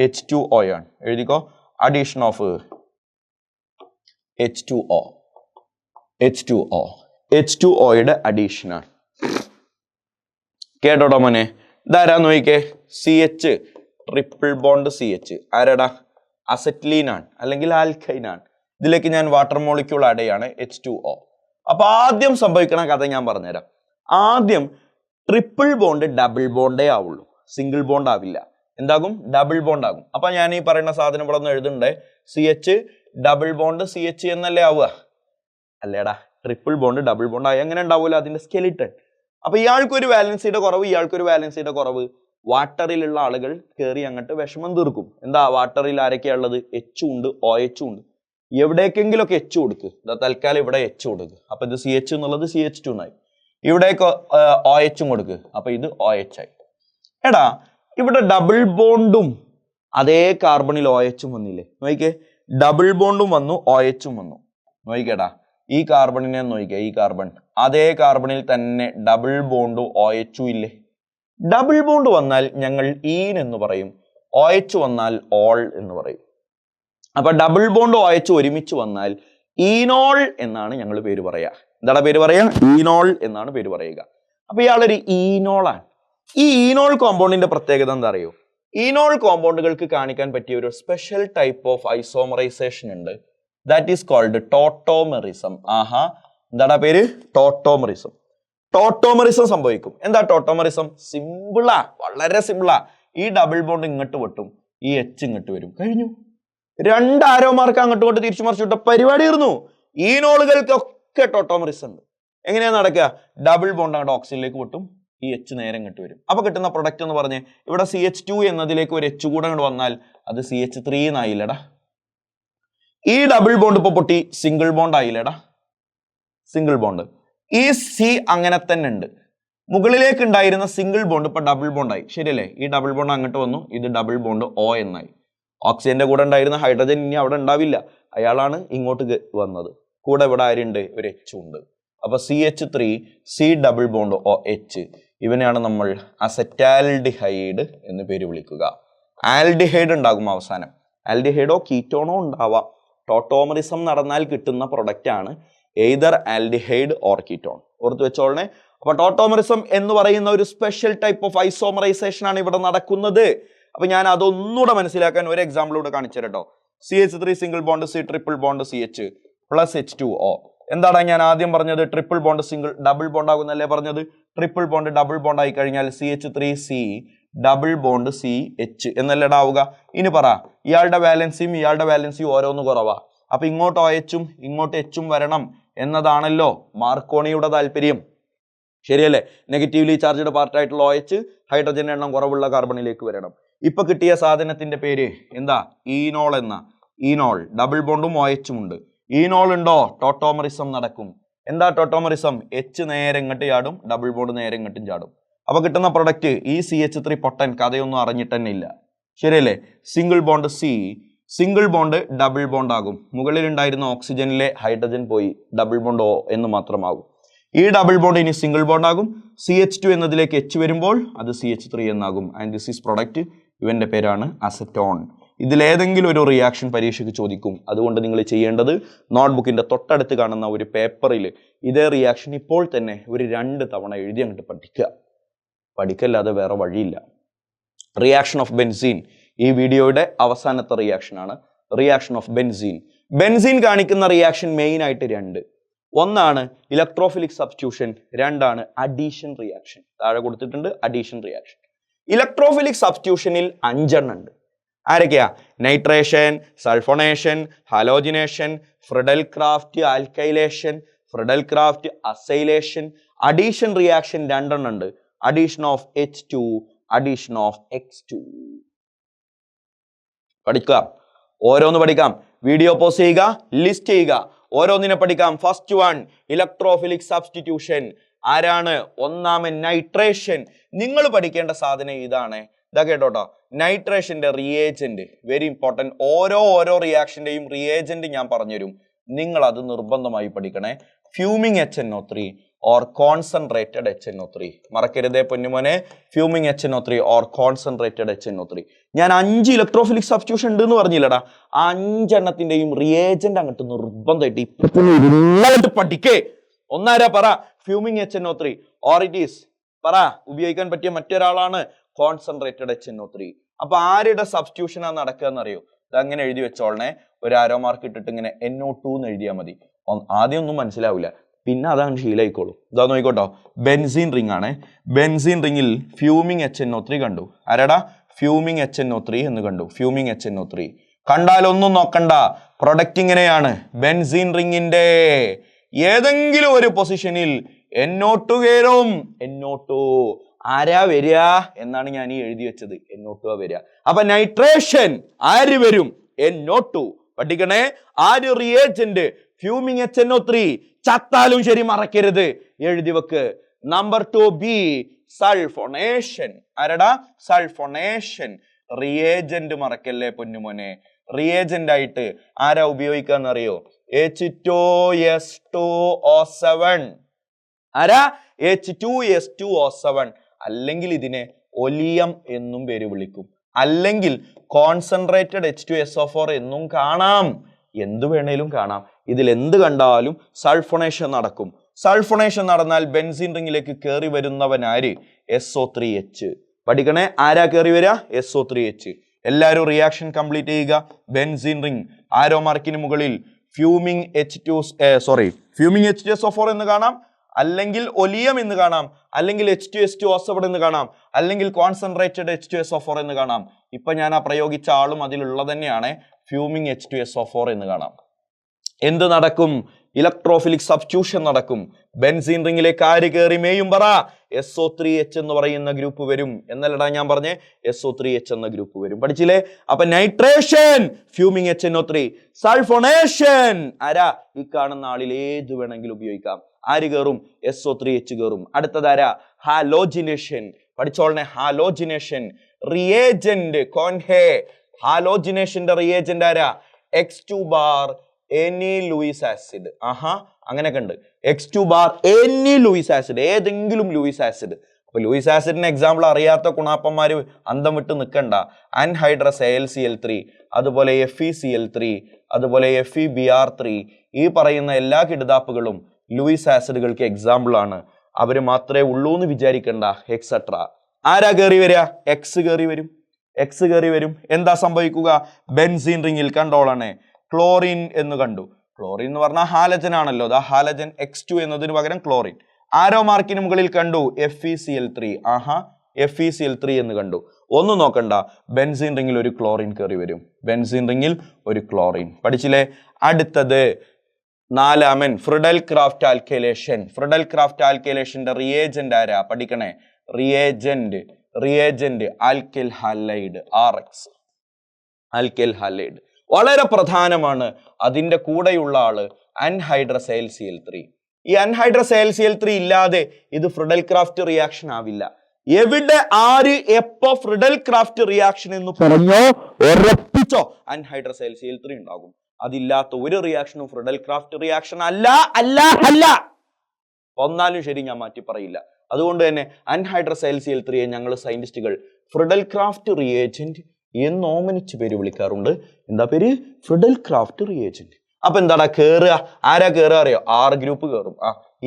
H2O ആണ്. എഴുതിക്കോ. അഡീഷൻ ഓഫ് H2O യുടെ അഡീഷൻ ആണ്. കേട്ടോട്ടോ മോനെ? ഇതാരാ നോക്കിക്കേ? CH ട്രിപ്പിൾ ബോണ്ട് CH ആരാടാ? അസറ്റ്ലീൻ ആണ് അല്ലെങ്കിൽ ആൽക്കൈൻ ആണ്. ഇതിലേക്ക് ഞാൻ വാട്ടർ മോളിക്യൂൾ ആഡ് ചെയ്യാണ്, H2O. അപ്പൊ ആദ്യം സംഭവിക്കണ കഥ ഞാൻ പറഞ്ഞുതരാം. ആദ്യം ട്രിപ്പിൾ ബോണ്ട് ഡബിൾ ബോണ്ടേ ആവുള്ളൂ, സിംഗിൾ ബോണ്ട് ആവില്ല. എന്താകും? ഡബിൾ ബോണ്ട് ആകും. അപ്പൊ ഞാൻ ഈ പറയുന്ന സാധനം ഇവിടെ ഒന്ന് എഴുതുന്നുണ്ട്, CH ഡബിൾ ബോണ്ട് CH എന്നല്ലേ ആവുക? അല്ലേടാ, ട്രിപ്പിൾ ബോണ്ട് ഡബിൾ ബോണ്ട് ആയി എങ്ങനെ ഉണ്ടാവൂല അതിന്റെ സ്കെലിറ്റൺ. അപ്പൊ ഇയാൾക്കൊരു വാലൻസിയുടെ കുറവ്, ഇയാൾക്കൊരു വാലൻസിയുടെ കുറവ്. വാട്ടറിലുള്ള ആളുകൾ കയറി അങ്ങോട്ട് വിഷമം തീർക്കും. എന്താ വാട്ടറിൽ ആരൊക്കെയാ ഉള്ളത്? H ഉണ്ട്, OH ഉണ്ട്. എവിടേക്കെങ്കിലൊക്കെ H കൊടുക്ക്. തൽക്കാലം ഇവിടെ H കൊടുക്ക്. അപ്പൊ ഇത് CH എന്നുള്ളത് CH2 ആയി. ഇവിടേക്ക് OH കൊടുക്ക്. അപ്പൊ ഇത് OH ആയി. എടാ, ഇവിടെ ഡബിൾ ബോണ്ടും അതേ കാർബണിൽ OH വന്നില്ലേ? നോക്കിക്കേ, ഡബിൾ ബോണ്ടും വന്നു, OH വന്നു. നോക്കിക്കേടാ, ഈ കാർബണിനെ നോക്കിക്കേ, ഈ കാർബൺ അതേ കാർബണിൽ തന്നെ ഡബിൾ ബോണ്ടും OH ഇല്ലേ? ഡബിൾ ബോണ്ട് വന്നാൽ ഞങ്ങൾ ഈൻ എന്ന് പറയും, OH വന്നാൽ ഓൾ എന്ന് പറയും. അപ്പൊ ഡബിൾ ബോണ്ട് OH ഒരുമിച്ച് വന്നാൽ ഈനോൾ എന്നാണ് ഞങ്ങൾ പേര് പറയുക. എന്താണ് പേര് പറയുക? ഈനോൾ എന്നാണ് പേര് പറയുക. അപ്പൊ ഇയാളൊരു ഈനോളാണ്. ഈ ഈനോൾ കോമ്പൗണ്ടിന്റെ പ്രത്യേകത എന്താ അറിയോ? ഈനോൾ കോമ്പൗണ്ടുകൾക്ക് കാണിക്കാൻ പറ്റിയ ഒരു സ്പെഷ്യൽ ടൈപ്പ് ഓഫ് ഐസോമറൈസേഷൻ ഉണ്ട്. That is called tautomerism. ആഹാ, എന്താണ് പേര്? ടോട്ടോമെറിസം. ടോട്ടോമെറിസം സംഭവിക്കും. എന്താ ടോട്ടോമെറിസം? സിമ്പിളാ, വളരെ സിമ്പിളാ. ഈ ഡബിൾ ബോണ്ട് ഇങ്ങോട്ട് വെട്ടും, ഈ H ഇങ്ങോട്ട് വരും, കഴിഞ്ഞു. 2 ആരോമാർക്ക് അങ്ങോട്ട് കൊണ്ട് തിരിച്ചു മറിച്ചു വിട്ട പരിപാടി തീർന്നു. ഈനോളുകൾക്കൊക്കെ ടോട്ടോമെറിസം ഉണ്ട്. എങ്ങനെയാ നടക്കുക? ഡബിൾ ബോണ്ട് അങ്ങോട്ട് ഓക്സിജനിലേക്ക് വെട്ടും, ഈ H നേരെ ഇങ്ങോട്ട് വരും. അപ്പൊ കിട്ടുന്ന പ്രൊഡക്റ്റ് എന്ന് പറഞ്ഞ് ഇവിടെ CH2 എന്നതിലേക്ക് ഒരു H കൂടെ അങ്ങോട്ട് വന്നാൽ അത് CH3 എന്നായില്ലടാ. ഈ ഡബിൾ ബോണ്ട് ഇപ്പൊ പൊട്ടി സിംഗിൾ ബോണ്ട് ആയില്ലടാ, സിംഗിൾ ബോണ്ട്. ഈ C അങ്ങനെ തന്നെ ഉണ്ട്. മുകളിലേക്ക് ഉണ്ടായിരുന്ന സിംഗിൾ ബോണ്ട് ഇപ്പൊ ഡബിൾ ബോണ്ട് ആയി, ശരിയല്ലേ? ഈ ഡബിൾ ബോണ്ട് അങ്ങോട്ട് വന്നു, ഇത് ഡബിൾ ബോണ്ട് O എന്നായി. ഓക്സിജന്റെ കൂടെ ഉണ്ടായിരുന്ന ഹൈഡ്രജൻ ഇനി അവിടെ ഉണ്ടാവില്ല, അയാളാണ് ഇങ്ങോട്ട് വന്നത്. കൂടെ ഇവിടെ ആരുണ്ട്? ഒരു H ഉണ്ട്. അപ്പൊ CH3 C double bond OH, ഇവനെയാണ് നമ്മൾ അസറ്റാൽഡിഹൈഡ് എന്ന് പേര് വിളിക്കുക. ആൽഡിഹൈഡ് ഉണ്ടാകും അവസാനം. ആൽഡിഹൈഡോ കീറ്റോണോ ഉണ്ടാവാം. ടോട്ടോമറിസം നടന്നാൽ കിട്ടുന്ന പ്രൊഡക്റ്റ് ആണ് എയ്തർ ആൽഡിഹൈഡ് ഓർ കീറ്റോൺ. ഓർത്ത് വെച്ചോളണേ. അപ്പൊ ടോട്ടോമറിസം എന്ന് പറയുന്ന ഒരു സ്പെഷ്യൽ ടൈപ്പ് ഓഫ് ഐസോമറൈസേഷൻ ആണ് ഇവിടെ നടക്കുന്നത്. അപ്പൊ ഞാൻ അതൊന്നുകൂടെ മനസ്സിലാക്കാൻ ഒരു എക്സാമ്പിളൂടെ കാണിച്ചു തരട്ടോ. CH3 single bond C triple bond CH plus H2O. എന്താണ് ഞാൻ ആദ്യം പറഞ്ഞത്? Triple bond single double bond ആകുന്നല്ലേ പറഞ്ഞത്? ട്രിപ്പിൾ ബോണ്ട് ഡബിൾ ബോണ്ട് ആയി കഴിഞ്ഞാൽ CH3 C double bond CH എന്നല്ലേ ആവുക. ഇനി പറ, ഇയാളുടെ വാലൻസിയും ഇയാളുടെ വാലൻസിയും ഓരോന്ന് കുറവാ. അപ്പൊ ഇങ്ങോട്ട് OH ഇങ്ങോട്ട് H വരണം എന്നതാണല്ലോ മാർക്കോണിയുടെ താല്പര്യം, ശരിയല്ലേ? നെഗറ്റീവ്ലി ചാർജ്ഡ് പാർട്ടായിട്ടുള്ള OH ഹൈഡ്രജന്റെ എണ്ണം കുറവുള്ള കാർബണിലേക്ക് വരണം. ഇപ്പൊ കിട്ടിയ സാധനത്തിന്റെ പേര് എന്താ? ഈനോൾ എന്ന. ഈനോൾ ഡബിൾ ബോണ്ടും OH ഉണ്ട്. ഈനോൾ ഉണ്ടോ? ടോട്ടോമറിസം നടക്കും. എന്താ ടോട്ടോമറിസം? H നേരെ ഇങ്ങോട്ട് ചാടും, ഡബിൾ ബോണ്ട് നേരെ ഇങ്ങോട്ടും ചാടും. അപ്പൊ കിട്ടുന്ന പ്രൊഡക്റ്റ് ഈ CH3 പൊട്ടൻ കഥയൊന്നും അറിഞ്ഞിട്ട് തന്നെ ഇല്ല, ശരിയല്ലേ? Single bond C single bond double bond ആകും. മുകളിൽ ഉണ്ടായിരുന്ന ഓക്സിജനിലെ ഹൈഡ്രജൻ പോയി ഡബിൾ ബോണ്ട് O എന്ന് മാത്രമാകും. ഈ ഡബിൾ ബോണ്ട് ഇനി സിംഗിൾ ബോണ്ട് ആകും. CH2 എന്നതിലേക്ക് H വരുമ്പോൾ അത് CH3 എന്നാകും. And this is product. ഇവന്റെ പേരാണ് അസറ്റോൺ. ഇതിലേതെങ്കിലും ഒരു റിയാക്ഷൻ പരീക്ഷയ്ക്ക് ചോദിക്കും. അതുകൊണ്ട് നിങ്ങൾ ചെയ്യേണ്ടത് നോട്ട്ബുക്കിൻ്റെ തൊട്ടടുത്ത് കാണുന്ന ഒരു പേപ്പറിൽ ഇതേ റിയാക്ഷൻ ഇപ്പോൾ തന്നെ ഒരു 2 തവണ എഴുതി അങ്ങോട്ട് പഠിക്കല്ലാതെ വേറെ വഴിയില്ല. റിയാക്ഷൻ ഓഫ് ബെൻസീൻ ഈ വീഡിയോയുടെ അവസാനത്തെ റിയാക്ഷനാണ്. Reaction of benzene. ബെൻസീൻ കാണിക്കുന്ന റിയാക്ഷൻ മെയിൻ ആയിട്ട് 2. ഒന്നാണ് ഇലക്ട്രോഫിലിക് സബ്സ്റ്റിറ്റ്യൂഷൻ, 2 അഡീഷൻ റിയാക്ഷൻ. താഴെ കൊടുത്തിട്ടുണ്ട് അഡീഷൻ റിയാക്ഷൻ. ഇലക്ട്രോഫിലിക് സബ്സ്റ്റിറ്റ്യൂഷനിൽ 5 എണ്ണം ഉണ്ട്. ആരൊക്കെയാ? Nitration, sulphonation, halogenation, Friedel craft alkylation, Friedel craft acylation. Addition reaction 2 എണ്ണം ഉണ്ട്. Addition of H2, addition of X2. പഠിക്കാം, ഓരോന്ന് പഠിക്കാം. വീഡിയോ പോസ് ചെയ്യുക, ലിസ്റ്റ് ചെയ്യുക, ഓരോന്നിനെ പഠിക്കാം. First one electrophilic substitution. ആരാണ്? ഒന്നാമൻ നൈട്രേഷൻ. നിങ്ങൾ പഠിക്കേണ്ട സാധനം ഇതാണ്. ഇതാ കേട്ടോട്ടോ, നൈട്രേഷന്റെ റിയേജന്റ് വെരി ഇമ്പോർട്ടൻറ്റ്. ഓരോ റിയാക്ഷന്റെയും റിയേജന്റ് ഞാൻ പറഞ്ഞുതരും, നിങ്ങൾ അത് നിർബന്ധമായി പഠിക്കണേ. Fuming HNO3 or concentrated HNO3. മറക്കരുതേ പൊന്നുമോനെ, fuming HNO3 or concentrated HNO3. ഞാൻ 5 ഇലക്ട്രോഫിലിക് സബ്സ്റ്റിറ്റ്യൂഷൻ ഉണ്ട് എന്ന് പറഞ്ഞില്ലടാ. ആ 5 എണ്ണത്തിന്റെയും റിയേജന്റ് അങ്ങോട്ട് നിർബന്ധമായിട്ട് ഇപ്പൊ പഠിക്കേ. ഒന്നാരാ പറ? Fuming HNO3 or it is പറ ഉപയോഗിക്കാൻ പറ്റിയ മറ്റൊരാളാണ് കോൺസെൻട്രേറ്റഡ് HNO3. അപ്പൊ ആരുടെ സബ്സ്റ്റിറ്റ്യൂഷനാ നടക്കുക എന്നറിയോ? ഇതങ്ങനെ എഴുതി വെച്ചോളണേ. ഒരു ആരോ മാർക്ക് ഇട്ടിട്ട് ഇങ്ങനെ NO2 എന്ന് എഴുതിയാൽ മതി. ആദ്യം ഒന്നും മനസ്സിലാവില്ല, പിന്നെ അതാണ് ശീലമായിക്കോളൂ. ഇതാ നോക്കിക്കോട്ടോ, ബെൻസീൻ റിംഗ് ആണ്. ബെൻസീൻ റിംഗിൽ ഫ്യൂമിംഗ് HNO3 കണ്ടു. ആരാടാ? ഫ്യൂമിംഗ് HNO3 എന്ന് കണ്ടു. ഫ്യൂമിംഗ് HNO3 കണ്ടാലൊന്നും നോക്കണ്ട. പ്രൊഡക്റ്റ് ഇങ്ങനെയാണ്. ബെൻസീൻ റിംഗിന്റെ ഏതെങ്കിലും ഒരു പൊസിഷനിൽ NO2 കയറും. NO2 ആരാ വരിക എന്നാണ് ഞാൻ ഈ എഴുതി വെച്ചത്. NO2 വരിക. അപ്പൊ നൈട്രേഷൻ ആര് വരും? NO2. പഠിക്കണേ. ആര് റിയേജന്റ്? Fuming HNO3. ചത്താലും ശരി മറക്കരുത്, എഴുതി വെക്ക്. Number 2 B sulphonation. ആരടാ? സൾഫോണേഷൻ. റിയേജന്റ് മറക്കല്ലേ പൊന്നുമോനെ. റിയേജന്റ് ആയിട്ട് ആരാ ഉപയോഗിക്കാന്നറിയോ? H2S2O7. ആരാ? H2S2O7. അല്ലെങ്കിൽ ഇതിനെ ഒലിയം എന്നും പേര് വിളിക്കും, അല്ലെങ്കിൽ കോൺസെൻട്രേറ്റഡ് H2SO4 എന്നും കാണാം. എന്ത് വേണേലും കാണാം. ഇതിൽ എന്ത് കണ്ടാലും സൾഫോണേഷൻ നടക്കും. സൾഫോണേഷൻ നടന്നാൽ ബെൻസീൻ റിംഗിലേക്ക് കയറി വരുന്നവൻ ആര്? SO3H. പഠിക്കണേ. ആരാ കയറി വരിക? SO3H. എല്ലാവരും റിയാക്ഷൻ കംപ്ലീറ്റ് ചെയ്യുക. ബെൻസീൻ റിംഗ് ആരോ മാർക്കിന് മുകളിൽ ഫ്യൂമിംഗ് H2SO4 എന്ന് കാണാം, അല്ലെങ്കിൽ ഒലിയം എന്ന് കാണാം, അല്ലെങ്കിൽ H2S2O7 എന്ന് കാണാം, അല്ലെങ്കിൽ കോൺസെൻട്രേറ്റഡ് H2SO4 എന്ന് കാണാം. ഇപ്പൊ ഞാൻ ആ പ്രയോഗിച്ച ആളും അതിലുള്ളത് തന്നെയാണ്. ഫ്യൂമിംഗ് H2SO4 എന്ന് കാണാം. എന്ത് നടക്കും? ഇലക്ട്രോഫിലിക് സബ്സ്റ്റിറ്റ്യൂഷൻ നടക്കും. ബെൻസീൻ റിംഗിലേക്ക് ആര് കയറി മേയും പറ? SO3H എന്ന് പറയുന്ന ഗ്രൂപ്പ് വരും. എന്നല്ലടാ ഞാൻ പറഞ്ഞേ, SO3H എന്ന ഗ്രൂപ്പ് വരും. പഠിച്ചില്ലേ? അപ്പൊ നൈട്രേഷൻ ഫ്യൂമിംഗ് HNO3, സൾഫോണേഷൻ ആരാ? ഈ കാണുന്ന ആളിൽ ഏത് വേണമെങ്കിലും ഉപയോഗിക്കാം. ആര് കയറും? SO3H കയറും. അടുത്തതാരാ? ഹാലോജിനേഷൻ. പഠിച്ചോളനെ. ഹാലോജിനേഷൻ റിയേജന്റ് കോൺഹേ. ഹാലോജിനേഷന്റെ റിയേജന്റ് ആരാ? X2 bar any Lewis acid. അങ്ങനെയൊക്കെ ഉണ്ട്. X2 bar any Lewis acid, ഏതെങ്കിലും ലൂയിസ് ആസിഡ്. അപ്പൊ ലൂയിസ് ആസിഡിന്റെ എക്സാമ്പിൾ അറിയാത്ത കുണാപ്പന്മാര് അന്തം വിട്ട് നിൽക്കണ്ട. അൻഹൈഡ്രസ് AlCl3, അതുപോലെ FeCl3, അതുപോലെ FeBr3, ഈ പറയുന്ന എല്ലാ കിടുതാപ്പുകളും ലൂയിസ് ആസിഡുകൾക്ക് എക്സാമ്പിൾ ആണ്. അവര് മാത്രമേ ഉള്ളൂ എന്ന് വിചാരിക്കണ്ട. എക്സെട്ര. ആരാ കയറി വരിക? X കയറി വരും. X കയറി വരും. എന്താ സംഭവിക്കുക? ബെൻസീൻ റിംഗിൽ കണ്ടോളണേ, ക്ലോറിൻ എന്ന് കണ്ടു. ക്ലോറിൻ എന്ന് പറഞ്ഞാൽ ഹാലജൻ ആണല്ലോ. ദാ ഹാലജൻ X2 എന്നതിന് പകരം ക്ലോറിൻ. ആരോ മാർക്കിന് മുകളിൽ കണ്ടു FeCl3. FeCl3 എന്ന് കണ്ടു. ഒന്നും നോക്കണ്ട, ബെൻസീൻ റിംഗിൽ ഒരു ക്ലോറിൻ കയറി വരും. ബെൻസീൻ റിംഗിൽ ഒരു ക്ലോറിൻ. പഠിച്ചില്ലേ? അടുത്തത് 4 Friedel craft alkylation. Friedel Craft ആൽക്കൈലേഷന്റെ റിയേജന്റ് ആരാ? പഠിക്കണേ. Reagent alkyl halide RX. Alkyl halide വളരെ പ്രധാനമാണ്. അതിന്റെ കൂടെയുള്ള ആള് അൻഹൈഡ്രസ് AlCl3. ഈ അൻഹൈഡ്രസ് AlCl3 ഇല്ലാതെ ഇത് ഫ്രിഡൽ ക്രാഫ്റ്റ് റിയാക്ഷൻ ആവില്ല. എവിടെ, ആര്, എപ്പോ ഫ്രിഡൽ ക്രാഫ്റ്റ് റിയാക്ഷൻ എന്ന് പറഞ്ഞോ ഉറപ്പിച്ചോ അൻഹൈഡ്രസ് AlCl3 ഉണ്ടാകും. അതില്ലാത്ത ഒരു റിയാക്ഷനും ഫ്രിഡൽ ക്രാഫ്റ്റ് റിയാക്ഷൻ അല്ല. ഒന്നാലും ശരി, ഞാൻ മാറ്റി പറയില്ല. അതുകൊണ്ട് തന്നെ അൻഹൈഡ്രസ് AlCl3 ഞങ്ങൾ സയന്റിസ്റ്റുകൾ ഫ്രിഡൽ ക്രാഫ്റ്റ് റിയേജന്റ് എന്ന് ഓമനിച്ച് പേര് വിളിക്കാറുണ്ട്. എന്താ പേര്? Friedel craft reagent. അപ്പൊ എന്താടാ കേറുക? ആരാ കേറുക അറിയോ? R ഗ്രൂപ്പ് കയറും.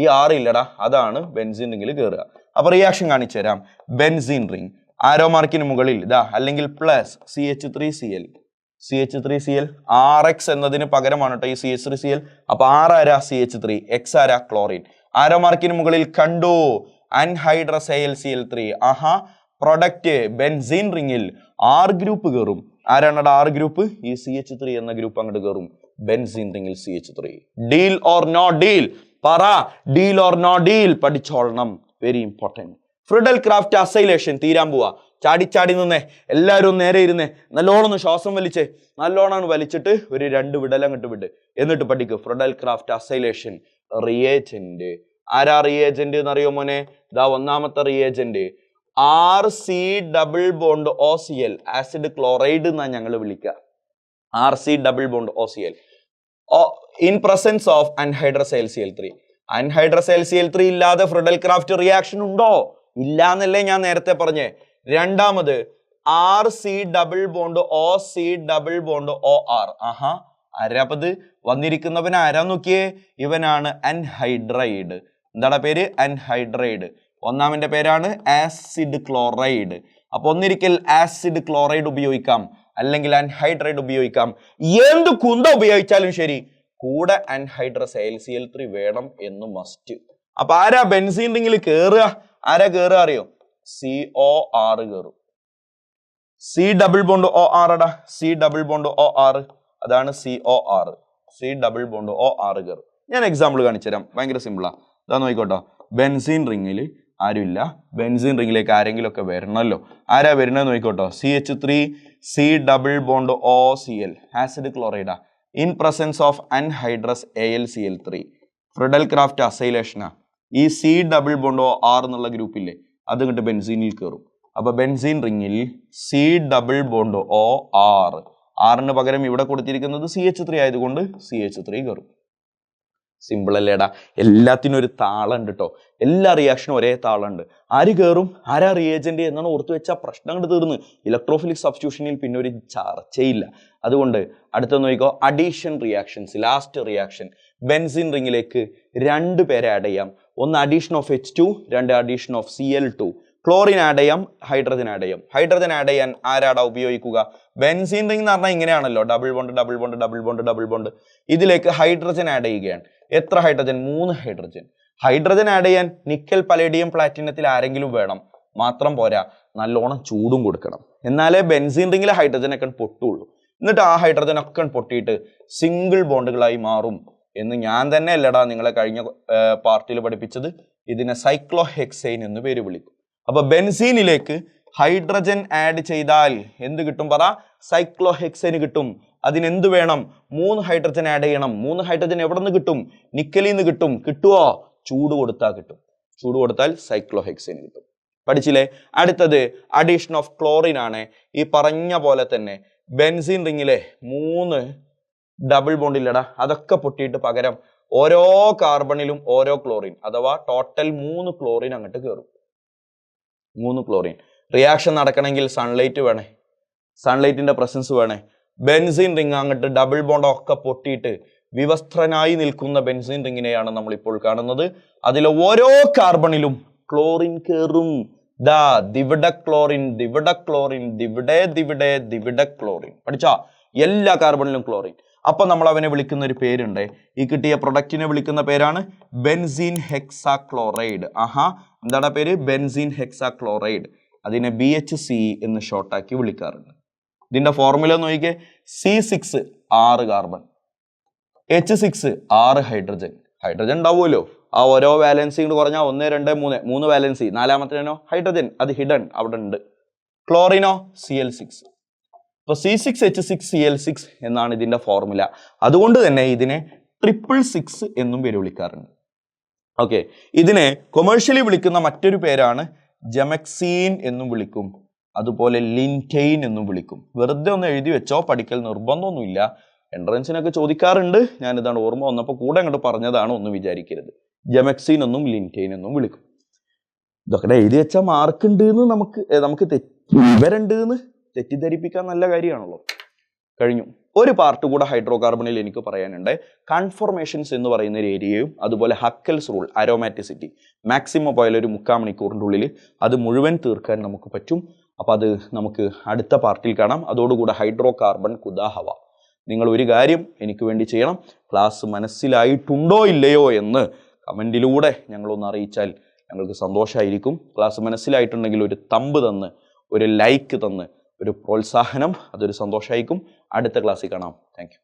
ഈ R ഇല്ലടാ, അതാണ് ബെൻസീൻ റിംഗിൽ കയറുക. അപ്പൊ റിയാക്ഷൻ കാണിച്ചു തരാം. ബെൻസീൻ റിംഗ് ആരോ മാർക്കിന് മുകളിൽ ഇതാ, അല്ലെങ്കിൽ പ്ലസ് CH3Cl. CH3Cl RX എന്നതിന് പകരമാണ് കേട്ടോ ഈ CH3Cl. അപ്പൊ R ആരാ? CH3, X ആരാ? ക്ലോറിൻ. ആരോ മാർക്കിന് മുകളിൽ കണ്ടു അൻഹൈഡ്രസ് AlCl3. പ്രൊഡക്റ്റ് ബെൻസീൻ റിംഗിൽ R ഗ്രൂപ്പ് കയറും. ആരാണ് R ഗ്രൂപ്പ്? ഈ CH3 എന്ന ഗ്രൂപ്പ് അങ്ങോട്ട് കയറും ബെൻസീൻ റിംഗിൽ CH3. Deal or no deal? പറ, ഡീൽ ഓർ നോ ഡീൽ? പഠിച്ചോളണം, very important. Friedel craft acylation തീരാൻ പോവാ. ചാടി നിന്നേ, എല്ലാവരും നേരെ ഇരുന്നേ, നല്ലോണം ശ്വാസം വലിച്ചേ, നല്ലോണം വലിച്ചിട്ട് ഒരു 2 വിടൽ അങ്ങോട്ട് വിട്. എന്നിട്ട് പഠിക്കും ഫ്രിഡൽ ക്രാഫ്റ്റ് അസൈലേഷൻ റിയേജന്റ്. ആരാ റിയേജന്റ് എന്നറിയോ മോനെ? ഇതാ ഒന്നാമത്തെ reagent RC double bond OCl, acid chloride എന്നാ ഞങ്ങൾ വിളിക്കുക. RC double bond OCl in presence of anhydrous AlCl3. Anhydrous AlCl3 ഇല്ലാതെ ഫ്രിഡൽ ക്രാഫ്റ്റ് റിയാക്ഷൻ ഉണ്ടോ? ഇല്ല എന്നല്ലേ ഞാൻ നേരത്തെ പറഞ്ഞേ. രണ്ടാമത് RC double bond OC double bond OR. ആരാപ്പത് വന്നിരിക്കുന്നവൻ ആരാ നോക്കിയേ? ഇവനാണ് അൻഹൈഡ്രൈഡ്. എന്താണ് പേര്? അൻഹൈഡ്രൈഡ്. ഒന്നാമന്റെ പേരാണ് ആസിഡ് ക്ലോറൈഡ്. അപ്പൊ ഒന്നിരിക്കൽ ആസിഡ് ക്ലോറൈഡ് ഉപയോഗിക്കാം, അല്ലെങ്കിൽ അൻഹൈഡ്രൈഡ് ഉപയോഗിക്കാം. എന്ത് കുന്ത ഉപയോഗിച്ചാലും ശരി, കൂടെ അൻഹൈഡ്രസ് AlCl3 വേണം എന്ന് മസ്റ്റ്. അപ്പൊ ആരാ ബെൻസീൻ റിംഗിൽ കേറുക? ആരാ കേറുക അറിയോ? COR കയറും. C ഡബിൾ ബോണ്ട് OR അടാ, C ഡബിൾ ബോണ്ട് OR, അതാണ് COR. C double bond OR കയറും. ഞാൻ എക്സാമ്പിൾ കാണിച്ചു തരാം, ഭയങ്കര സിമ്പിളാ. ഇതാ നോക്കിക്കോട്ടോ. ബെൻസീൻ റിംഗിൽ ആരുമില്ല, ബെൻസീൻ റിംഗിലേക്ക് ആരെങ്കിലും ഒക്കെ വരണമല്ലോ. ആരാ വരുന്നത് നോക്കിക്കോട്ടോ. CH3 C double bond OCl, acid ക്ലോറൈഡാ, in presence of anhydrous AlCl3. Friedel Craft അസൈലേഷനാ. ഈ C ഡബിൾ ബോണ്ട് OR എന്നുള്ള ഗ്രൂപ്പില്ലേ, അത് ഇങ്ങോട്ട് ബെൻസീനിൽ കയറും. അപ്പൊ ബെൻസീൻ റിംഗിൽ C ഡബിൾ ബോണ്ട് OR, ആറിന് പകരം ഇവിടെ കൊടുത്തിരിക്കുന്നത് CH3 ആയതുകൊണ്ട് CH3 കയറും. സിമ്പിൾ അല്ലേടാ? എല്ലാത്തിനും ഒരു താളുണ്ട് കേട്ടോ. എല്ലാ റിയാക്ഷനും ഒരേ താളുണ്ട്. ആര് കയറും, ആരാ റിയേജന്റ് എന്നാണ് ഓർത്ത് വെച്ചാൽ പ്രശ്നം കണ്ട് തീർന്ന്. ഇലക്ട്രോഫിലിക് സബ്സ്റ്റിറ്റ്യൂഷനിൽ പിന്നെ ഒരു ചർച്ചയില്ല. അതുകൊണ്ട് അടുത്ത നോക്കിക്കോ, addition reactions. Last reaction, benzene റിംഗിലേക്ക് 2 പേരെ ആഡ് ചെയ്യാം. ഒന്ന് addition of H2, 2 addition of Cl2. Chlorine add ചെയ്യാം, ഹൈഡ്രജൻ ആഡ് ചെയ്യാം. ഹൈഡ്രജൻ ആഡ് ചെയ്യാൻ ആരാടാ ഉപയോഗിക്കുക? ബെൻസീൻ റിംഗ് എന്ന് പറഞ്ഞാൽ ഇങ്ങനെയാണല്ലോ, double bond double bond double bond double bond. ഇതിലേക്ക് ഹൈഡ്രജൻ ആഡ് ചെയ്യുകയാണ്. എത്ര ഹൈഡ്രജൻ? 3 ഹൈഡ്രജൻ. ഹൈഡ്രജൻ ആഡ് ചെയ്യാൻ നിക്കൽ, പലേഡിയം, പ്ലാറ്റിനത്തിൽ ആരെങ്കിലും വേണം. മാത്രം പോരാ, നല്ലോണം ചൂടും കൊടുക്കണം. എന്നാലേ ബെൻസീൻ റിംഗിലെ ഹൈഡ്രജൻ ഒക്കെ പൊട്ടുള്ളൂ. എന്നിട്ട് ആ ഹൈഡ്രജൻ ഒക്കെ പൊട്ടിയിട്ട് സിംഗിൾ ബോണ്ടുകളായി മാറും എന്ന് ഞാൻ തന്നെ അല്ലടാ നിങ്ങളെ കഴിഞ്ഞ പാർട്ടിയിൽ പഠിപ്പിച്ചത്. ഇതിനെ സൈക്ലോഹെക്സൈൻ എന്ന് പേര് വിളിക്കും. അപ്പൊ ബെൻസീനിലേക്ക് ഹൈഡ്രജൻ ആഡ് ചെയ്താൽ എന്ത് കിട്ടും പറ? സൈക്ലോഹെക്സൈൻ കിട്ടും. അതിനെന്ത് വേണം? 3 ഹൈഡ്രജൻ ആഡ് ചെയ്യണം. 3 ഹൈഡ്രജൻ എവിടെ നിന്ന് കിട്ടും? നിക്കലിൽ നിന്ന് കിട്ടും. കിട്ടുവോ? ചൂട് കൊടുത്താൽ കിട്ടും. ചൂട് കൊടുത്താൽ സൈക്ലോഹെക്സൈൻ കിട്ടും. പഠിച്ചില്ലേ? അടുത്തത് അഡീഷൻ ഓഫ് ക്ലോറിൻ ആണ്. ഈ പറഞ്ഞ പോലെ തന്നെ ബെൻസീൻ റിംഗിലെ 3 ഡബിൾ ബോണ്ട് ഇല്ലടാ, അതൊക്കെ പൊട്ടിയിട്ട് പകരം ഓരോ കാർബണിലും ഓരോ ക്ലോറിൻ, അഥവാ ടോട്ടൽ 3 ക്ലോറിൻ അങ്ങോട്ട് കയറും. 3 ക്ലോറിൻ. റിയാക്ഷൻ നടക്കണമെങ്കിൽ സൺലൈറ്റ് വേണേ, സൺലൈറ്റിന്റെ പ്രസൻസ് വേണേ. ബെൻസീൻ റിംഗ് അങ്ങോട്ട് ഡബിൾ ബോണ്ട് ഒക്കെ പൊട്ടിയിട്ട് വിവസ്ത്രനായി നിൽക്കുന്ന ബെൻസീൻ റിംഗിനെയാണ് നമ്മൾ ഇപ്പോൾ കാണുന്നത്. അതിലെ ഓരോ കാർബണിലും ക്ലോറിൻ കയറും. ദാ ദിവിഡ ക്ലോറിൻ, ദിവിഡ ക്ലോറിൻ, ദിവിഡ ക്ലോറിൻ. പഠിച്ചാ? എല്ലാ കാർബണിലും ക്ലോറിൻ. അപ്പൊ നമ്മൾ അവനെ വിളിക്കുന്ന ഒരു പേരുണ്ട്. ഈ കിട്ടിയ പ്രൊഡക്റ്റിനെ വിളിക്കുന്ന പേരാണ് ബെൻസീൻ ഹെക്സാക്ലോറൈഡ്. എന്താണ് പേര്? ബെൻസീൻ ഹെക്സാക്ലോറൈഡ്. അതിനെ BHC എന്ന് ഷോർട്ടാക്കി വിളിക്കാറുണ്ട്. ഇതിന്റെ ഫോർമുല നോക്കിക്കേ. C6 6 carbon, H6 6 hydrogen. Hydrogen ഉണ്ടാവുമല്ലോ, ആ ഓരോ വാലൻസി കൊണ്ട് കുറഞ്ഞാൽ 1 2 3 വാലൻസി. നാലാമത്തേനോ ഹൈഡ്രജൻ, അത് ഹിഡൻ അവിടെ ഉണ്ട്. ക്ലോറിനോ Cl6. അപ്പൊ C6H6Cl6 എന്നാണ് ഇതിന്റെ ഫോർമുല. അതുകൊണ്ട് തന്നെ ഇതിനെ 666 എന്നും പേര് വിളിക്കാറുണ്ട്. ഓക്കെ, ഇതിനെ കൊമേഴ്ഷ്യലി വിളിക്കുന്ന മറ്റൊരു പേരാണ് ജെമക്സീൻ എന്നും വിളിക്കും. അതുപോലെ ലിൻറ്റെയിൻ എന്നും വിളിക്കും. വെറുതെ ഒന്ന് എഴുതി വെച്ചോ, പഠിക്കൽ നിർബന്ധമൊന്നുമില്ല. എൻട്രൻസിനൊക്കെ ചോദിക്കാറുണ്ട്. ഞാനിതാണ് ഓർമ്മ വന്നപ്പോൾ കൂടെ അങ്ങോട്ട് പറഞ്ഞതാണ്, ഒന്നും വിചാരിക്കരുത്. ജെമക്സീൻ എന്നും ലിൻറ്റെയിൻ എന്നും വിളിക്കും. ഇതൊക്കെ എഴുതി വെച്ചാൽ മാർക്ക് ഉണ്ട് എന്ന് നമുക്ക് ഇവരുണ്ട് എന്ന് തെറ്റിദ്ധരിപ്പിക്കാൻ നല്ല കാര്യമാണല്ലോ. കഴിഞ്ഞു. ഒരു പാർട്ട് കൂടെ ഹൈഡ്രോ കാർബണിൽ എനിക്ക് പറയാനുണ്ട്. കൺഫോർമേഷൻസ് എന്ന് പറയുന്ന ഒരു ഏരിയയും അതുപോലെ ഹക്കൽസ് റൂൾ, അരോമാറ്റിസിറ്റി മാക്സിമം പോയാൽ ഒരു 3/4 മണിക്കൂറിൻ്റെ ഉള്ളിൽ അത് മുഴുവൻ തീർക്കാൻ നമുക്ക് പറ്റും. അപ്പോൾ അത് നമുക്ക് അടുത്ത പാർട്ടിൽ കാണാം. അതോടുകൂടെ ഹൈഡ്രോ കാർബൺ കുദാഹവ. നിങ്ങൾ ഒരു കാര്യം എനിക്ക് വേണ്ടി ചെയ്യണം, ക്ലാസ് മനസ്സിലായിട്ടുണ്ടോ ഇല്ലയോ എന്ന് കമൻറ്റിലൂടെ ഞങ്ങളൊന്ന് അറിയിച്ചാൽ ഞങ്ങൾക്ക് സന്തോഷമായിരിക്കും. ക്ലാസ് മനസ്സിലായിട്ടുണ്ടെങ്കിൽ ഒരു തമ്പ് തന്ന്, ഒരു ലൈക്ക് തന്ന്, ഒരു പ്രോത്സാഹനം, അതൊരു സന്തോഷമായിരിക്കും. അടുത്ത ക്ലാസ്സിൽ കാണാം. Thank you.